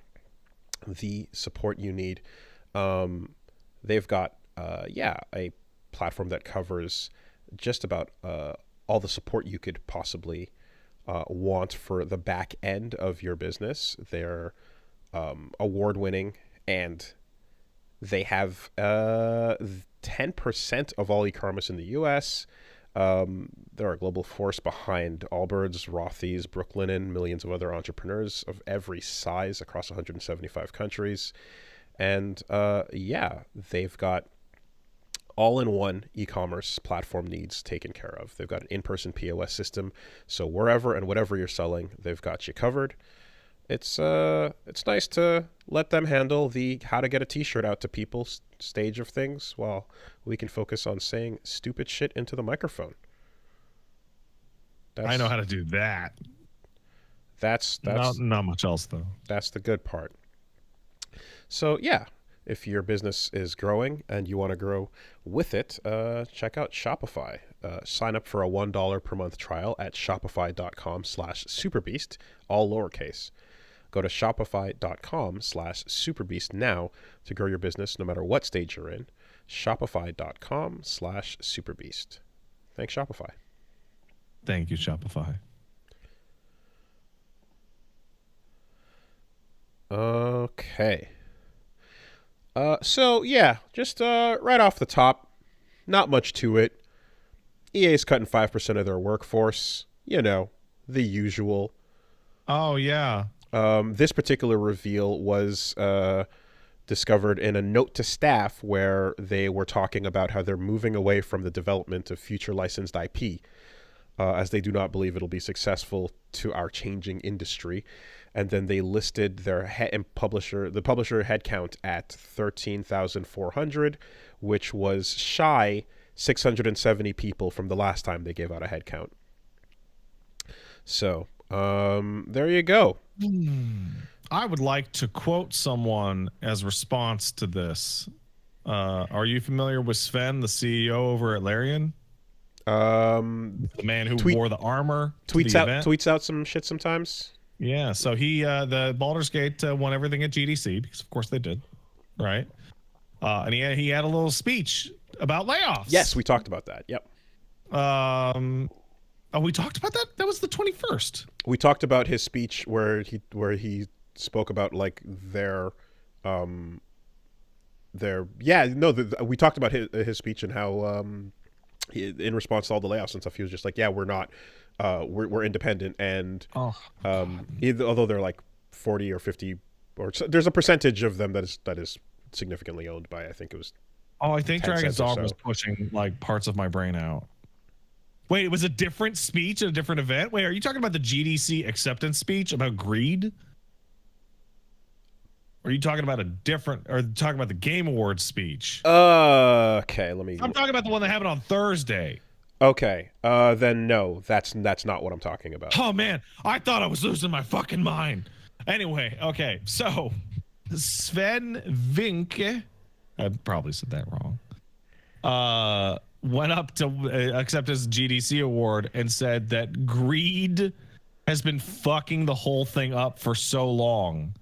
the support you need. They've got, a platform that covers just about all the support you could possibly want for the back end of your business. They're award-winning, and they have 10% of all e-commerce in the U.S. They're a global force behind Allbirds, Rothy's, Brooklinen, millions of other entrepreneurs of every size across 175 countries. And they've got all-in-one e-commerce platform needs taken care of. They've got an in-person POS system, so wherever and whatever you're selling, they've got you covered. It's nice to let them handle the how to get a t-shirt out to people stage of things while we can focus on saying stupid shit into the microphone. I know how to do that. That's not much else though. That's the good part. So yeah, if your business is growing and you want to grow with it, check out Shopify. Sign up for a $1 per month trial at shopify.com/superbeast, all lowercase. Go to shopify.com/superbeast now to grow your business no matter what stage you're in. Shopify.com/superbeast. Thanks, Shopify. Thank you, Shopify. Okay. Just right off the top, not much to it. EA's cutting 5% of their workforce. The usual. Oh, yeah. This particular reveal was discovered in a note to staff where they were talking about how they're moving away from the development of future licensed IP, as they do not believe it'll be successful to our changing industry. And then they listed their publisher headcount at 13,400, which was shy 670 people from the last time they gave out a headcount. So, there you go. I would like to quote someone as response to this. Are you familiar with Sven, the CEO over at Larian? The man who wore the armor. Tweets out some shit sometimes. Yeah, so the Baldur's Gate won everything at GDC, because of course they did, right? And he had a little speech about layoffs. Yes, we talked about that. Yep. We talked about that? That was the 21st. We talked about his speech where he spoke about like we talked about his speech and how in response to all the layoffs and stuff, he was just like, yeah, we're not we're independent, and although they're like 40 or 50 or there's a percentage of them that is significantly owned by, I think it was I think Dragon's Dog was pushing like parts of my brain out. Wait, it was a different speech at a different event? Wait, are you talking about the GDC acceptance speech about greed? Or are you talking about talking about the Game Awards speech? Okay, I'm talking about the one that happened on Thursday. Okay, then no, that's not what I'm talking about. Oh man, I thought I was losing my fucking mind. Anyway, okay, so Sven Vinke, I probably said that wrong, went up to accept his GDC award and said that greed has been fucking the whole thing up for so long.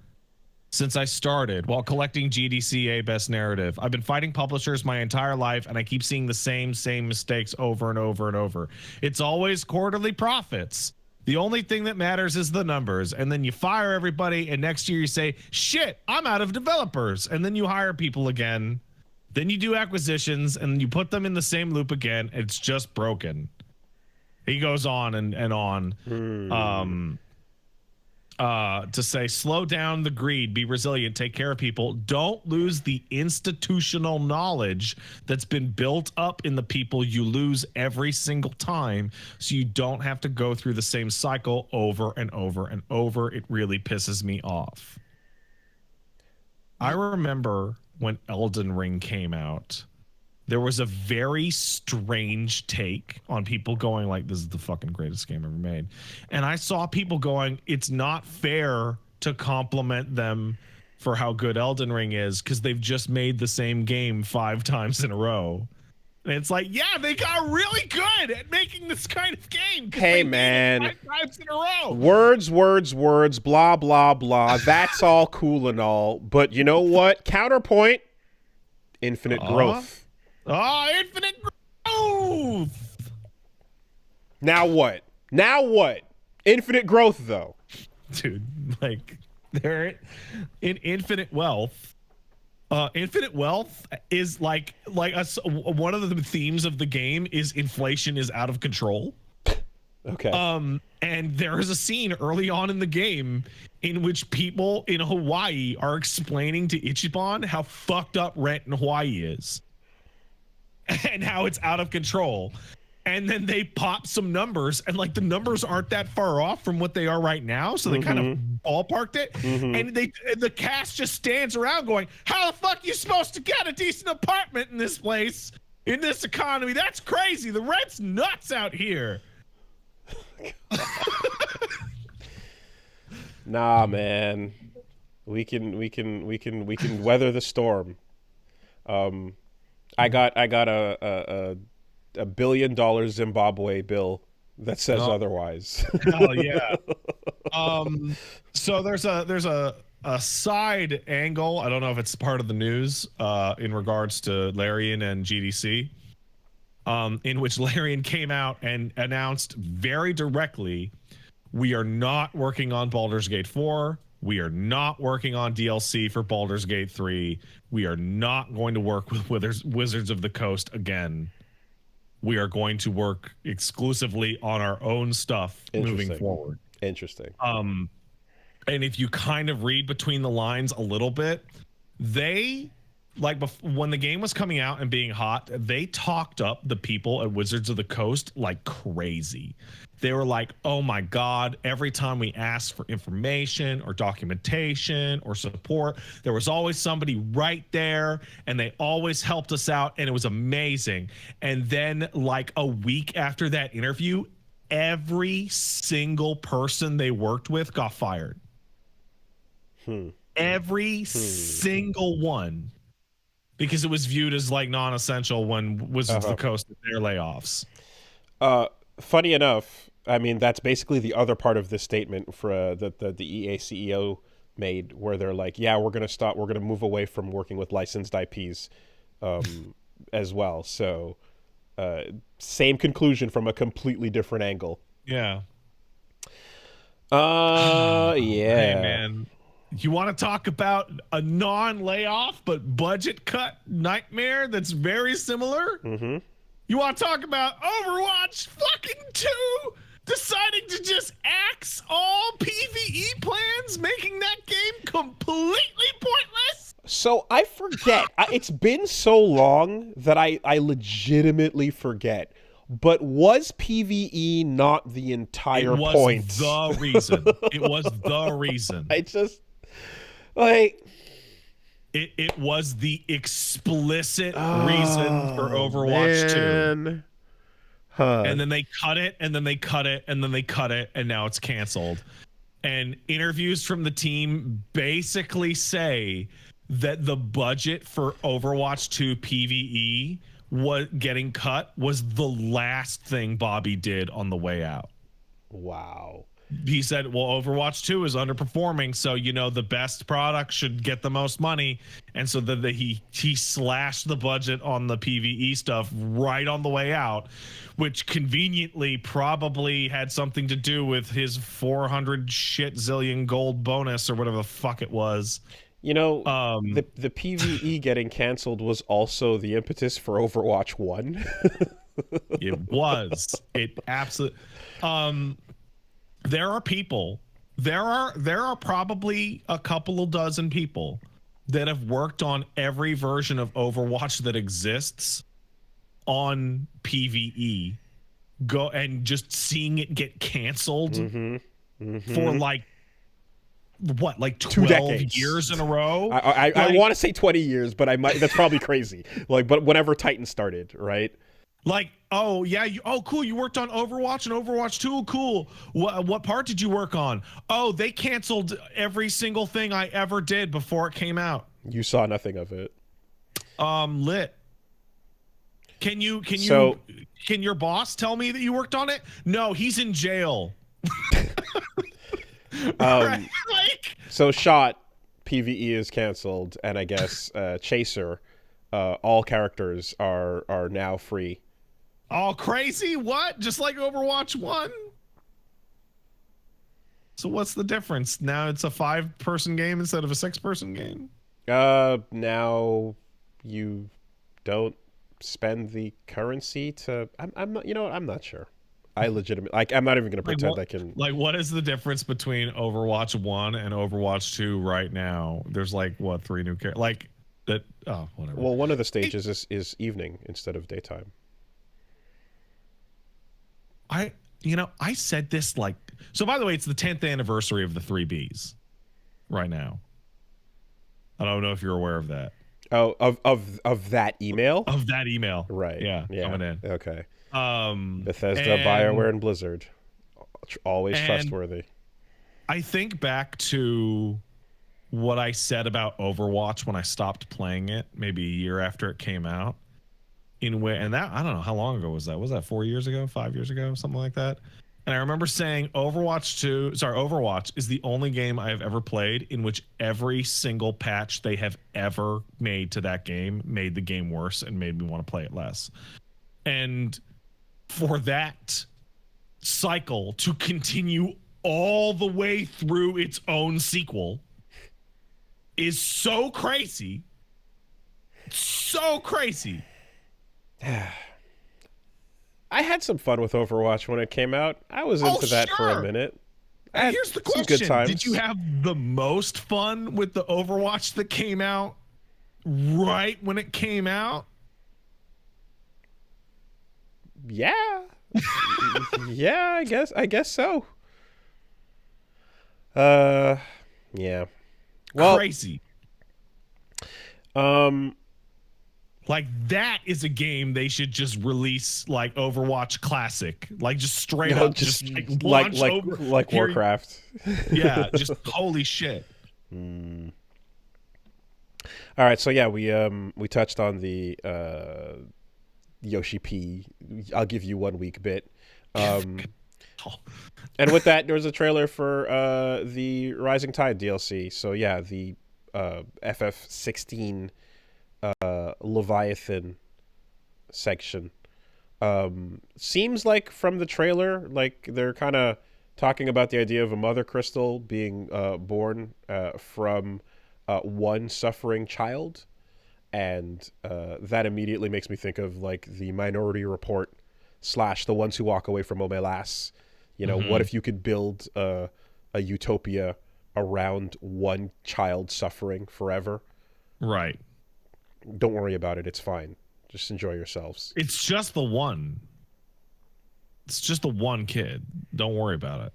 Since I started while collecting GDC Best Narrative, I've been fighting publishers my entire life, and I keep seeing the same mistakes over and over and over. It's always quarterly profits. The only thing that matters is the numbers, and then you fire everybody, and next year you say, shit, I'm out of developers, and then you hire people again. Then you do acquisitions, and you put them in the same loop again. It's just broken. He goes on and on. To say, slow down the greed, be resilient, take care of people. Don't lose the institutional knowledge that's been built up in the people you lose every single time, so you don't have to go through the same cycle over and over and over. It really pisses me off. I remember when Elden Ring came out, there was a very strange take on people going like, this is the fucking greatest game ever made. And I saw people going, it's not fair to compliment them for how good Elden Ring is because they've just made the same game 5 times in a row. And it's like, yeah, they got really good at making this kind of game. Hey, man. 5 times in a row. Words, blah, blah, blah. That's all cool and all. But you know what? Counterpoint, infinite growth. Infinite growth. Now what? Infinite growth, though. Dude, like, they're in infinite wealth. Infinite wealth is like one of the themes of the game is inflation is out of control. Okay. And there is a scene early on in the game in which people in Hawaii are explaining to Ichiban how fucked up rent in Hawaii is. And how it's out of control. And then they pop some numbers, and like the numbers aren't that far off from what they are right now, so they kind of ballparked it. And the cast just stands around going, how the fuck are you supposed to get a decent apartment in this place, in this economy? That's crazy. The rent's nuts out here. Nah, man. We can weather the storm. I got a $1 billion Zimbabwe bill that says otherwise. Hell yeah. So there's a side angle. I don't know if it's part of the news in regards to Larian and GDC, in which Larian came out and announced very directly, we are not working on Baldur's Gate 4. We are not working on DLC for Baldur's Gate 3. We are not going to work with Wizards of the Coast again. We are going to work exclusively on our own stuff moving forward. Interesting. And if you kind of read between the lines a little bit, they, like, when the game was coming out and being hot, they talked up the people at Wizards of the Coast like crazy. They were like, oh my God, every time we asked for information or documentation or support, there was always somebody right there, and they always helped us out, and it was amazing. And then like a week after that interview, every single person they worked with got fired. Every single one. Because it was viewed as like non-essential when Wizards of the Coast did their layoffs. Funny enough, I mean, that's basically the other part of this statement for the EA CEO made, where they're like, yeah, we're going to move away from working with licensed IPs as well. So same conclusion from a completely different angle. Yeah. Yeah. Hey, man. You want to talk about a non-layoff but budget cut nightmare that's very similar? You want to talk about Overwatch fucking 2 deciding to just axe all PvE plans, making that game completely pointless? So I forget. It's been so long that I legitimately forget. But was PvE not the entire point? It was the reason. It was the reason. I just... like... It was the explicit reason for Overwatch 2. And then they cut it, and then they cut it, and then they cut it, and now it's canceled. And interviews from the team basically say that the budget for Overwatch 2 PvE was the last thing Bobby did on the way out. Wow. he said, well, Overwatch 2 is underperforming, so the best product should get the most money. And so he slashed the budget on the PvE stuff right on the way out, which conveniently probably had something to do with his 400 shit zillion gold bonus or whatever the fuck it was. The PvE getting canceled was also the impetus for Overwatch 1. It was. It absolutely. There are people. There are probably a couple of dozen people that have worked on every version of Overwatch that exists on PvE. Go and just seeing it get canceled for like 12 years in a row. I want to say 20 years, but I might. That's probably crazy. But whenever Titan started, right? Oh yeah, cool. You worked on Overwatch and Overwatch 2. Cool. What part did you work on? Oh, they canceled every single thing I ever did before it came out. You saw nothing of it. Lit. Can your boss tell me that you worked on it? No, he's in jail. Right? So Shot PvE is canceled, and I guess Chaser, all characters are now free. All crazy? What? Just like Overwatch 1? So what's the difference? Now it's a 5-person game instead of a 6-person game? Now you don't spend the currency to. I'm not. I'm not sure. I legitimately I'm not even going to pretend I can. What is the difference between Overwatch 1 and Overwatch 2 right now? There's 3 new characters. Whatever. Well, one of the stages is evening instead of daytime. I said this so by the way, it's the 10th anniversary of the 3Bs right now. I don't know if you're aware of that. Oh, of that email? Of that email. Right. Yeah. Coming in. Okay. Bethesda, BioWare, and Blizzard. Always trustworthy. I think back to what I said about Overwatch when I stopped playing it, maybe a year after it came out. And that, I don't know, how long ago was that? Was that 4 years ago, 5 years ago, something like that? And I remember saying Overwatch is the only game I have ever played in which every single patch they have ever made to that game made the game worse and made me want to play it less. And for that cycle to continue all the way through its own sequel is so crazy. So crazy. I had some fun with Overwatch when it came out. I was into that for a minute. Here's the question. Good times. Did you have the most fun with the Overwatch that came out right when it came out? Yeah. Yeah, I guess so. Yeah. Well, crazy. That is a game they should just release Overwatch Classic, just straight up, just launch like Warcraft. Yeah, just holy shit. All right, so yeah, we touched on the Yoshi P. I'll give you 1 week bit. And with that, there was a trailer for the Rising Tide DLC. So yeah, the FF16 Leviathan section. Seems like from the trailer, they're kind of talking about the idea of a mother crystal being born from one suffering child, and that immediately makes me think of the Minority Report / the ones who walk away from Omelas. What if you could build a utopia around one child suffering forever? Right. Don't worry about it. It's fine. Just enjoy yourselves. It's just the one. It's just the one kid. Don't worry about it.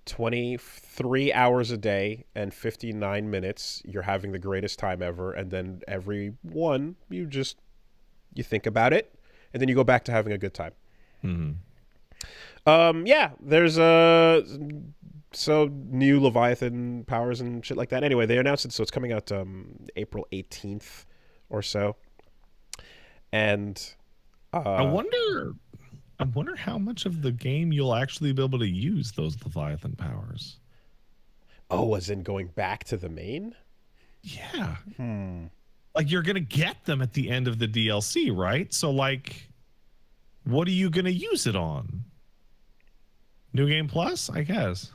23 hours a day and 59 minutes. You're having the greatest time ever. And then every one, you think about it. And then you go back to having a good time. Mm-hmm. Yeah, there's new Leviathan powers and shit like that. Anyway, they announced it. So it's coming out April 18th. Or so, and I wonder I wonder how much of the game you'll actually be able to use those Leviathan powers. Oh, as in going back to the main? Yeah. Like you're gonna get them at the end of the DLC, right? So like, what are you gonna use it on? New Game Plus, I guess.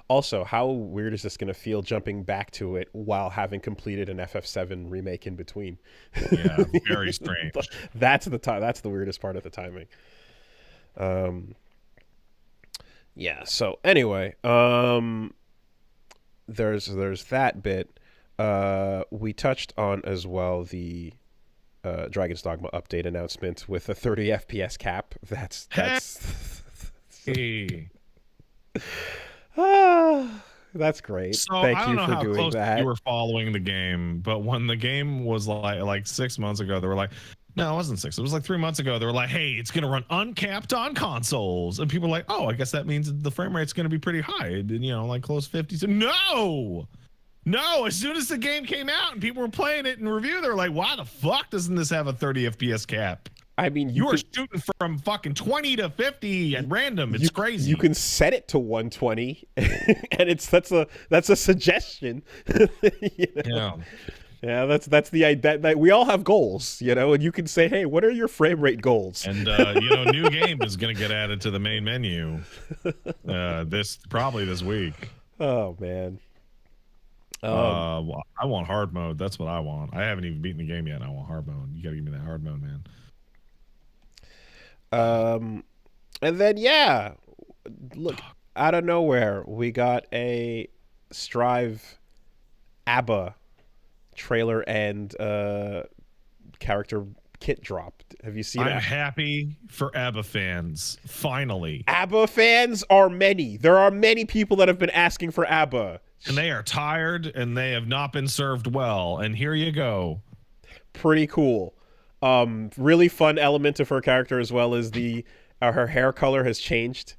Also, how weird is this going to feel jumping back to it while having completed an FF7 remake in between? Yeah, very strange. That's the weirdest part of the timing. Yeah. So anyway, there's that bit. We touched on as well the Dragon's Dogma update announcement with a 30 FPS cap. That's Hey. That's great. So Thank I don't you know for how doing close that. you were following the game, but when the game was like 6 months ago, they were like, no, it wasn't 6. It was like 3 months ago. They were like, hey, it's going to run uncapped on consoles. And people were like, oh, I guess that means the frame rate's going to be pretty high. And, like close 50s. No, as soon as the game came out and people were playing it in review, they were like, why the fuck doesn't this have a 30 FPS cap? I mean, you are shooting from fucking 20 to 50 at random. It's crazy. You can set it to 120, and that's a suggestion. Yeah. Yeah, that's the idea. That we all have goals, and you can say, hey, what are your frame rate goals? And new game is going to get added to the main menu this week. Oh man. I want hard mode. That's what I want. I haven't even beaten the game yet. I want hard mode. You got to give me that hard mode, man. And then yeah, look, out of nowhere, we got a Strive A.B.A. trailer and character kit dropped. Have you seen it? I'm happy for A.B.A. fans. Finally. A.B.A. fans are many. There are many people that have been asking for A.B.A. And they are tired and they have not been served well. And here you go. Pretty cool. Really fun element of her character as well as her hair color has changed,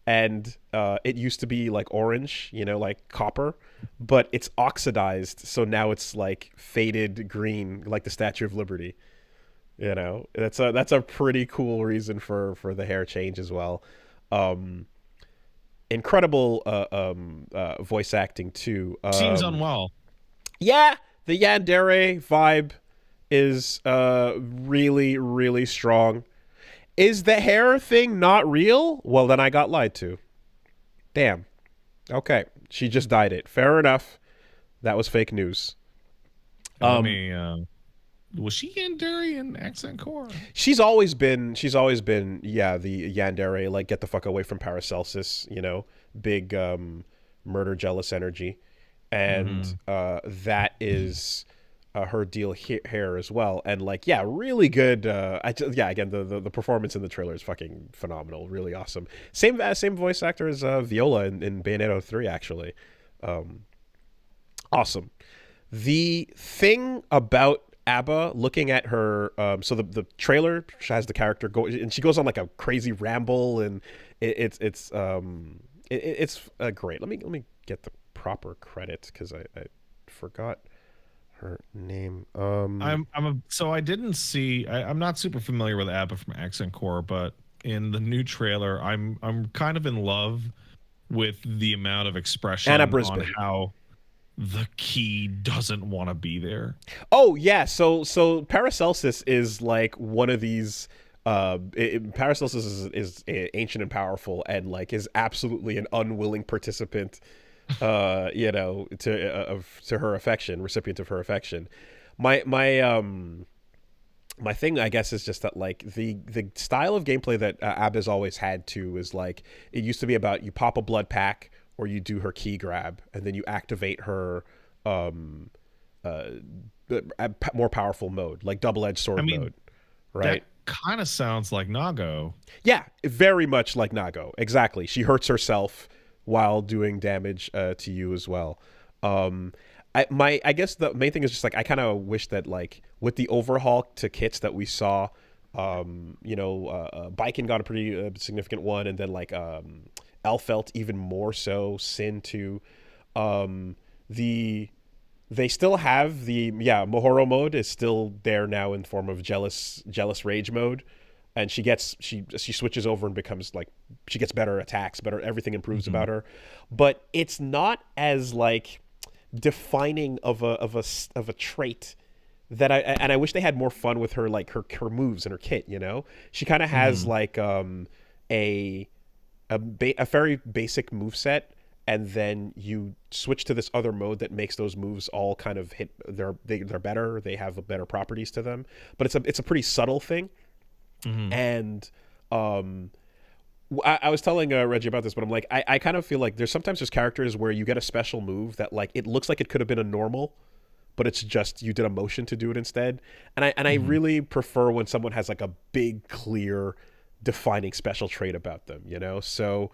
and it used to be like orange, like copper, but it's oxidized, so now it's like faded green, like the Statue of Liberty. That's a pretty cool reason for the hair change as well. Incredible voice acting too. Seems unwell. Yeah, the yandere vibe is really, really strong. Is the hair thing not real? Well, then I got lied to. Damn. Okay, she just dyed it. Fair enough. That was fake news. Was she yandere in Accent Core? She's always been the yandere, like get the fuck away from Paracelsus, big murder jealous energy. And that is her deal here as well, and really good. Again, the performance in the trailer is fucking phenomenal, really awesome. Same voice actor as Viola in Bayonetta 3, actually. Awesome. The thing about A.B.A., looking at her, so the trailer has the character go, and she goes on like a crazy ramble, and it's great. Let me get the proper credit because I forgot her name. So I didn't see. I'm not super familiar with A.B.A. from Accent Core, but in the new trailer, I'm kind of in love with the amount of expression Anna Brisbane. On how the key doesn't want to be there. Oh yeah, so Paracelsus is like one of these. Paracelsus is ancient and powerful, and like is absolutely an unwilling participant. To her affection, recipient of her affection. My thing, I guess, is just that like the style of gameplay that A.B.A.'s always had too is like it used to be about you pop a blood pack or you do her key grab and then you activate her more powerful mode, like double-edged sword mode, right? That kind of sounds like Nago. Yeah, very much like Nago. Exactly. She hurts herself while doing damage to you as well. I guess the main thing is just like I kind of wish that like with the overhaul to kits that we saw, Baiken got a pretty significant one, and then like Elfelt even more so. Sin too. They still have the Mohoro mode is still there now in form of jealous rage mode. and she switches over and becomes like, she gets better attacks, better, everything improves about her, but it's not as like defining of a trait that I wish they had more fun with her, like her moves and her kit. You know, she kind of has like a very basic move set, and then you switch to this other mode that makes those moves all kind of hit. They're better. They have better properties to them, but it's a pretty subtle thing. And I was telling Reggie about this, but I'm like, I kind of feel like there's characters where you get a special move that like it looks like it could have been a normal, but it's just you did a motion to do it instead. And I really prefer when someone has like a big, clear, defining special trait about them, you know? So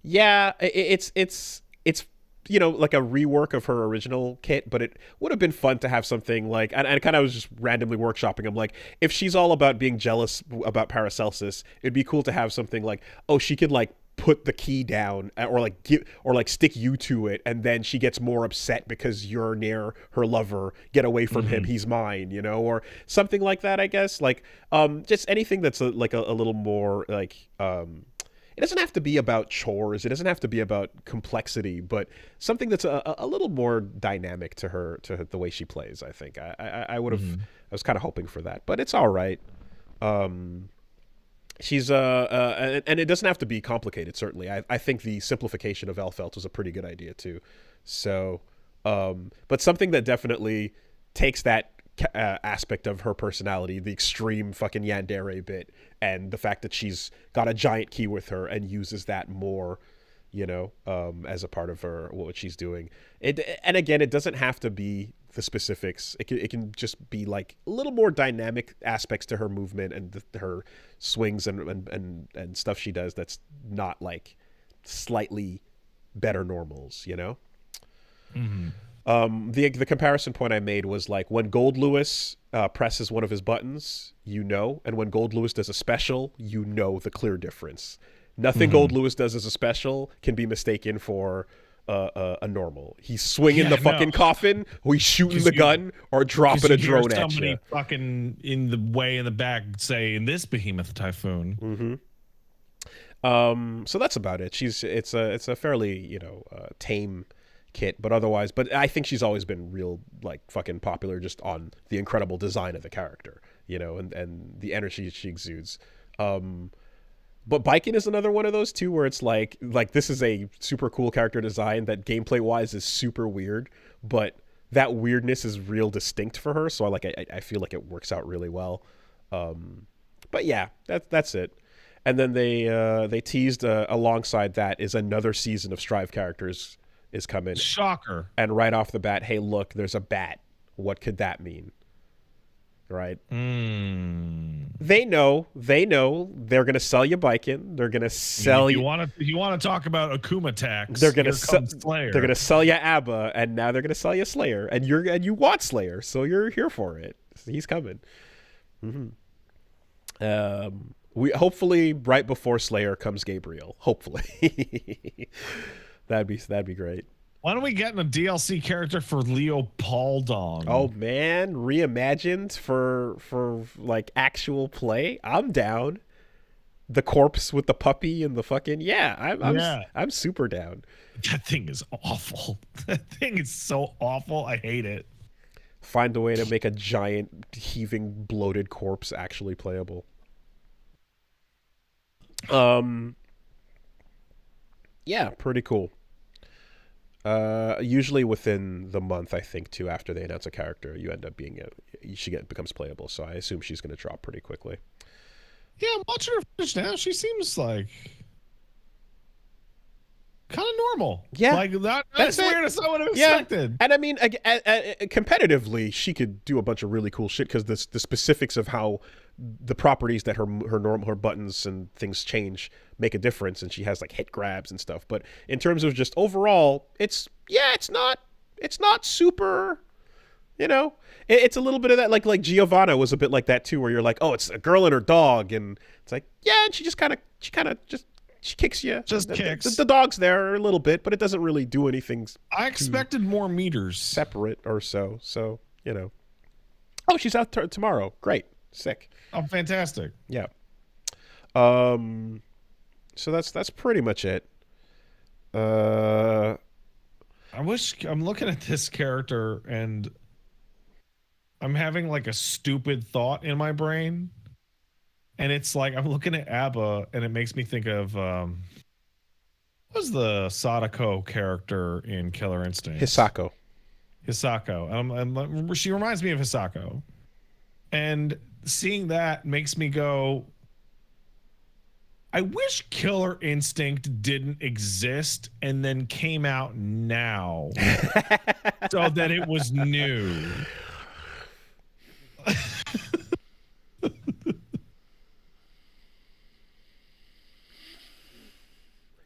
yeah, it's you know, like a rework of her original kit, but it would have been fun to have something like, and I kind of was just randomly workshopping. I'm like, if she's all about being jealous about Paracelsus, it'd be cool to have something like, oh, she could like put the key down, or like stick you to it, and then she gets more upset because you're near her lover. Get away from him, he's mine, you know, or something like that. I guess like just anything that's a little more like it doesn't have to be about chores. It doesn't have to be about complexity, but something that's a little more dynamic to the way she plays. I think I would have. I was kind of hoping for that, but it's all right. She's and it doesn't have to be complicated. Certainly, I think the simplification of Elfelt was a pretty good idea too. So, but something that definitely takes that aspect of her personality, the extreme fucking yandere bit, and the fact that she's got a giant key with her and uses that more, you know, as a part of her what she's doing. And again, it doesn't have to be the specifics. It can just be like a little more dynamic aspects to her movement and her swings and stuff she does that's not like slightly better normals, you know. The comparison point I made was like when Gold Lewis presses one of his buttons, you know, and when Gold Lewis does a special, you know the clear difference. Nothing Gold Lewis does as a special can be mistaken for a normal. He's swinging the fucking coffin, or he's shooting the gun, or dropping a drone at you. Fucking in the way in the back saying this behemoth typhoon. So that's about it. It's a fairly, you know, tame kit, but I think she's always been real like fucking popular just on the incredible design of the character, you know, and the energy she exudes. But Biken is another one of those too, where it's like this is a super cool character design that gameplay wise is super weird, but that weirdness is real distinct for her. So I feel like it works out really well. But yeah, that's it. And then they teased alongside that is another season of Strive characters is coming. Shocker. And right off the bat, hey, look, there's a bat. What could that mean? Right? They know they're going to sell you Biken. They're going to sell you. You want to talk about Akuma tax? They're going to sell you A.B.A, and now they're going to sell you Slayer, and you want Slayer, so you're here for it. He's coming. We hopefully right before Slayer comes Gabriel. Hopefully. That'd be great. Why don't we get a DLC character for Leopoldon? Oh man, reimagined for like actual play. I'm down. The corpse with the puppy and the fucking I'm super down. That thing is awful. That thing is so awful. I hate it. Find a way to make a giant heaving bloated corpse actually playable. Yeah, pretty cool. Usually within the month, I think, too, after they announce a character, you end up becomes playable. So I assume she's going to drop pretty quickly. Yeah, I'm watching her finish now. She seems like kind of normal. Yeah, like that's the weirdest I would have expected. And I mean, competitively, she could do a bunch of really cool shit because the specifics of how the properties that her buttons and things change make a difference, and she has like hit grabs and stuff. But in terms of just overall, it's not super. You know, it's a little bit of that, like Giovanna was a bit like that too, where you're like, oh, it's a girl and her dog, and it's like, yeah, and she kicks you. Kicks. The dog's there a little bit, but it doesn't really do anything. I expected more meters separate or so. So, you know. Oh, she's out tomorrow. Great. Sick. Oh, fantastic. Yeah. So that's pretty much it. I wish I'm looking at this character and I'm having like a stupid thought in my brain. And it's like I'm looking at A.B.A. and it makes me think of what was the Sadako character in Killer Instinct? Hisako. She reminds me of Hisako. And seeing that makes me go, I wish Killer Instinct didn't exist and then came out now so that it was new.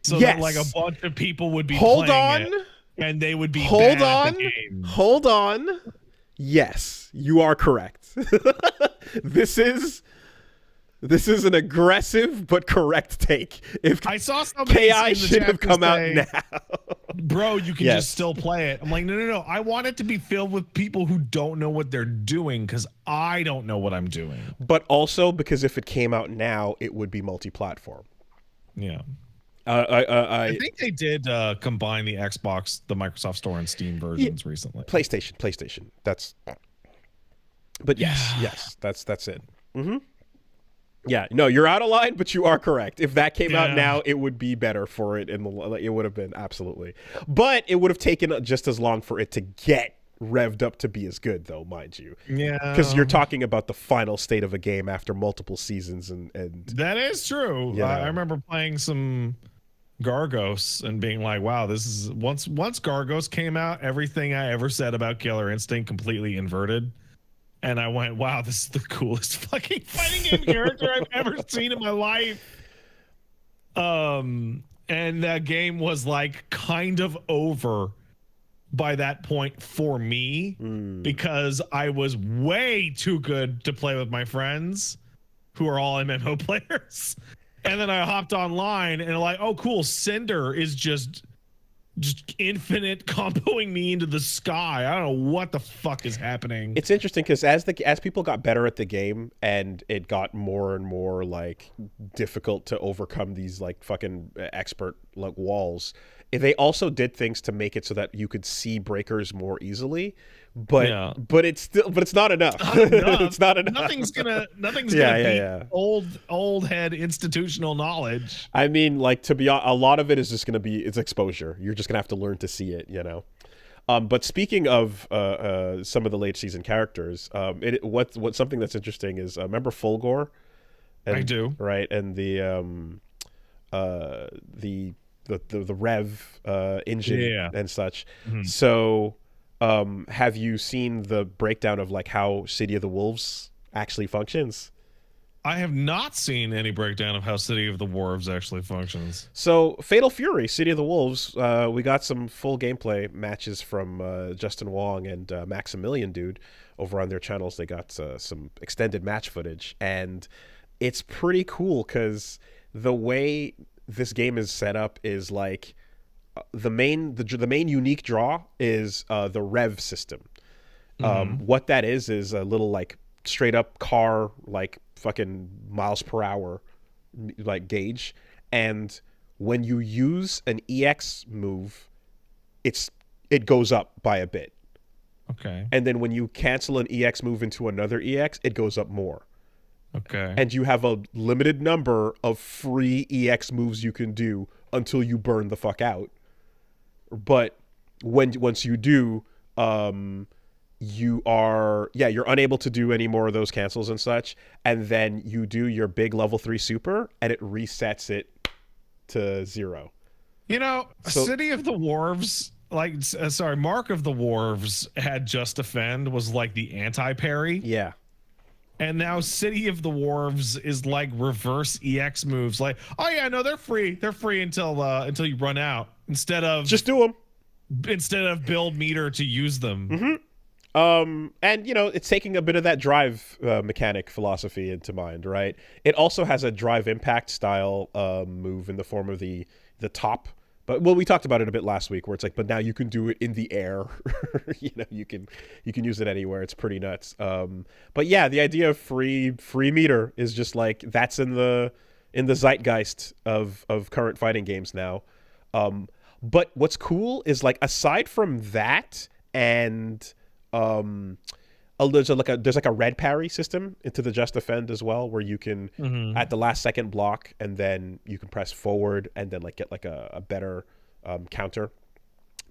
So yes. that like a bunch of people would be Hold playing on. it and they would be Hold bad on. at the game. Hold on. Yes, you are correct. This is an aggressive but correct take. If I saw somebody KI should have come out now. Bro, you can just still play it. I'm like, no. I want it to be filled with people who don't know what they're doing because I don't know what I'm doing. But also because if it came out now, it would be multi-platform. Yeah. I think they did combine the Xbox, the Microsoft Store, and Steam versions recently. PlayStation. But yes, that's it. Mm-hmm. Yeah, no, you're out of line, but you are correct. If that came out now, it would be better for it. It would have been, absolutely. But it would have taken just as long for it to get revved up to be as good, though, mind you. Yeah. Because you're talking about the final state of a game after multiple seasons. And that is true. You know. I remember playing some Gargos and being like, wow, this is... Once Gargos came out, everything I ever said about Killer Instinct completely inverted. And I went, wow, this is the coolest fucking fighting game character I've ever seen in my life. And that game was like kind of over by that point for me because I was way too good to play with my friends who are all MMO players. And then I hopped online and like, oh, cool. Cinder is just infinite comboing me into the sky. I don't know what the fuck is happening. It's interesting because as people got better at the game and it got more and more like difficult to overcome these like fucking expert like walls, they also did things to make it so that you could see breakers more easily. But it's not enough. It's not enough. Nothing's gonna beat old head institutional knowledge. I mean, like, to be honest, a lot of it is just gonna be it's exposure. You're just gonna have to learn to see it, you know. But speaking of some of the late season characters, what's something that's interesting is remember Fulgore? I do. Right, and the Rev engine and such. Mm-hmm. So. Have you seen the breakdown of like how City of the Wolves actually functions? I have not seen any breakdown of how City of the Wolves actually functions. So Fatal Fury, City of the Wolves, we got some full gameplay matches from Justin Wong and Maximilian Dude over on their channels. They got some extended match footage, and it's pretty cool because the way this game is set up is like the main unique draw is the rev system. What that is a little like straight up car like fucking miles per hour like gauge, and when you use an EX move, it goes up by a bit. Okay. And then when you cancel an EX move into another EX, it goes up more. Okay. And you have a limited number of free EX moves you can do until you burn the fuck out. But once you do, you're unable to do any more of those cancels and such, and then you do your big level 3 super, and it resets it to 0. You know, City of the Wharves, like, Mark of the Wharves had Just Defend, was like the anti-parry. Yeah. And now City of the Wharves is like reverse EX moves. Like, oh yeah, no, they're free. They're free until you run out. Instead of just do them. Instead of build meter to use them. Mm-hmm. And you know, it's taking a bit of that drive mechanic philosophy into mind, right? It also has a drive impact style move in the form of the top But well, we talked about it a bit last week, where it's like, but now you can do it in the air. You can use it anywhere. It's pretty nuts. But yeah, the idea of free meter is just like that's in the zeitgeist of current fighting games now. But what's cool is like aside from that and there's like a red parry system into the Just Defend as well, where you can at the last second block, and then you can press forward and then like get like a better counter,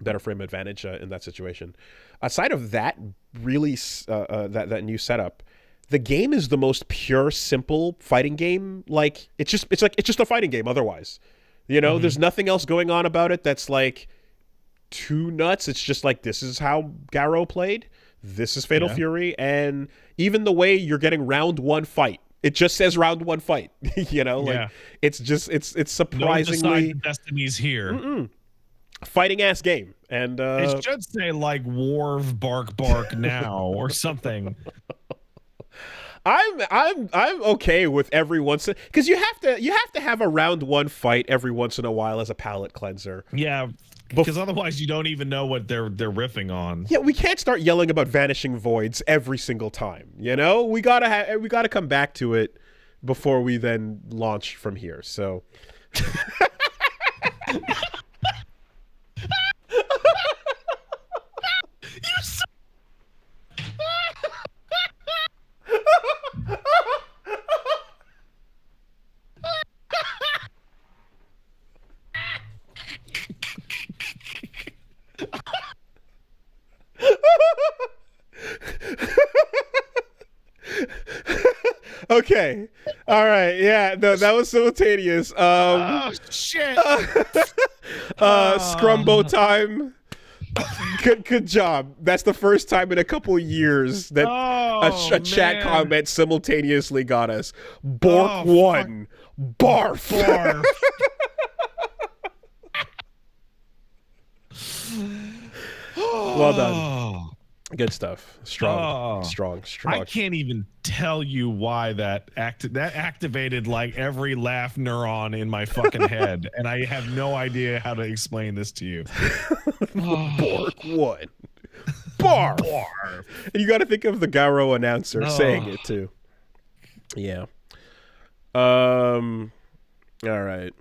better frame advantage in that situation. Aside of that, really that new setup, the game is the most pure, simple fighting game. Like it's just a fighting game. Otherwise, there's nothing else going on about it that's like too nuts. It's just like, this is how Garou played. This is Fatal Fury, and even the way you're getting round one fight, it just says round one fight. It's just it's surprisingly no Destiny's here. Fighting ass game, and it should say like Warv Bark now or something. I'm okay with every once, because you have to have a round one fight every once in a while as a palate cleanser. Yeah. Because otherwise you don't even know what they're riffing on. Yeah, we can't start yelling about vanishing voids every single time. We gotta come back to it before we then launch from here. So, okay, all right, yeah, no, that was simultaneous. Oh shit! Scrumbo time. Good job. That's the first time in a couple years that a chat comment simultaneously got us. Bork won. Barf. Well done. Good stuff. Strong. I can't even tell you why that activated like every laugh neuron in my fucking head, and I have no idea how to explain this to you. Bork won. Barf. And you got to think of the Garou announcer saying it too. Yeah. All right.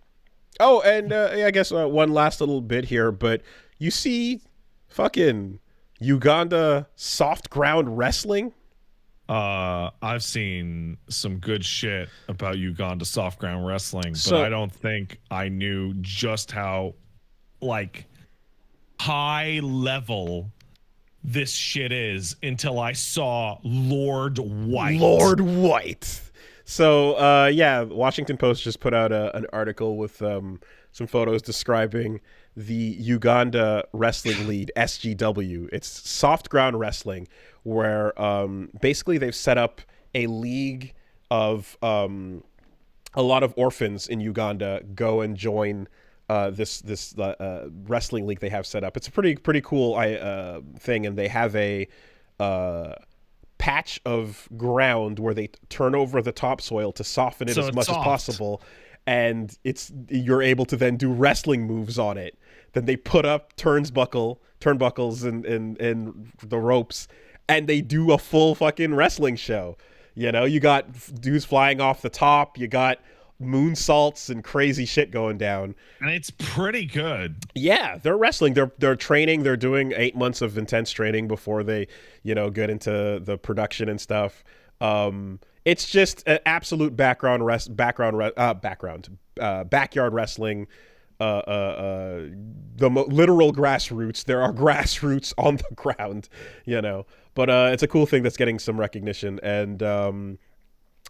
Oh, and I guess one last little bit here, but you see, fucking Uganda soft ground wrestling. I've seen some good shit about Uganda soft ground wrestling, but I don't think I knew just how like high level this shit is until I saw Lord White. So yeah, Washington Post just put out an article with some photos describing the Uganda Wrestling League, SGW. It's soft ground wrestling, where basically they've set up a league of a lot of orphans in Uganda go and join this wrestling league they have set up. It's a pretty cool thing, and they have a patch of ground where they turn over the topsoil to soften it as much as possible, and you're able to then do wrestling moves on it. Then they put up turnbuckles and the ropes, and they do a full fucking wrestling show. You got dudes flying off the top, you got moonsaults and crazy shit going down, and it's pretty good. Yeah, they're wrestling, they're training, they're doing 8 months of intense training before they get into the production and stuff. It's just an absolute backyard wrestling. Literal grassroots. There are grassroots on the ground, but it's a cool thing that's getting some recognition. And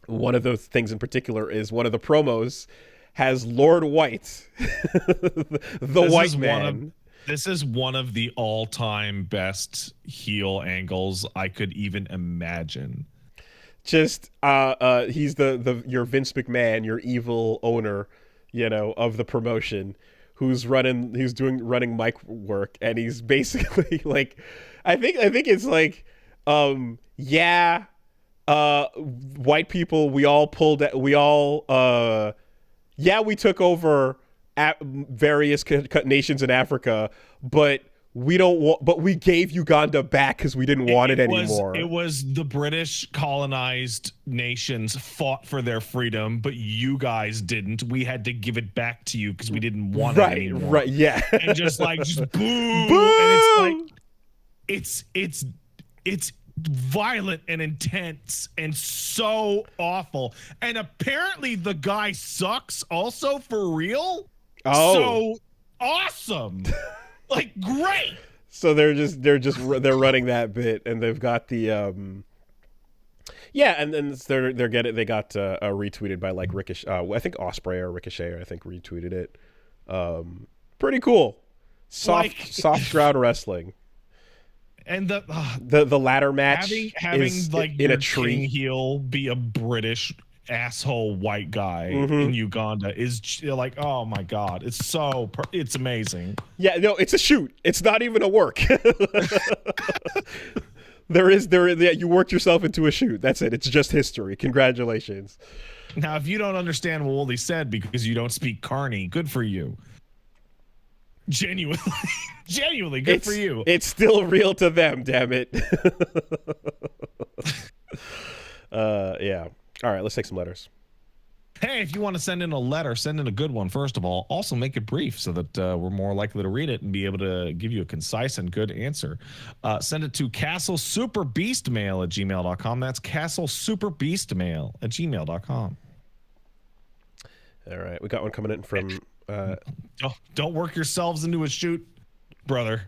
one of those things in particular is one of the promos has Lord White, the white man. This is one of the all-time best heel angles I could even imagine. Just he's your Vince McMahon, your evil owner, of the promotion, who's running mic work, and he's basically like, I think it's like, white people, we took over various nations in Africa, but we don't want, but we gave Uganda back because we didn't want it anymore. It was the British colonized nations fought for their freedom, but you guys didn't. We had to give it back to you because we didn't want it anymore. Right, yeah. And just boom. Boom! And it's like it's violent and intense and so awful. And apparently the guy sucks also for real. Oh. So awesome. Like, great. So they're running that bit, and they've got the yeah, and then they got retweeted by like Ricochet. I think Osprey or Ricochet, I think retweeted it. Pretty cool. Soft crowd wrestling. And the ladder match having is like in your a tree. king heel be a British asshole white guy in Uganda is like, oh my god, it's amazing. Yeah, no, it's a shoot. It's not even a work. You worked yourself into a shoot. That's it. It's just history. Congratulations. Now, if you don't understand what Wooly said because you don't speak Carney, good for you. Genuinely good for you. It's still real to them, damn it. Yeah. All right, let's take some letters. Hey, if you want to send in a letter, send in a good one, first of all. Also, make it brief so that we're more likely to read it and be able to give you a concise and good answer. Send it to castlesuperbeastmail@gmail.com. That's castlesuperbeastmail@gmail.com. All right, we got one coming in from... Don't work yourselves into a shoot, brother.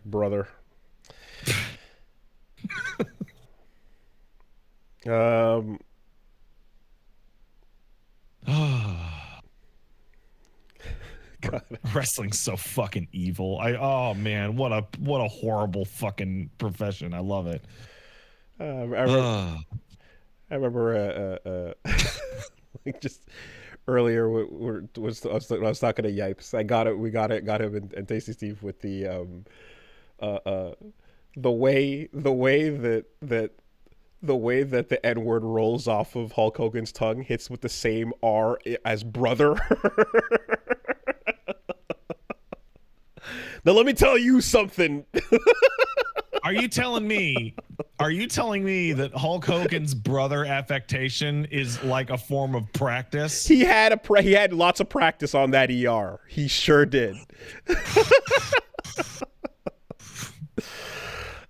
God. Wrestling's so fucking evil. Oh man, what a horrible fucking profession. I love it. I remember like just earlier when I was talking to Yipes. We got him and Tasty Steve with the way that the N-word rolls off of Hulk Hogan's tongue hits with the same R as brother. Now let me tell you something. Are you telling me that Hulk Hogan's brother affectation is like a form of practice? He had lots of practice on that ER. He sure did.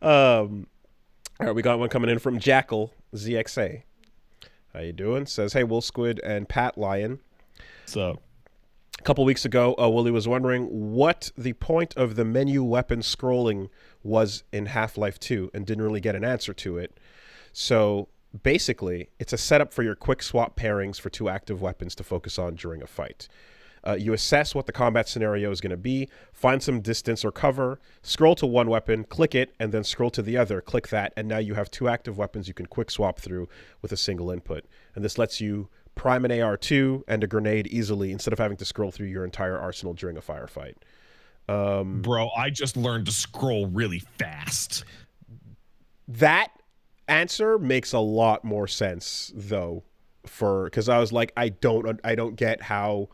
All right, we got one coming in from Jackal ZXA. How you doing? Says, hey, Will Squid and Pat Lion. So, a couple weeks ago, Willie was wondering what the point of the menu weapon scrolling was in Half-Life 2 and didn't really get an answer to it. So basically, it's a setup for your quick swap pairings for two active weapons to focus on during a fight. You assess what the combat scenario is going to be, find some distance or cover, scroll to one weapon, click it, and then scroll to the other, click that, and now you have two active weapons you can quick swap through with a single input. And this lets you prime an AR-2 and a grenade easily instead of having to scroll through your entire arsenal during a firefight. Bro, I just learned to scroll really fast. That answer makes a lot more sense, though, because I was like, I don't get how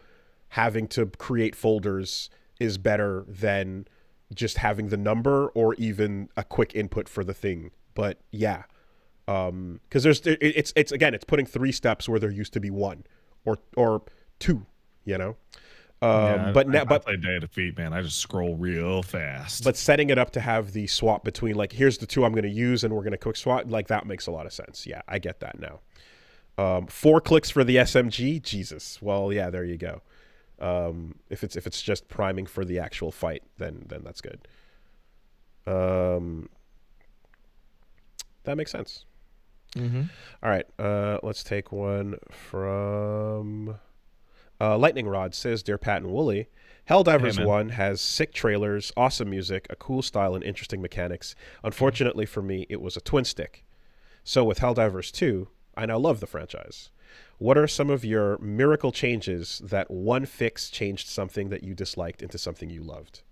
having to create folders is better than just having the number or even a quick input for the thing. But yeah, because it's putting 3 steps where there used to be 1 or 2, you know. I play Day of Defeat, man. I just scroll real fast. But setting it up to have the swap between, like, here's the 2 I'm going to use and we're going to quick swap, like, that makes a lot of sense. Yeah, I get that now. 4 clicks for the SMG, Jesus. Well, yeah, there you go. If it's just priming for the actual fight, then that's good. That makes sense. Mm-hmm. All right, let's take one from Lightning Rod. Says, Dear Pat and Wooly, Helldivers 1 has sick trailers, awesome music, a cool style, and interesting mechanics. Unfortunately for me, it was a twin stick. So with Helldivers 2, I now love the franchise. What are some of your miracle changes that one fix changed something that you disliked into something you loved?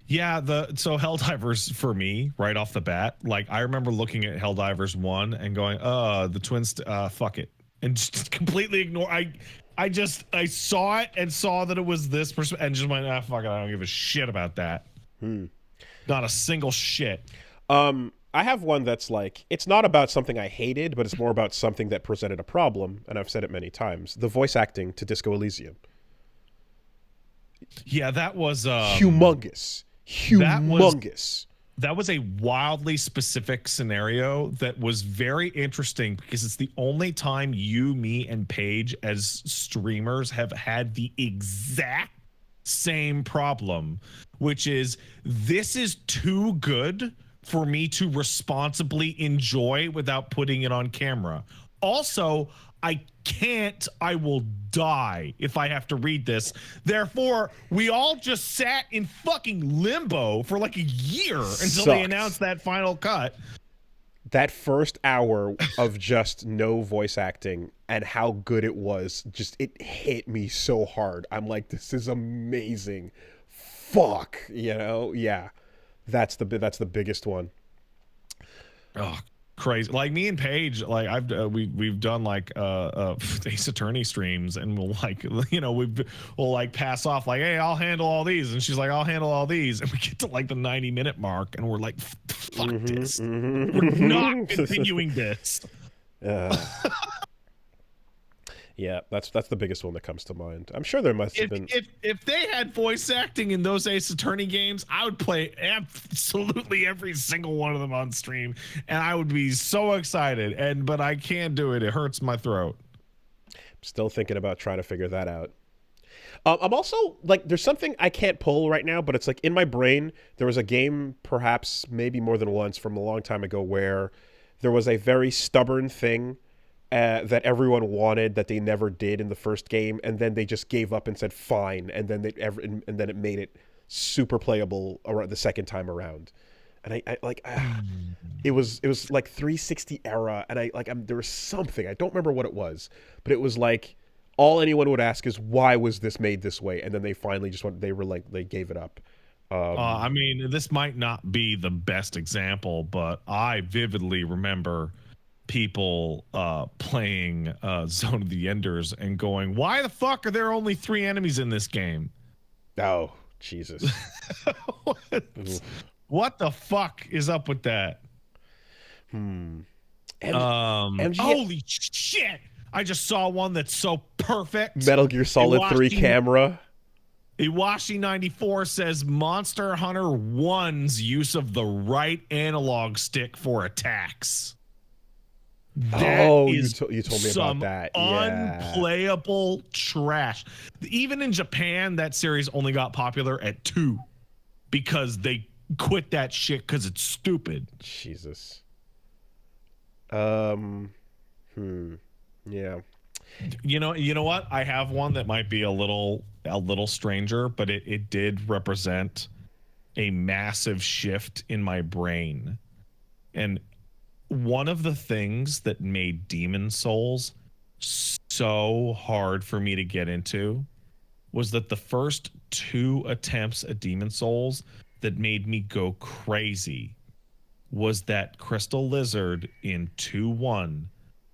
Yeah, so Helldivers for me, right off the bat, like I remember looking at Helldivers 1 and going, the twins, fuck it. And just completely ignore. I saw it and saw that it was this person and just went, fuck it, I don't give a shit about that. Not a single shit. I have one that's like, it's not about something I hated, but it's more about something that presented a problem, and I've said it many times. The voice acting to Disco Elysium. Yeah, that was humongous. That was a wildly specific scenario that was very interesting because it's the only time you, me, and Paige as streamers have had the exact same problem, which is this is too good for me to responsibly enjoy without putting it on camera. Also, I will die if I have to read this. Therefore, we all just sat in fucking limbo for like a year until they announced that final cut. That first hour of just no voice acting and how good it was, just it hit me so hard. I'm like, this is amazing. Fuck, you know? Yeah. That's the biggest one. Oh, crazy. Like me and Paige, like we've done like Ace Attorney streams, and we'll like, you know, we'll like pass off like, hey, I'll handle all these, and she's like, I'll handle all these, and we get to like the 90-minute mark and we're like, fuck this. We're not continuing this. Yeah, that's the biggest one that comes to mind. I'm sure there must have been. If they had voice acting in those Ace Attorney games, I would play absolutely every single one of them on stream, and I would be so excited. But I can't do it. It hurts my throat. Still thinking about trying to figure that out. I'm also like, there's something I can't pull right now, but it's like in my brain. There was a game, perhaps maybe more than once, from a long time ago, where there was a very stubborn thing that everyone wanted that they never did in the first game, and then they just gave up and said fine, and then it made it super playable around the second time around. And it was like 360 era, and there was something, I don't remember what it was, but it was like all anyone would ask is, why was this made this way? And then they finally they gave it up. I mean, this might not be the best example, but I vividly remember people playing Zone of the Enders and going, why the fuck are there only 3 enemies in this game? Oh, Jesus. What the fuck is up with that? Holy shit, I just saw one that's so perfect. Metal Gear Solid 3 camera. Iwashi94 says Monster Hunter 1's use of the right analog stick for attacks. You told me about that. Unplayable trash. Even in Japan, that series only got popular at 2 because they quit that shit because it's stupid. Jesus. Yeah. You know what? I have one that might be a little stranger, but it did represent a massive shift in my brain. And one of the things that made Demon Souls so hard for me to get into was that the first 2 attempts at Demon Souls that made me go crazy was that crystal lizard in 2-1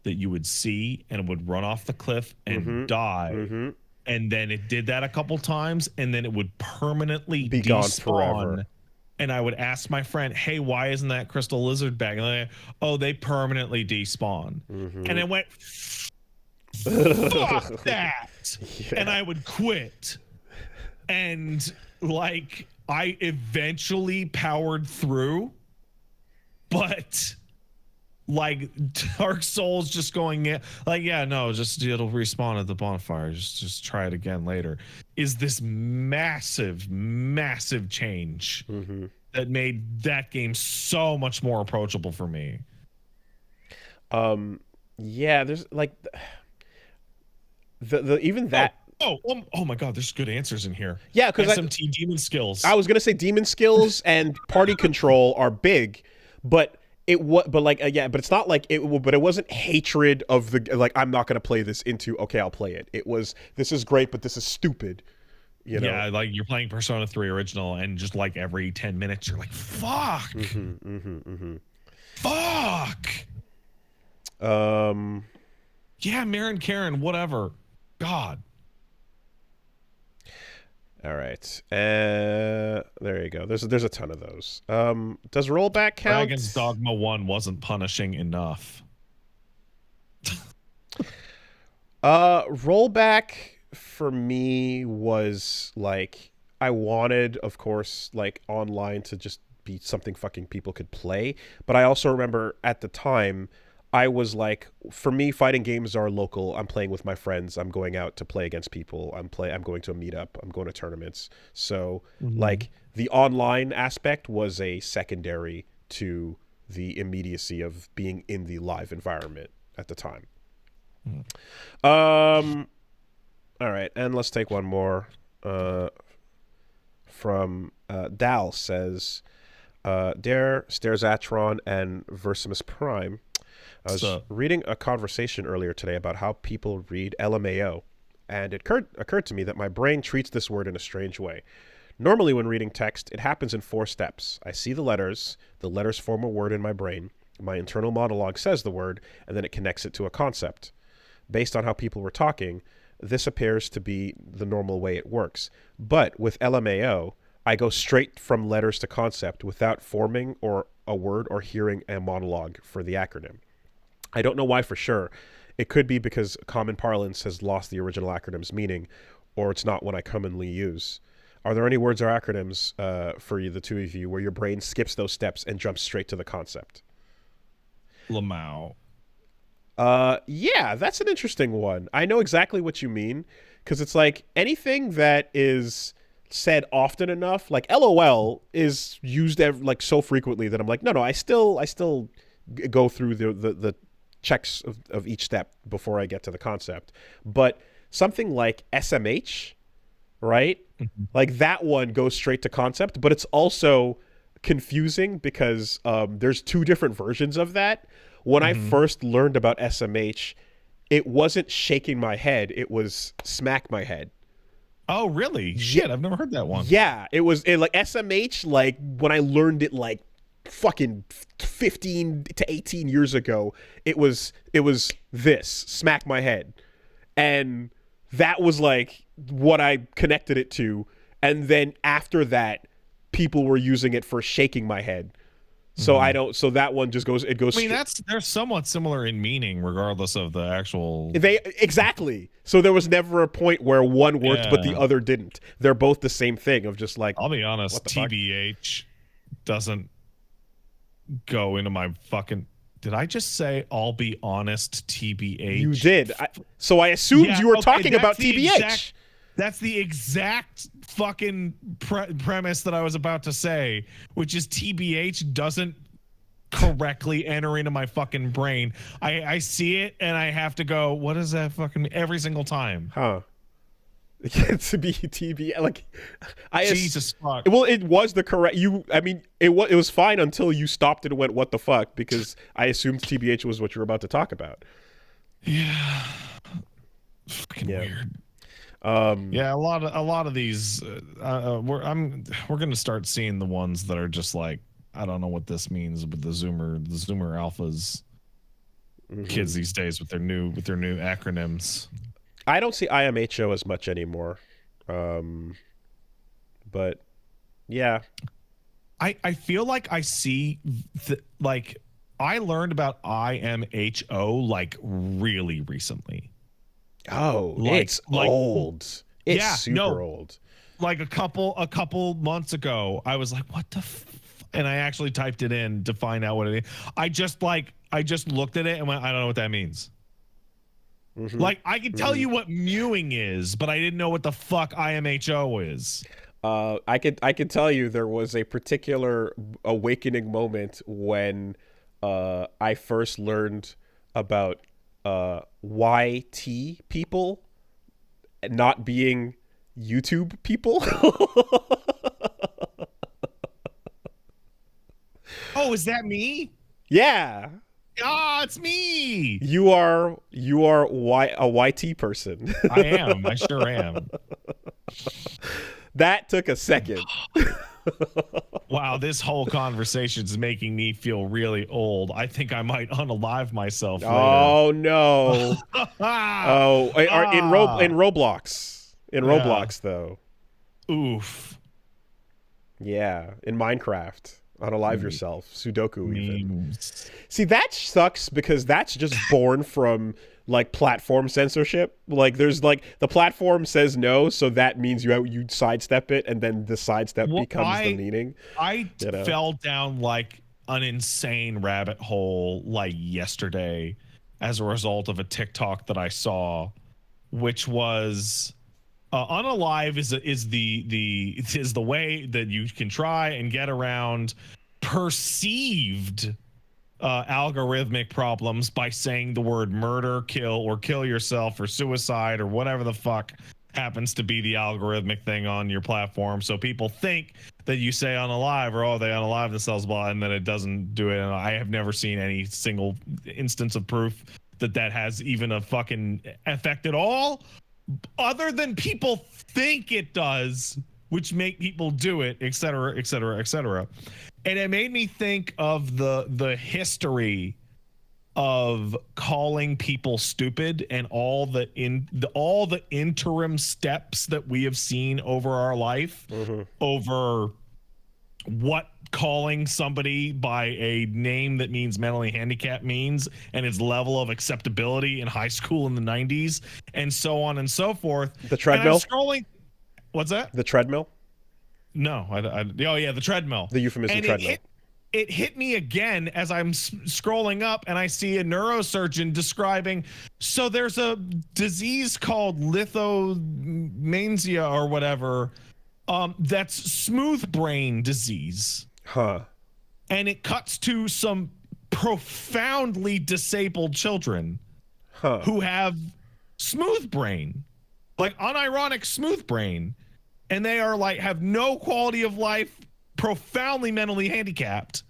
that you would see and it would run off the cliff and die. And then it did that a couple times, and then it would permanently be gone forever. And I would ask my friend, hey, why isn't that crystal lizard back? And they're like, oh, they permanently despawn. And I went, fuck that. Yeah. And I would quit. And like, I eventually powered through, but like Dark Souls just going like, yeah, no, just it'll respawn at the bonfire. Just try it again later. Is this massive change that made that game so much more approachable for me. Yeah, there's like the even that. Oh my God, there's good answers in here. Yeah, because SMT demon skills. I was gonna say demon skills and party control are big, but but it's not like but it wasn't hatred of the, like, I'm not gonna play this into, okay, I'll play it. It was, this is great, but this is stupid. You know? Yeah, like you're playing Persona 3 original, and just like every 10 minutes you're like, fuck. Fuck. Yeah, Marin Karen, whatever. God. All right. There you go. There's a ton of those. Does rollback count? Dragon's Dogma 1 wasn't punishing enough. Rollback for me was like, I wanted, of course, like online to just be something fucking people could play. But I also remember at the time, I was like, for me, fighting games are local. I'm playing with my friends. I'm going out to play against people. I'm going to a meetup. I'm going to tournaments. So like the online aspect was a secondary to the immediacy of being in the live environment at the time. All right, and let's take one more. From Dal says, Dare, Staresatron, and Versimus Prime. I was reading a conversation earlier today about how people read LMAO, and it occurred to me that my brain treats this word in a strange way. Normally when reading text, it happens in 4 steps. I see the letters form a word in my brain, my internal monologue says the word, and then it connects it to a concept. Based on how people were talking, this appears to be the normal way it works. But with LMAO, I go straight from letters to concept without forming or a word or hearing a monologue for the acronym. I don't know why for sure. It could be because common parlance has lost the original acronym's meaning, or it's not one I commonly use. Are there any words or acronyms for you, the two of you, where your brain skips those steps and jumps straight to the concept? Lamau. Yeah, that's an interesting one. I know exactly what you mean, because it's like anything that is said often enough, like LOL is used like so frequently that I'm like, no, I still go through the checks of each step before I get to the concept. But something like SMH, right? Like that one goes straight to concept, but it's also confusing because there's 2 different versions of that. When I first learned about SMH, it wasn't shaking my head, it was smack my head. Oh, really? Shit, I've never heard that one. Yeah, it was like SMH, like when I learned it like fucking 15 to 18 years ago, it was this, smack my head. And that was like what I connected it to. And then after that, people were using it for shaking my head. So so that one just goes, I mean, they're somewhat similar in meaning regardless of the actual. Exactly. So there was never a point where one worked but the other didn't. They're both the same thing of just like, I'll be honest, TBH doesn't go into my fucking. Did I just say I'll be honest, TBH? You did. So I assumed you were talking about TBH. That's the exact fucking premise that I was about to say, which is TBH doesn't correctly enter into my fucking brain. I see it and I have to go, what is that fucking every single time? Huh. To be TBH, like Jesus fuck. Well, it was the correct. It was fine until you stopped it and went, what the fuck? Because I assumed TBH was what you were about to talk about. Yeah. Fucking weird. Yeah, a lot of these we're gonna start seeing the ones that are just like, I don't know what this means, but the Zoomer alphas kids these days with their new acronyms. I don't see IMHO as much anymore. But yeah, I feel like I see like I learned about IMHO like really recently. Oh, it's old. It's super old. Like a couple months ago, I was like, what the and I actually typed it in to find out what it is. I just looked at it and went, I don't know what that means. Like I can tell you what mewing is, but I didn't know what the fuck IMHO is. I could tell you there was a particular awakening moment when I first learned about YT people not being YouTube people. Oh, is that me? Yeah. Ah, it's me. You are a YT person. I am. I sure am. That took a second. Wow, this whole conversation is making me feel really old. I think I might unalive myself later. Oh no. Oh, in Roblox. In Roblox though. Oof. Yeah, in Minecraft. Unalive yourself. Sudoku even. Memes. See, that sucks because that's just born from like platform censorship. Like there's like the platform says no, so that means you sidestep it, and then the sidestep becomes the meaning. I fell down like an insane rabbit hole like yesterday as a result of a TikTok that I saw, which was unalive is the way that you can try and get around perceived algorithmic problems by saying the word murder, kill, or kill yourself, or suicide, or whatever the fuck happens to be the algorithmic thing on your platform. So people think that you say unalive, or they unalive themselves, blah, and then it doesn't do it. And I have never seen any single instance of proof that has even a fucking effect at all, other than people think it does, which make people do it, et cetera, et cetera, et cetera. And it made me think of the history of calling people stupid and all the interim steps that we have seen over our life, over what calling somebody by a name that means mentally handicapped means, and its level of acceptability in high school in the 90s, and so on and so forth. The treadmill? Scrolling. What's that? The treadmill? No, oh yeah, the treadmill. The euphemism and treadmill. It hit me again as I'm scrolling up, and I see a neurosurgeon describing, so there's a disease called lithomania or whatever, that's smooth brain disease. Huh. And it cuts to some profoundly disabled children who have smooth brain, like unironic smooth brain. And they are like, have no quality of life, profoundly mentally handicapped.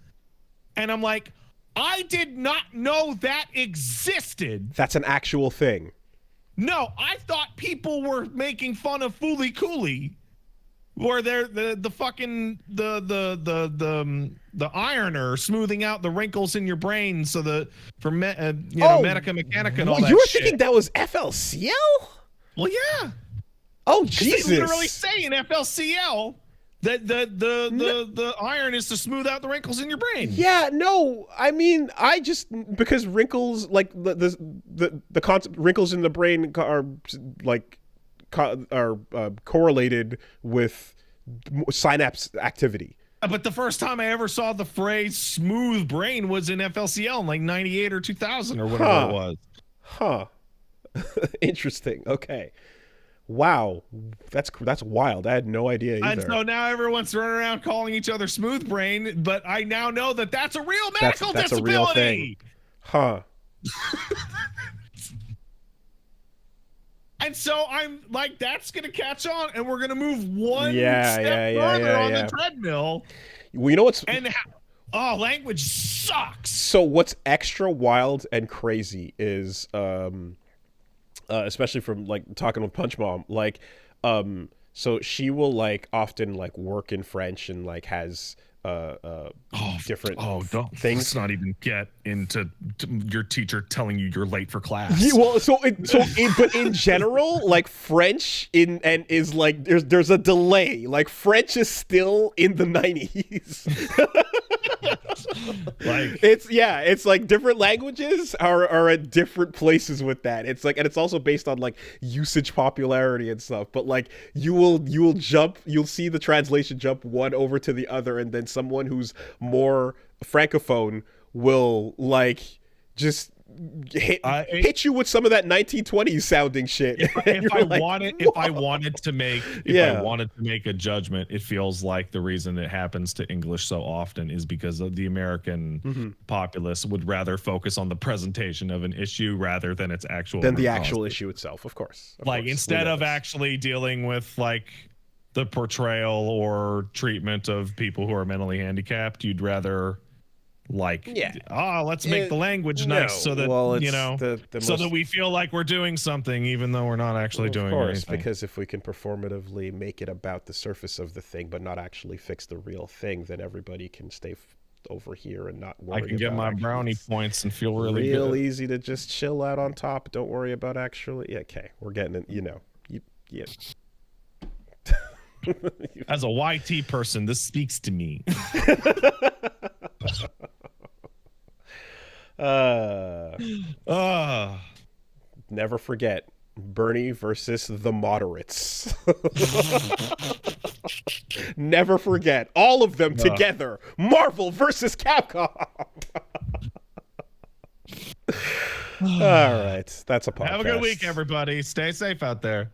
And I'm like, I did not know that existed. That's an actual thing. No, I thought people were making fun of Fooly Cooley, where they're the fucking the ironer smoothing out the wrinkles in your brain so that for Medica Mechanica and all that. You were shit. thinking that was FLCL? Well, yeah. Oh Jesus! They literally say in FLCL that the iron is to smooth out the wrinkles in your brain. Yeah, no, I mean, I just because wrinkles, like the concept wrinkles in the brain are like correlated with synapse activity. But the first time I ever saw the phrase "smooth brain" was in FLCL in like '98 or 2000 or whatever it was. Huh. Interesting. Okay. Wow, that's wild. I had no idea either. And so now everyone's running around calling each other smooth brain, but I now know that that's a real medical that's disability. A real thing. Huh. And so I'm like, that's going to catch on, and we're going to move one step further on the treadmill. Well, you know what's... language sucks. So what's extra wild and crazy is... especially from like talking with Punch Mom, like so she will like often like work in French and like has different things. Let's not even get into your teacher telling you you're late for class. Yeah, well, but in general, like French is like there's a delay. Like French is still in the 90s. Like it's like different languages are at different places with that. It's like, and it's also based on like usage popularity and stuff, but like you'll see the translation jump one over to the other, and then someone who's more francophone will like just hit you with some of that 1920s sounding shit. If I wanted to make a judgment, it feels like the reason it happens to English so often is because of the American populace would rather focus on the presentation of an issue rather than its actual issue itself. Of course. Instead of actually dealing with like the portrayal or treatment of people who are mentally handicapped, you'd rather Like, yeah, let's make the language nice so that so that we feel like we're doing something, even though we're not actually doing anything. Because if we can performatively make it about the surface of the thing, but not actually fix the real thing, then everybody can stay over here and not worry. I can get my brownie points and feel really real good. Easy to just chill out on top. Don't worry about actually. Yeah, okay, we're getting it. Yeah. As a YT person, this speaks to me. Never forget Bernie versus the moderates. Never forget all of them together. Marvel versus Capcom. All right, that's a podcast. Have a good week, everybody. Stay safe out there.